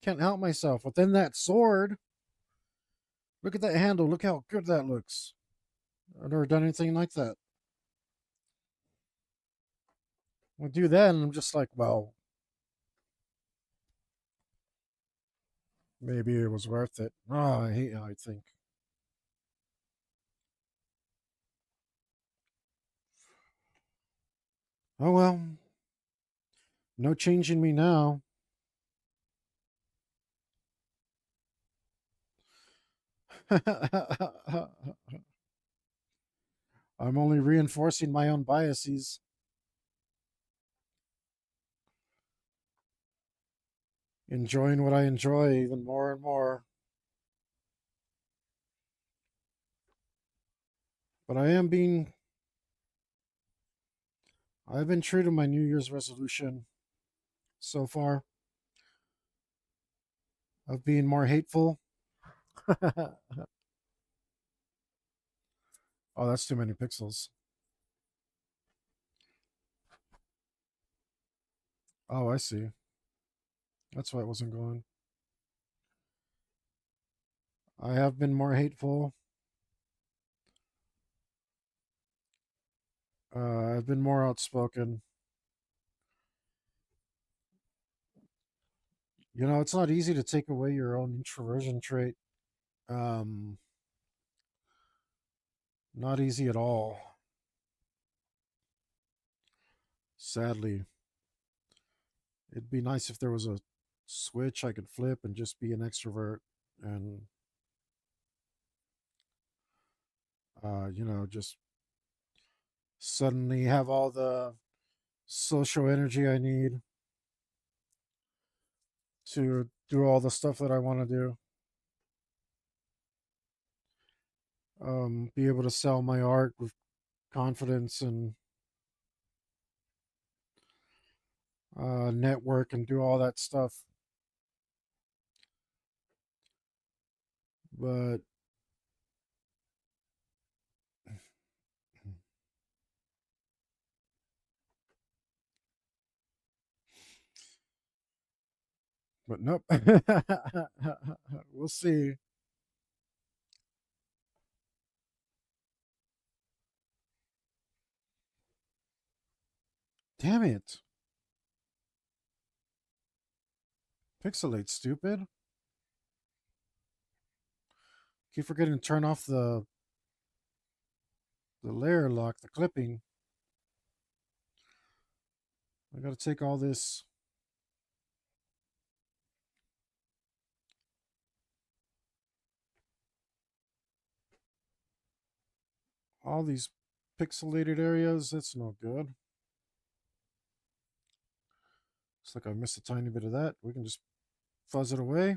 Can't help myself. Within that sword, look at that handle. Look how good that looks. I've never done anything like that. I do that, and I'm just like, well, maybe it was worth it. Oh, I hate how I think. Oh well, no changing me now. I'm only reinforcing my own biases. Enjoying what I enjoy even more and more. But I've been true to my New Year's resolution so far of being more hateful. Oh, that's too many pixels. Oh, I see. That's why it wasn't going. I have been more hateful. I've been more outspoken. You know, it's not easy to take away your own introversion trait. Um, Not easy at all. Sadly, it'd be nice if there was a switch I could flip and just be an extrovert and just suddenly have all the social energy I need to do all the stuff that I want to do. Be able to sell my art with confidence and network and do all that stuff. But But nope. We'll see. Damn it. Pixelate, stupid. Keep forgetting to turn off the layer lock, the clipping. I gotta take all these pixelated areas. That's no good. Looks like I missed a tiny bit of that. We can just fuzz it away.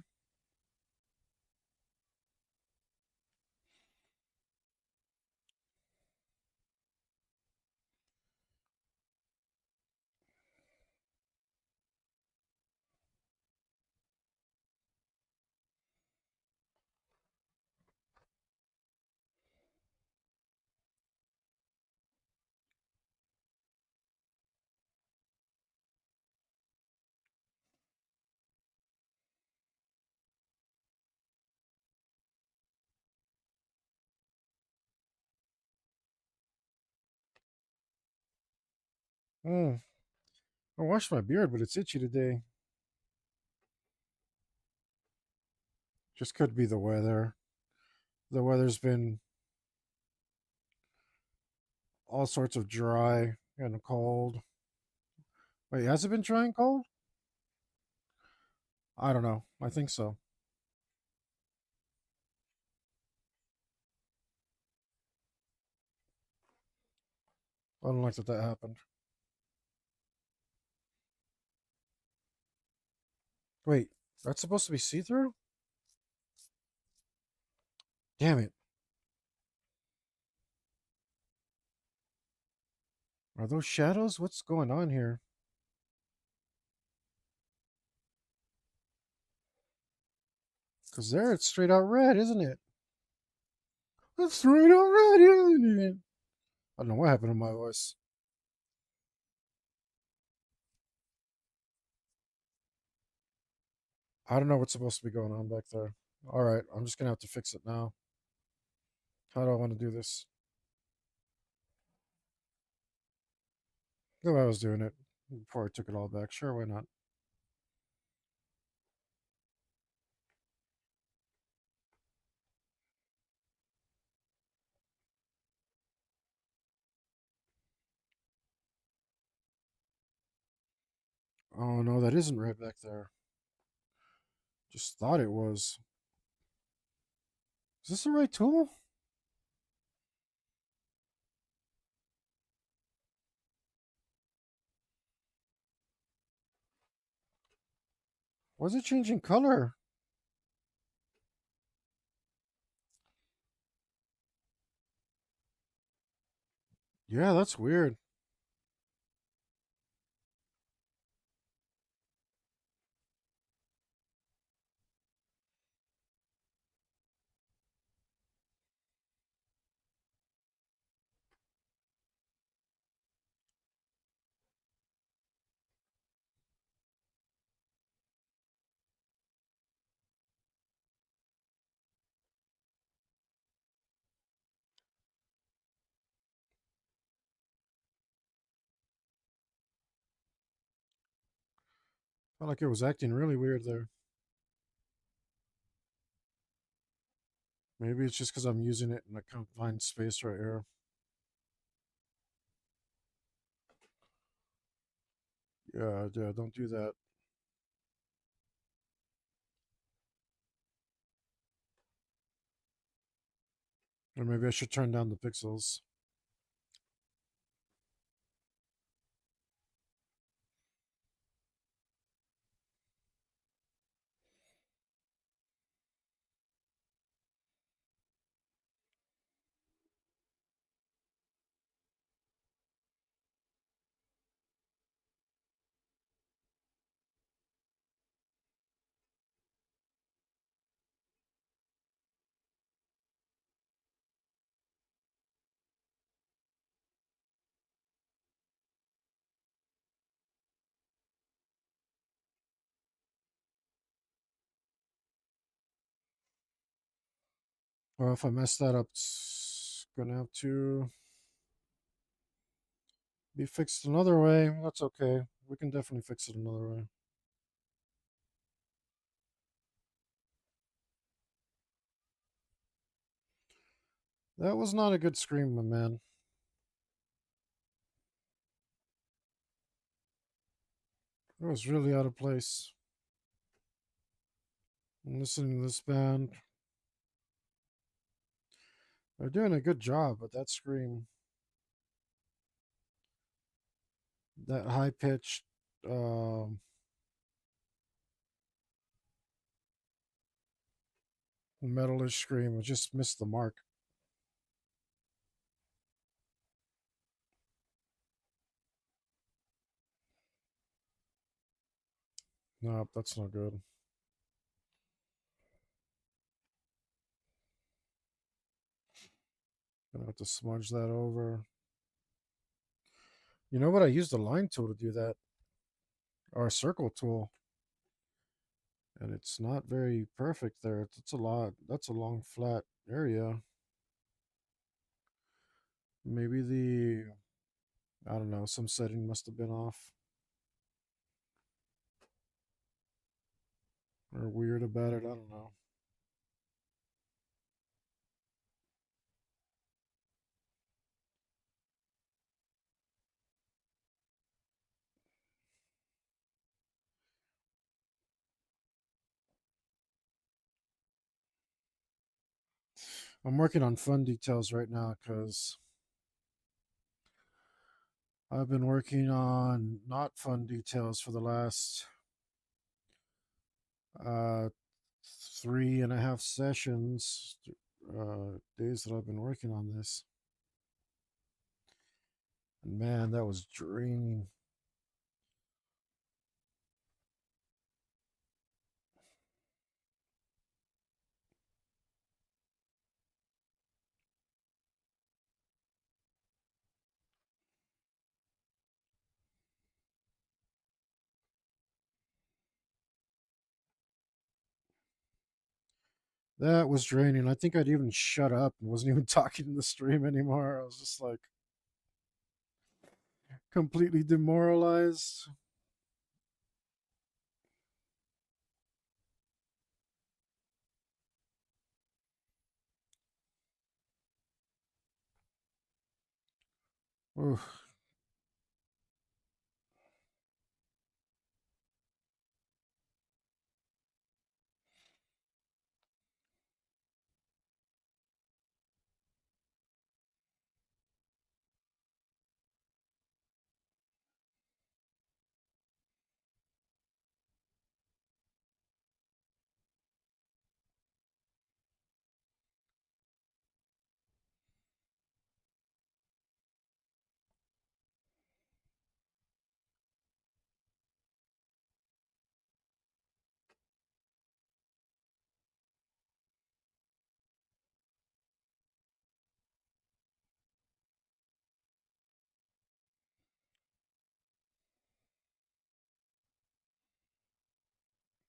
Hmm. I washed my beard, but it's itchy today. Just could be the weather. The weather's been all sorts of dry and cold. Wait, has it been dry and cold? I don't know. I think so. I don't like that that happened. Wait, that's supposed to be see through? Damn it. Are those shadows? What's going on here? Because there it's straight out red, isn't it? It's straight out red, isn't it? I don't know what happened to my voice. I don't know what's supposed to be going on back there. All right, I'm just going to have to fix it now. How do I want to do this? The way I was doing it before I took it all back. Sure, why not? Oh no, that isn't red back there. Just thought it was. Is this the right tool? Why is it changing color? Yeah, that's weird. Felt like it was acting really weird there. Maybe it's just because I'm using it in a confined space right here. Yeah, yeah, don't do that. Or maybe I should turn down the pixels. Well, if I mess that up, it's gonna have to be fixed another way. That's okay. We can definitely fix it another way. That was not a good scream, my man. It was really out of place. I'm listening to this band. They're doing a good job, but that scream, that high pitched, um, metalish scream, it just missed the mark. Nope, that's not good. Gonna have to smudge that over. You know what? I used a line tool to do that, or a circle tool, and it's not very perfect there. It's a lot. That's a long flat area. Maybe I don't know, some setting must have been off or weird about it. I don't know. I'm working on fun details right now because I've been working on not fun details for the last uh, 3.5 sessions, days that I've been working on this. And man, that was draining. That was draining. I think I'd even shut up and wasn't even talking in the stream anymore. I was just like completely demoralized. Oof.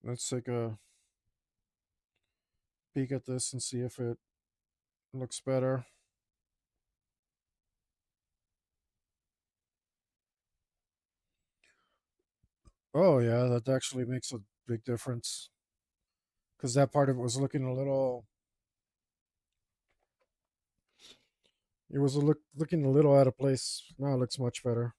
Let's take a peek at this and see if it looks better. Oh yeah, that actually makes a big difference because that part of it was looking a little. It was looking a little out of place. Now it looks much better.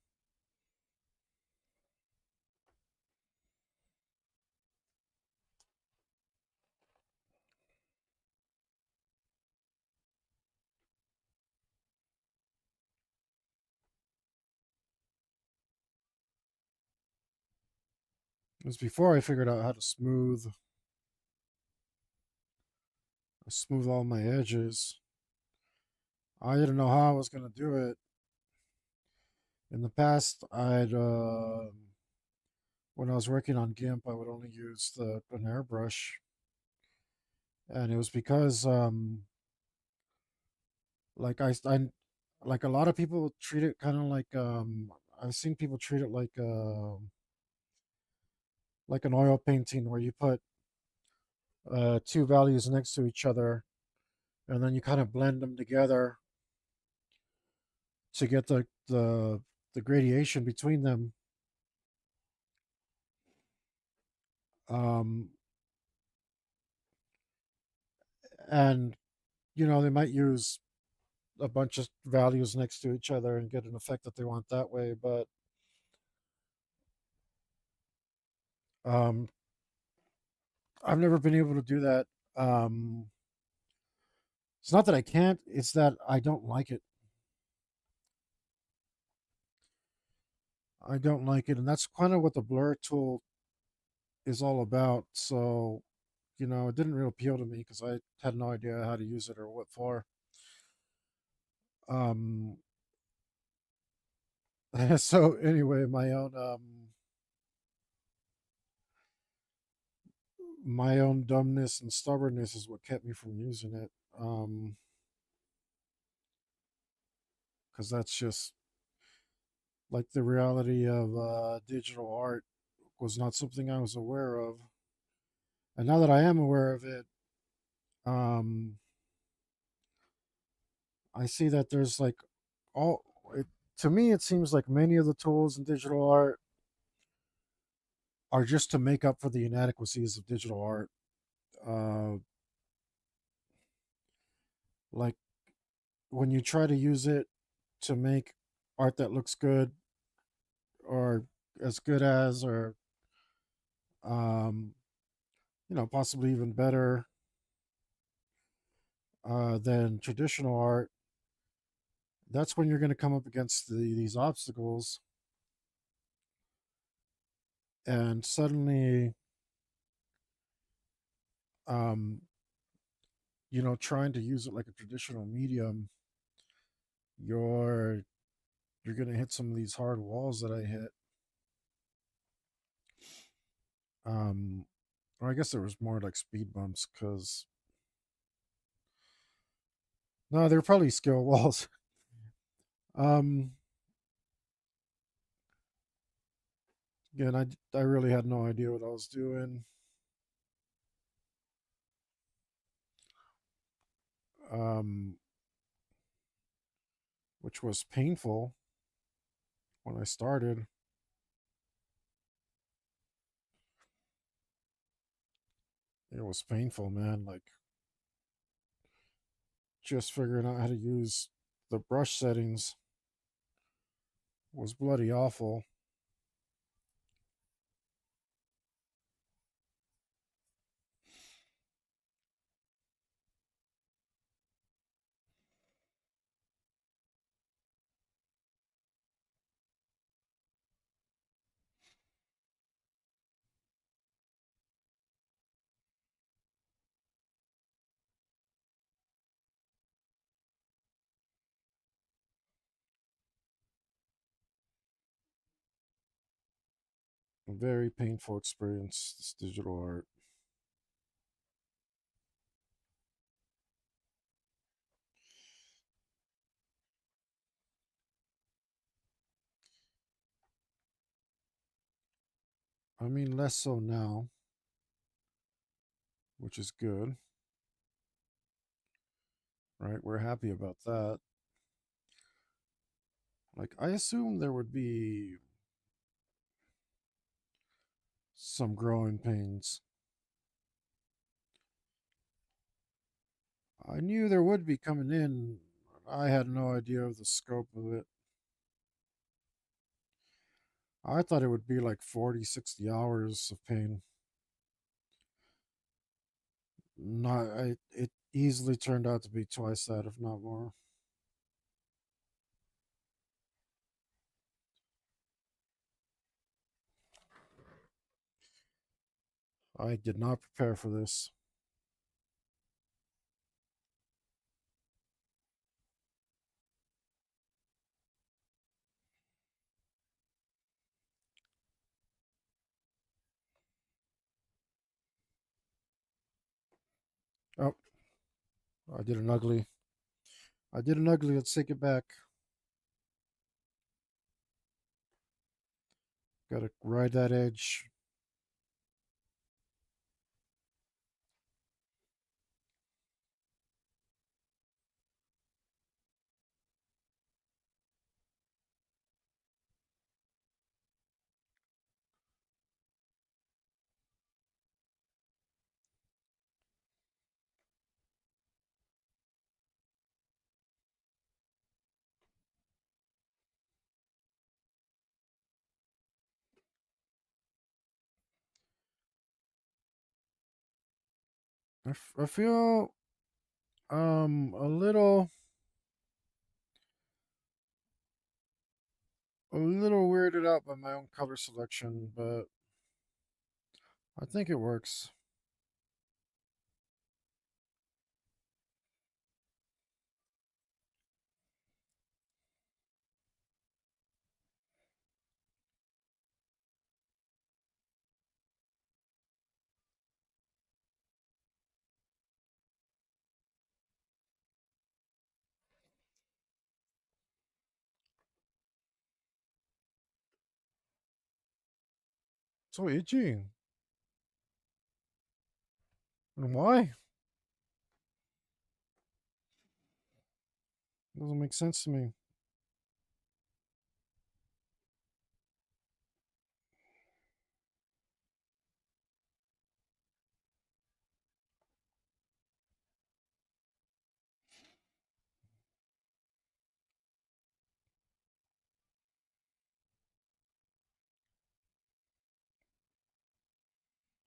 It was before I figured out how to smooth all my edges. I didn't know how I was gonna do it. In the past, when I was working on GIMP, I would only use an airbrush, and it was because like like a lot of people treat it kind of like I've seen people treat it like an oil painting where you put two values next to each other and then you kind of blend them together to get the gradation between them. Um, and they might use a bunch of values next to each other and get an effect that they want that way. But um, I've never been able to do that. Um, it's not that I can't; it's that I don't like it. I don't like it, and that's kind of what the blur tool is all about. So, it didn't really appeal to me because I had no idea how to use it or what for. Um, so anyway, my own dumbness and stubbornness is what kept me from using it. Because that's just like the reality of digital art was not something I was aware of, and now that I am aware of it, um, I see that there's like all. It, to me, it seems like many of the tools in digital art are just to make up for the inadequacies of digital art. Uh, like when you try to use it to make art that looks good or as good as or um, possibly even better than traditional art, that's when you're going to come up against these obstacles, and suddenly, um, trying to use it like a traditional medium, you're you're going to hit some of these hard walls that I hit. Um, or I guess there was more like speed bumps because no, they're probably skill walls. um, Again, I really had no idea what I was doing. Um, which was painful when I started. It was painful, man. Like just figuring out how to use the brush settings was bloody awful. A very painful experience, this digital art. I mean, less so now, which is good, right? We're happy about that. Like, I assume there would be some growing pains. I knew there would be coming in. I had no idea of the scope of it. I thought it would be like 40, 60 hours of pain. Not, it easily turned out to be twice that, if not more. I did not prepare for this. Oh, I did an ugly. I did an ugly. Let's take it back. Got to ride that edge. I feel a little weirded out by my own color selection, but I think it works. So itchy. And why? Doesn't make sense to me.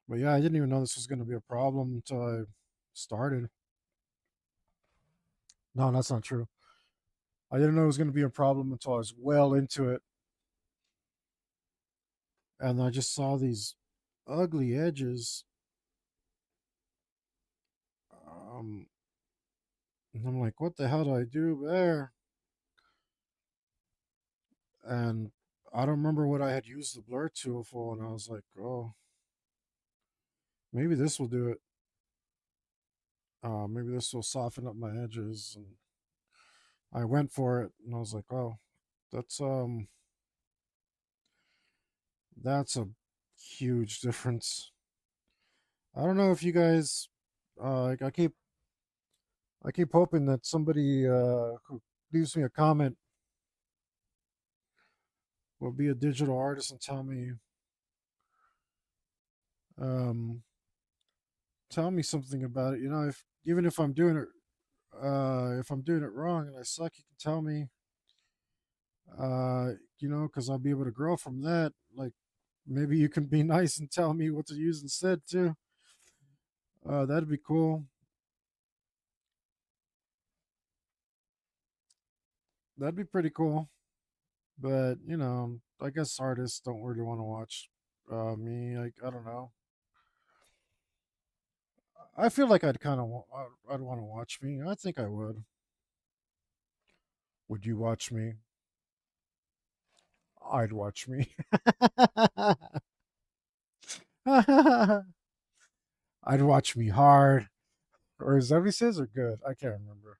But yeah, I didn't even know this was going to be a problem until I started. No, that's not true. I didn't know it was going to be a problem until I was well into it. And I just saw these ugly edges. Um, and I'm like, what the hell do I do there? And I don't remember what I had used the blur tool for. And I was like, oh, maybe this will do it. Maybe this will soften up my edges. And I went for it, and I was like, oh, that's um, that's a huge difference. I don't know if you guys, I keep hoping that somebody who leaves me a comment will be a digital artist and um, tell me something about it. You know, if even if I'm doing it wrong and I suck, you can tell me. You know, because I'll be able to grow from that. Like maybe you can be nice and tell me what to use instead too. That'd be cool. That'd be pretty cool. But you know, I guess artists don't really want to watch me. I don't know. I feel like I'd want to watch me. I think I would. Would you watch me? I'd watch me. I'd watch me hard. Or is that what he says or good? I can't remember.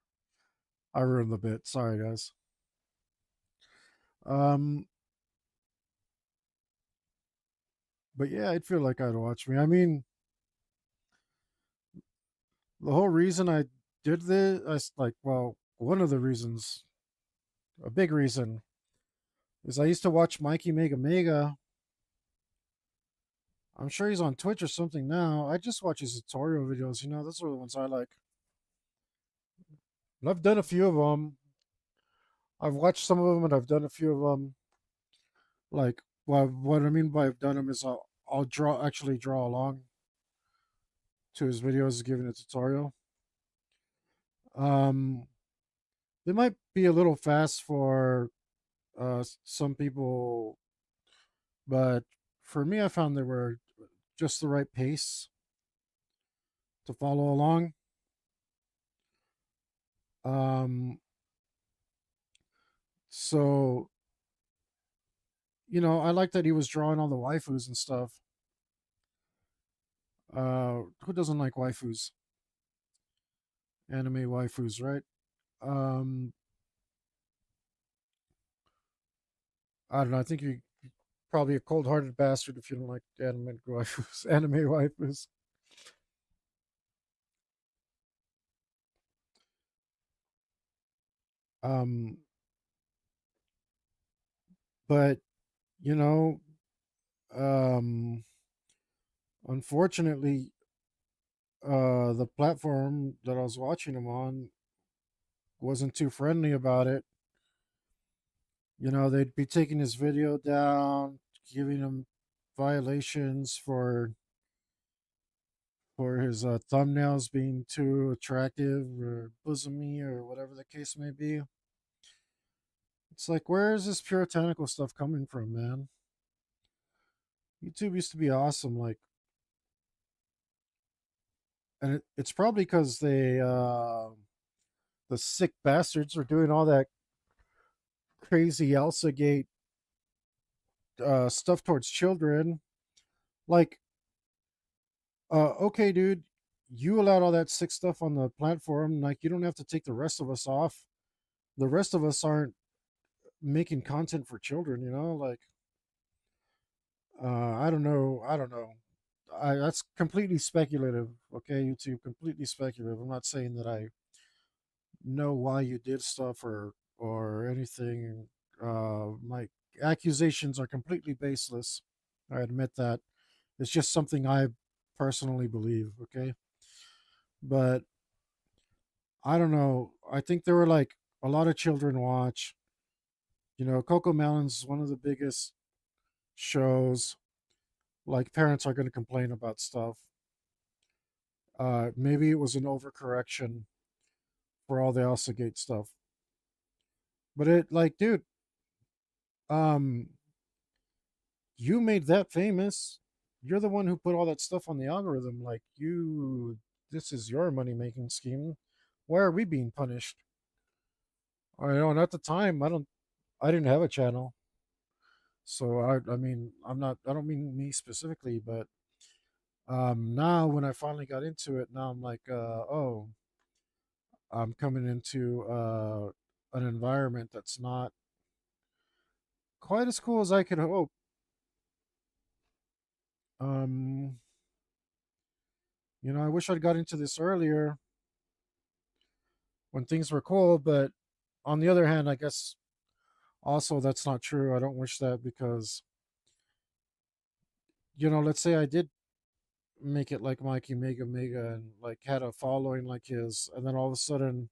I ruined the bit. Sorry, guys. Um, but yeah, I'd feel like I'd watch me. I mean, the whole reason I did this, well, one of the reasons, a big reason, is I used to watch Mikey Mega Mega. I'm sure he's on Twitch or something now. I just watch his tutorial videos. You know, those are the ones I like. And I've done a few of them. I've watched some of them, and I've done a few of them. Like, well, what I mean by I've done them is I'll actually draw along to his videos, giving a tutorial. Um, they might be a little fast for some people, but for me, I found they were just the right pace to follow along. Um, so I like that he was drawing all the waifus and stuff. Who doesn't like waifus? Anime waifus, right? Um, I don't know. I think you're probably a cold-hearted bastard if you don't like anime waifus. Anime waifus. Um, but you know, um, unfortunately, the platform that I was watching him on wasn't too friendly about it. You know, they'd be taking his video down, giving him violations for his thumbnails being too attractive or bosomy or whatever the case may be. It's like, where is this puritanical stuff coming from, man? YouTube used to be awesome, like, and it's probably because the sick bastards are doing all that crazy Elsa Gate stuff towards children. Like, okay, dude, you allowed all that sick stuff on the platform. Like, you don't have to take the rest of us off. The rest of us aren't making content for children, you know? Like, I don't know. I don't know. That's completely speculative. Okay, YouTube, completely speculative. I'm not saying that I know why you did stuff or anything. My accusations are completely baseless. I admit that. It's just something I personally believe. Okay, but I don't know. I think there were like a lot of children watch. You know, Coco Melon's is one of the biggest shows. Like parents are going to complain about stuff. Maybe it was an overcorrection for all the Elsagate stuff. But it like, dude, um, you made that famous. You're the one who put all that stuff on the algorithm. Like you, this is your money making scheme. Why are we being punished? I know. And at the time, I didn't have a channel, so I mean, I'm not. I don't mean me specifically, but now when I finally got into it, now I'm like, oh, I'm coming into an environment that's not quite as cool as I could hope. Um, I wish I'd got into this earlier when things were cool, but on the other hand, I guess also that's not true. I don't wish that because, let's say I did make it like Mikey Mega Mega and like had a following like his, and then all of a sudden,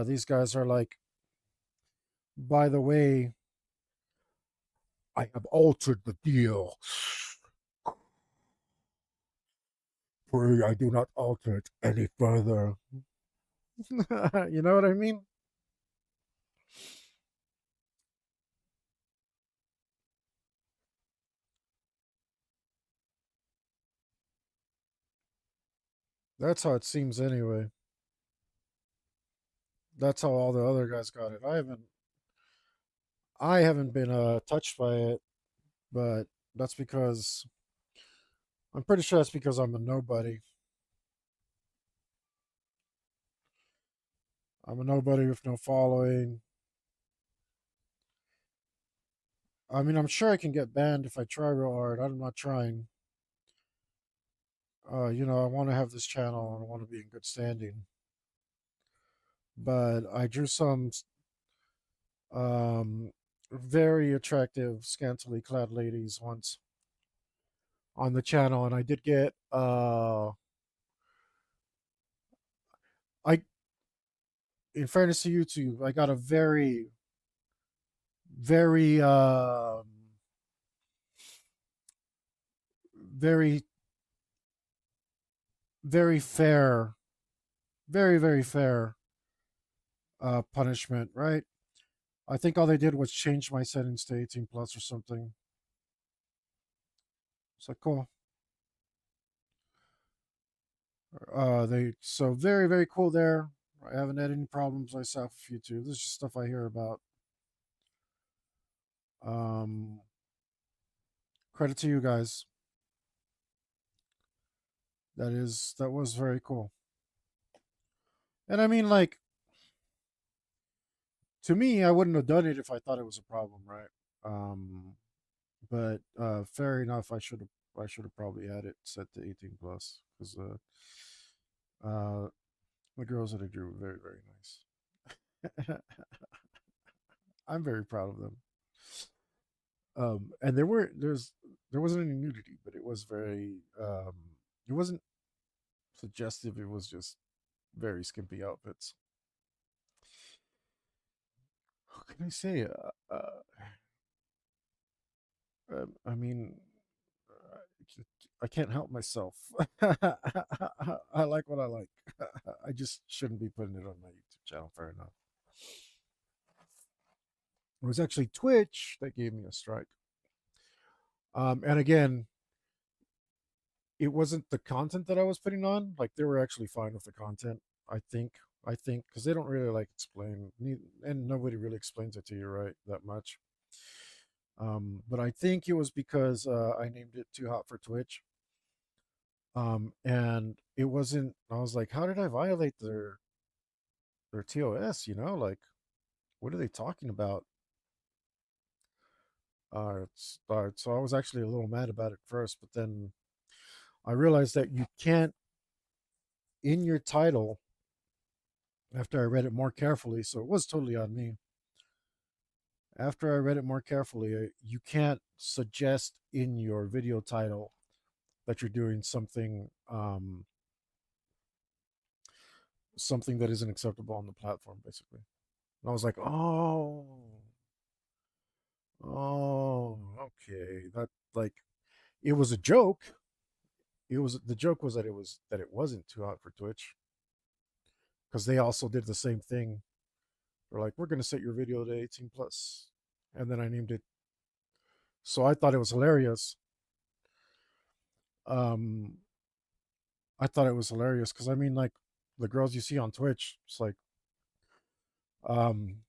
these guys are like, by the way, I have altered the deal. Pray I do not alter it any further. You know what I mean? That's how it seems anyway. That's how all the other guys got it. I haven't been touched by it, but that's because I'm pretty sure that's because I'm a nobody. I'm a nobody with no following. I mean, I'm sure I can get banned if I try real hard. I'm not trying. I want to have this channel and I want to be in good standing. But I drew some um very attractive, scantily clad ladies once on the channel, and I did get I in fairness to YouTube, I got a very, very very, very fair, very, very fair punishment, right? I think all they did was change my settings to 18 plus or something. It's like cool. They so very, very cool there. I haven't had any problems myself with YouTube. This is just stuff I hear about. Um, Credit to you guys. That was very cool. And I mean, like, to me, I wouldn't have done it if I thought it was a problem, right? Um, but fair enough. I should have probably had it set to 18 plus because uh, the girls that I drew were very, very nice. I'm very proud of them. And there wasn't any nudity, but it was very it wasn't suggestive. It was just very skimpy outfits. What can I say? I mean, I can't help myself. I like what I like. I just shouldn't be putting it on my YouTube channel. Fair enough. It was actually Twitch that gave me a strike. And again, it wasn't the content that I was putting on. Like they were actually fine with the content. I think. I think because they don't really like explain, and nobody really explains it to you right that much. But I think it was because I named it Too Hot for Twitch. And it wasn't. I was like, how did I violate their TOS? You know, like what are they talking about? So I was actually a little mad about it first, but then I realized that you can't in your title. After I read it more carefully, so it was totally on me. After I read it more carefully, you can't suggest in your video title that you're doing something that isn't acceptable on the platform, basically. And I was like, oh, okay. That like it was a joke. It was the joke was that it wasn't too hot for Twitch because they also did the same thing. They're like, we're gonna set your video to 18 plus, and then I named it. So I thought it was hilarious. Um, I thought it was hilarious because I mean, like the girls you see on Twitch, it's like um,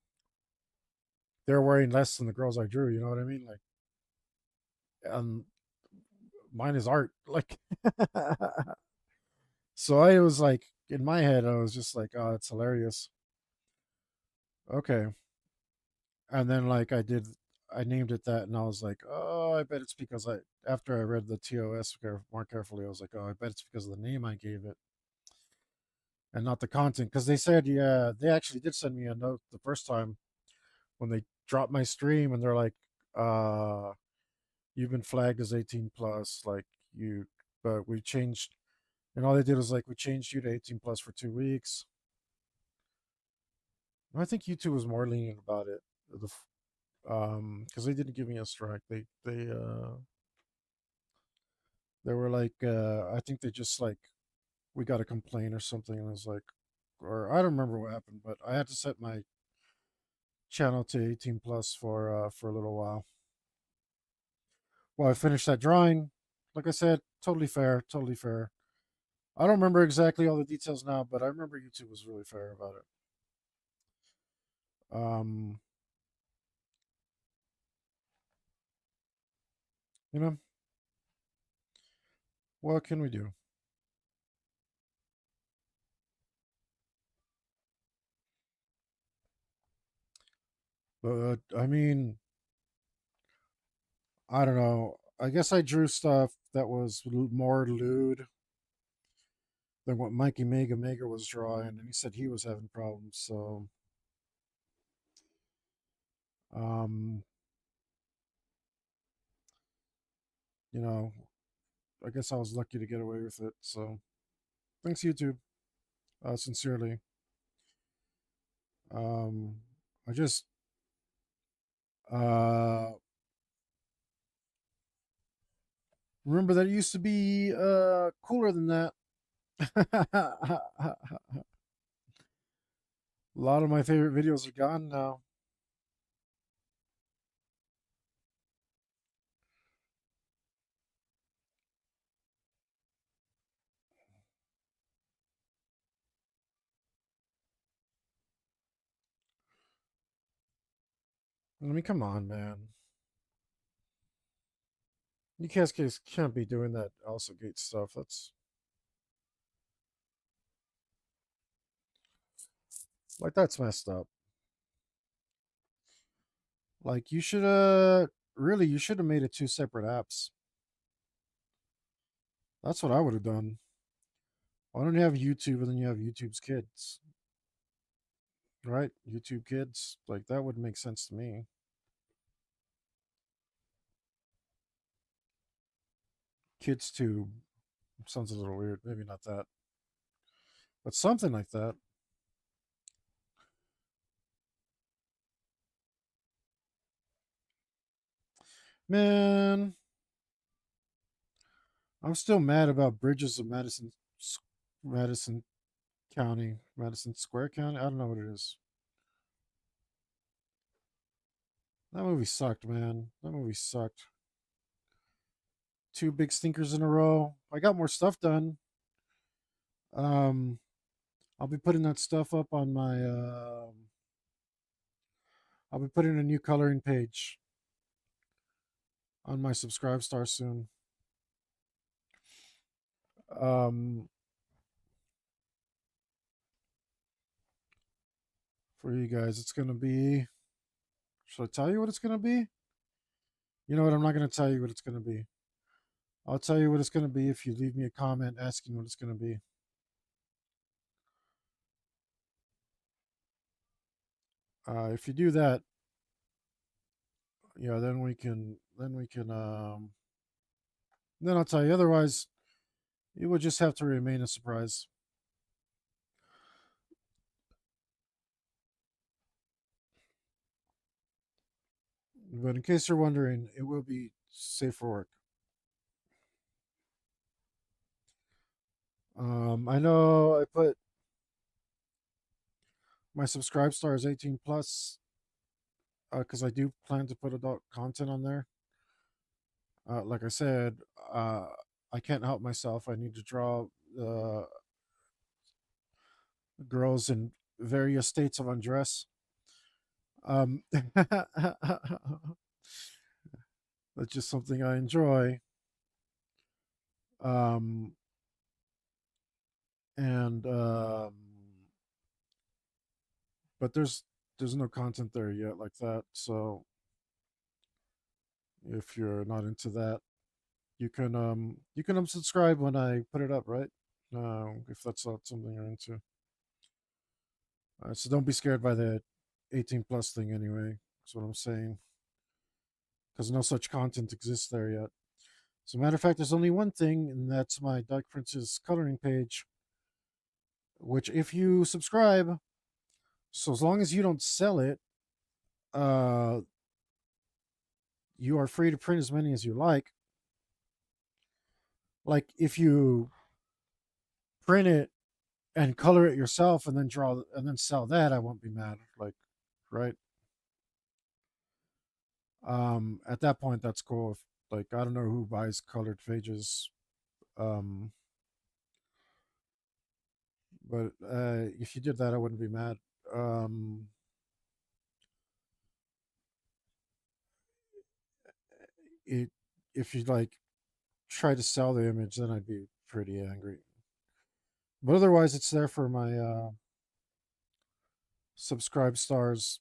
they're wearing less than the girls I drew. You know what I mean? Like, mine is art. Like, so I was like, in my head, I was just like, oh, it's hilarious. Okay, and then like I named it that, and I was like, oh, I bet it's because I after I read the TOS more carefully, I was like, oh, I bet it's because of the name I gave it and not the content. Because they said, yeah, they actually did send me a note the first time when they dropped my stream, and they're like, uh, you've been flagged as 18 plus, like you, but we changed, and all they did was like we changed you to 18 plus for 2 weeks. I think YouTube was more lenient about it. Because they didn't give me a strike. They were like, I think they just like we got a complaint or something, and I was like, or I don't remember what happened, but I had to set my channel to 18 plus for a little while. Well, I finished that drawing. Like I said, totally fair, totally fair. I don't remember exactly all the details now, but I remember YouTube was really fair about it. Um, you know, what can we do? But I mean, I don't know. I guess I drew stuff that was more lewd than what Mikey Mega Mega was drawing, and he said he was having problems. So, um, you know, I guess I was lucky to get away with it. So, thanks YouTube, sincerely. Um, I just uh remember that it used to be cooler than that. A lot of my favorite videos are gone now. I mean, come on, man. You can't be doing that also gate stuff. That's messed up. Like you should really you should have made it two separate apps. That's what I would have done. Why don't you have YouTube and then you have YouTube's kids? Right? YouTube kids. Like that would make sense to me. Kids tube sounds a little weird. Maybe not that. But something like that. Man, I'm still mad about Bridges of Madison County, Madison Square County. I don't know what it is. That movie sucked, man. That movie sucked. Two big stinkers in a row. I got more stuff done. Um, I'll be putting that stuff up on my. I'll be putting a new coloring page on my Subscribe Star soon. Um, for you guys, it's gonna be. Should I tell you what it's gonna be? You know what? I'm not gonna tell you what it's gonna be. I'll tell you what it's gonna be if you leave me a comment asking what it's gonna be. If you do that, yeah, then I'll tell you. Otherwise, it would just have to remain a surprise. But in case you're wondering, it will be safe for work. I know I put my Subscribe Star is 18 plus because I do plan to put adult content on there. Like I said, uh, I can't help myself. I need to draw uh, girls in various states of undress. That's just something I enjoy. Um, and but there's no content there yet like that. So if you're not into that, you can unsubscribe when I put it up, right? If that's not something you're into. So don't be scared by the 18 plus thing anyway. That's what I'm saying. Because no such content exists there yet. As a matter of fact, there's only one thing, and that's my Dark Princess coloring page, which if you subscribe, so as long as you don't sell it, uh, you are free to print as many as you like. Like if you print it and color it yourself and then draw and then sell that, I won't be mad. Like, right? At that point, that's cool. If, like, I don't know who buys colored pages, um, but if you did that, I wouldn't be mad. Um, it if you like try to sell the image, then I'd be pretty angry. But otherwise, it's there for my subscribe stars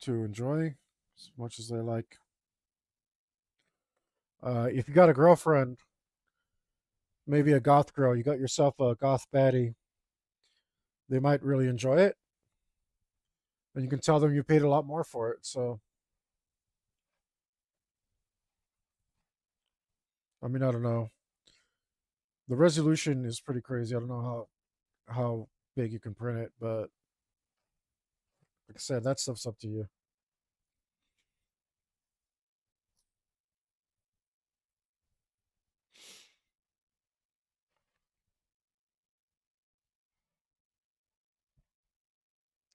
to enjoy as much as they like. If you got a girlfriend, maybe a goth girl, you got yourself a goth baddie, they might really enjoy it. And you can tell them you paid a lot more for it. So, I mean, I don't know. The resolution is pretty crazy. I don't know how big you can print it, but like I said, that stuff's up to you.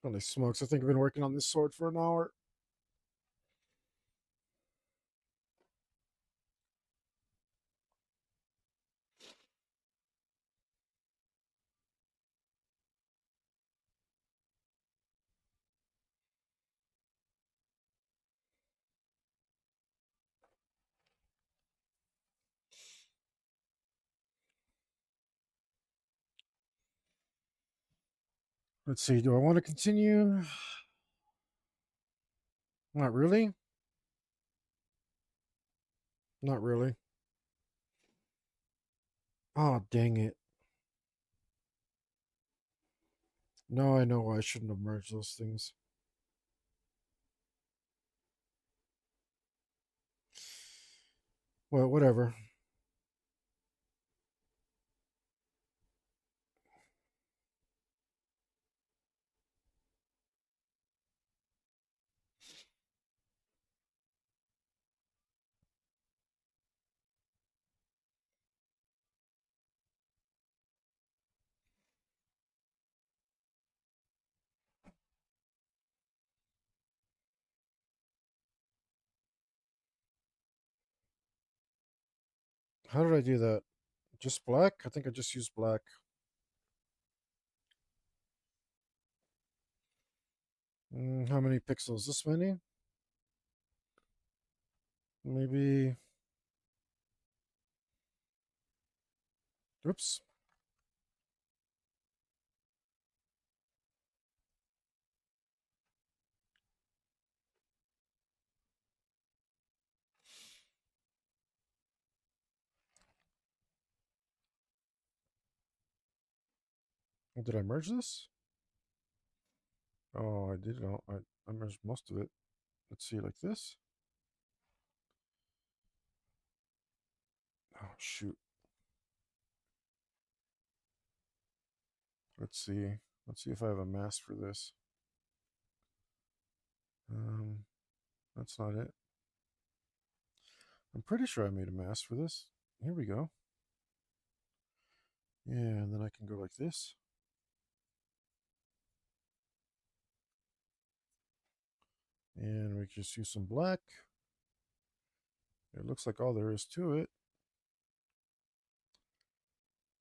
Holy smokes! I think I've been working on this sword for an hour. Let's see. Do I want to continue? Not really. Not really. Oh, dang it. No, I know why I shouldn't have merged those things. Well, whatever. How did I do that? Just black? I think I just used black. How many pixels? This many? Maybe. Oops. Did I merge this? Oh, I did. I merged most of it. Let's see, like this. Oh, shoot. Let's see. Let's see if I have a mask for this. Um, that's not it. I'm pretty sure I made a mask for this. Here we go. Yeah, and then I can go like this. And we just use some black. It looks like all there is to it.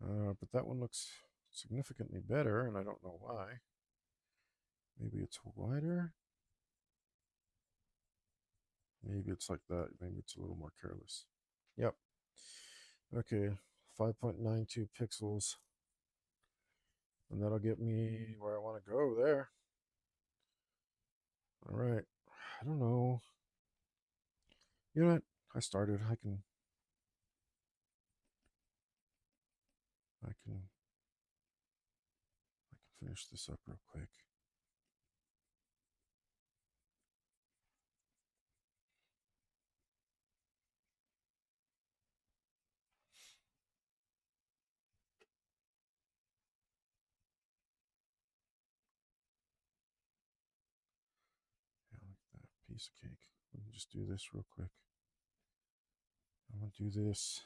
But that one looks significantly better, and I don't know why. Maybe it's wider. Maybe it's like that. Maybe it's a little more careless. Yep. Okay. 5.92 pixels. And that'll get me where I want to go there. All right. I don't know. You know what? I started. I can finish this up real quick. Yeah, like that piece of cake. Let me just do this real quick. I'm gonna do this.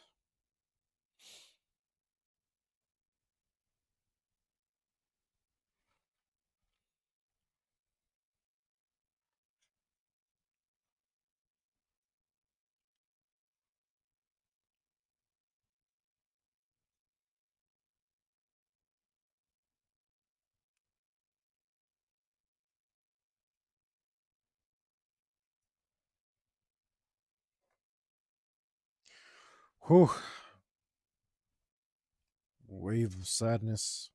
Whew. Wave of sadness.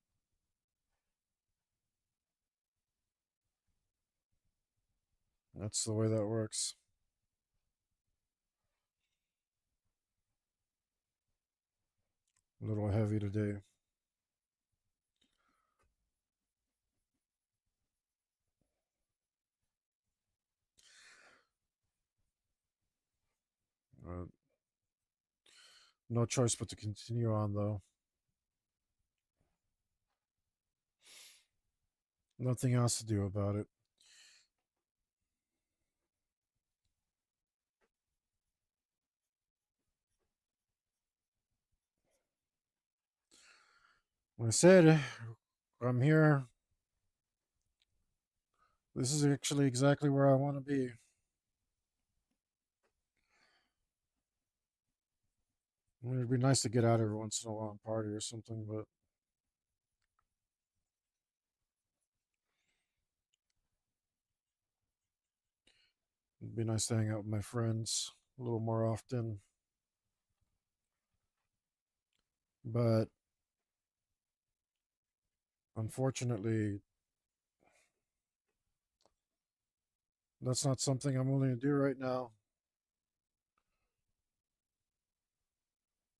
That's the way that works. A little heavy today. Uh, no choice but to continue on, though. Nothing else to do about it. Like I said, I'm here. This is actually exactly where I want to be. I mean, it'd be nice to get out every once in a while and party or something, but it'd be nice to hang out with my friends a little more often. But unfortunately, that's not something I'm willing to do right now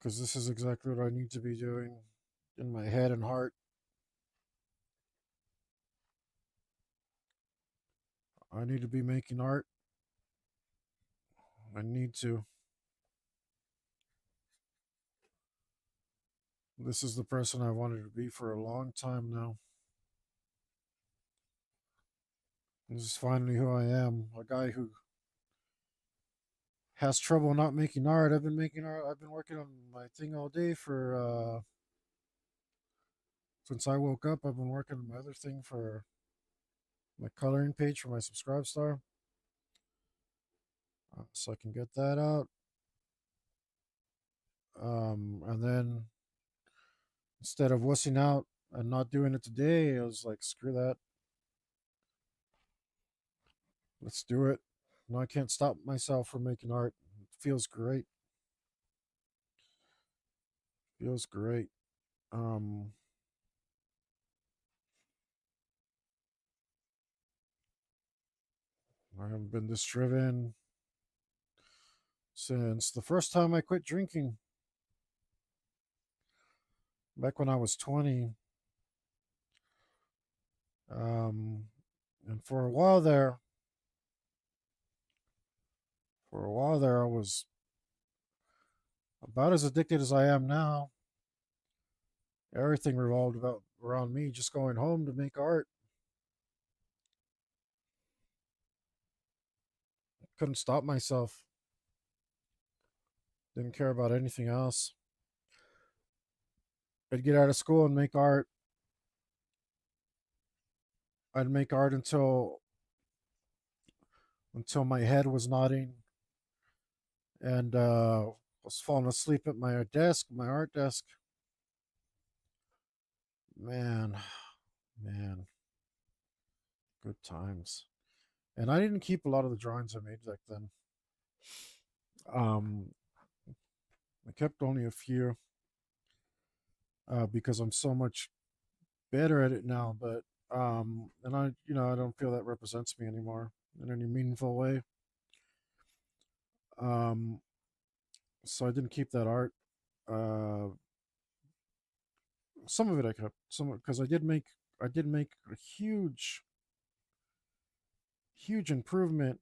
because this is exactly what I need to be doing in my head and heart. I need to be making art. I need to. This is the person I wanted to be for a long time now. This is finally who I am. A guy who has trouble not making art. I've been making art. I've been working on my thing all day for since I woke up. I've been working on my other thing for my coloring page for my subscribe star. So I can get that out. And then instead of wussing out and not doing it today, I was like, screw that. Let's do it. No, I can't stop myself from making art. It feels great. Feels great. Um, I haven't been this driven since the first time I quit drinking back when I was 20. Um, and for a while there, I was about as addicted as I am now. Everything revolved about around me just going home to make art. Couldn't stop myself. Didn't care about anything else. I'd get out of school and make art. I'd make art until my head was nodding and was falling asleep at my desk, my art desk. Man, man, good times. And I didn't keep a lot of the drawings I made back then. Um, I kept only a few because I'm so much better at it now. But and I don't feel that represents me anymore in any meaningful way. Um, so I didn't keep that art. Uh, some of it I kept, some because I did make a huge improvement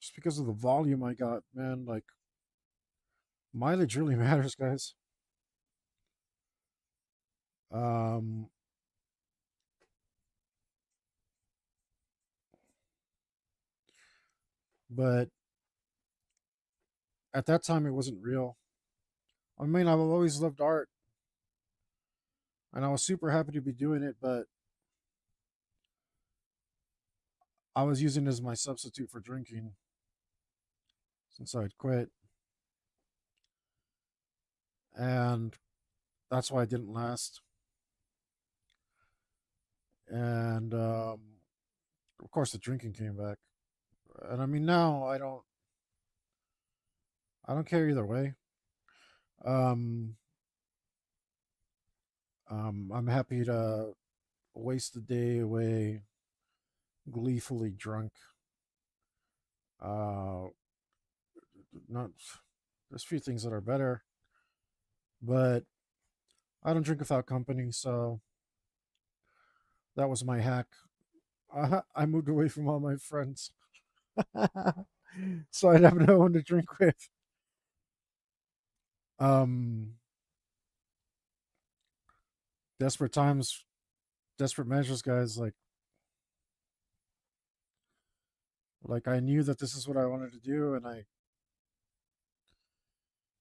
just because of the volume I got. Man, like mileage really matters, guys. Um, but at that time, it wasn't real. I mean, I've always loved art, and I was super happy to be doing it, but I was using it as my substitute for drinking since I'd quit, and that's why it didn't last. And of course, the drinking came back, and I mean now I don't care either way. Um, I'm happy to waste the day away gleefully drunk. Uh, not there's a few things that are better, but I don't drink without company, so that was my hack. I moved away from all my friends, so I'd have no one to drink with. Um, desperate times, desperate measures, guys. Like I knew that this is what I wanted to do, and I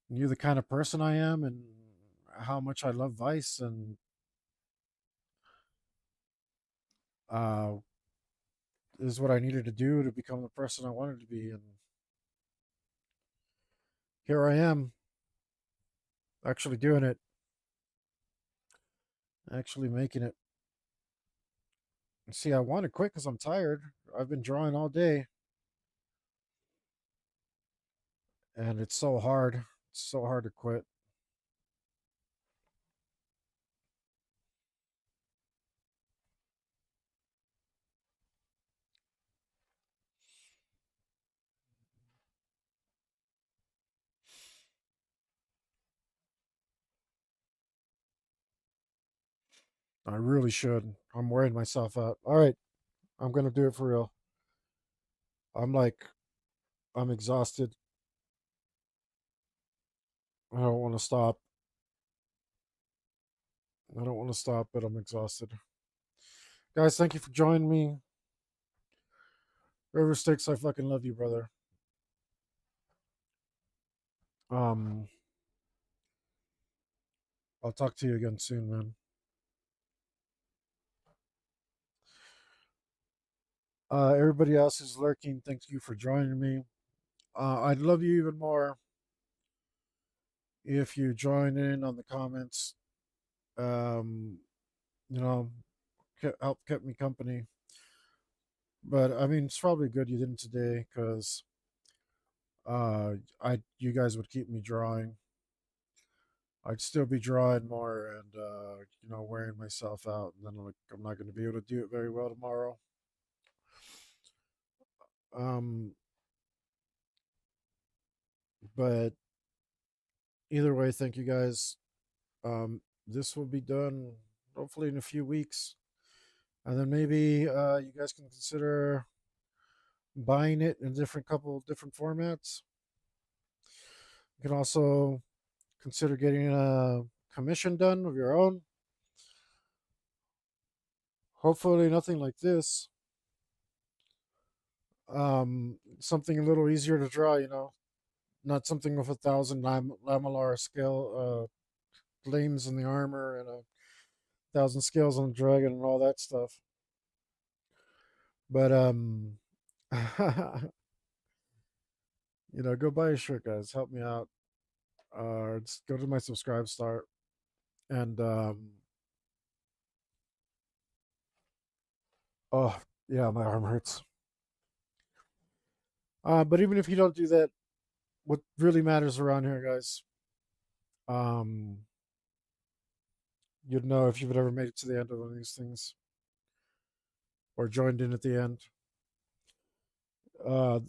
knew the kind of person I am, and how much I love Vice, and uh, this is what I needed to do to become the person I wanted to be, and here I am, actually doing it, actually making it. See, I want to quit because I'm tired. I've been drawing all day, and it's so hard. It's so hard to quit. I really should. I'm wearing myself out. All right, I'm gonna do it for real. I'm like, I'm exhausted. I don't want to stop. I don't want to stop, but I'm exhausted. Guys, thank you for joining me. River Sticks, I fucking love you, brother. Um, I'll talk to you again soon, man. Everybody else who's lurking, thank you for joining me. I'd love you even more if you join in on the comments. Um, you know, help kept me company. But I mean, it's probably good you didn't today because I you guys would keep me drawing. I'd still be drawing more and wearing myself out, and then like I'm not going to be able to do it very well tomorrow. Um, but either way, thank you guys. This will be done hopefully in a few weeks, and then maybe you guys can consider buying it in a different couple different formats. You can also consider getting a commission done of your own. Hopefully, nothing like this. Something a little easier to draw. Not something with 1,000 lamellar scale flames in the armor and 1,000 scales on the dragon and all that stuff. But go buy a shirt, guys. Help me out. Just go to my subscribe start and oh yeah, my arm hurts. But even if you don't do that, what really matters around here, guys, um, you'd know if you've ever made it to the end of one of these things or joined in at the end. Uh,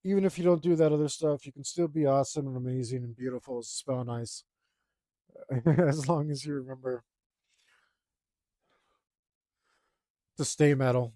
Even if you don't do that other stuff, you can still be awesome and amazing and beautiful, spell nice, as long as you remember to stay metal.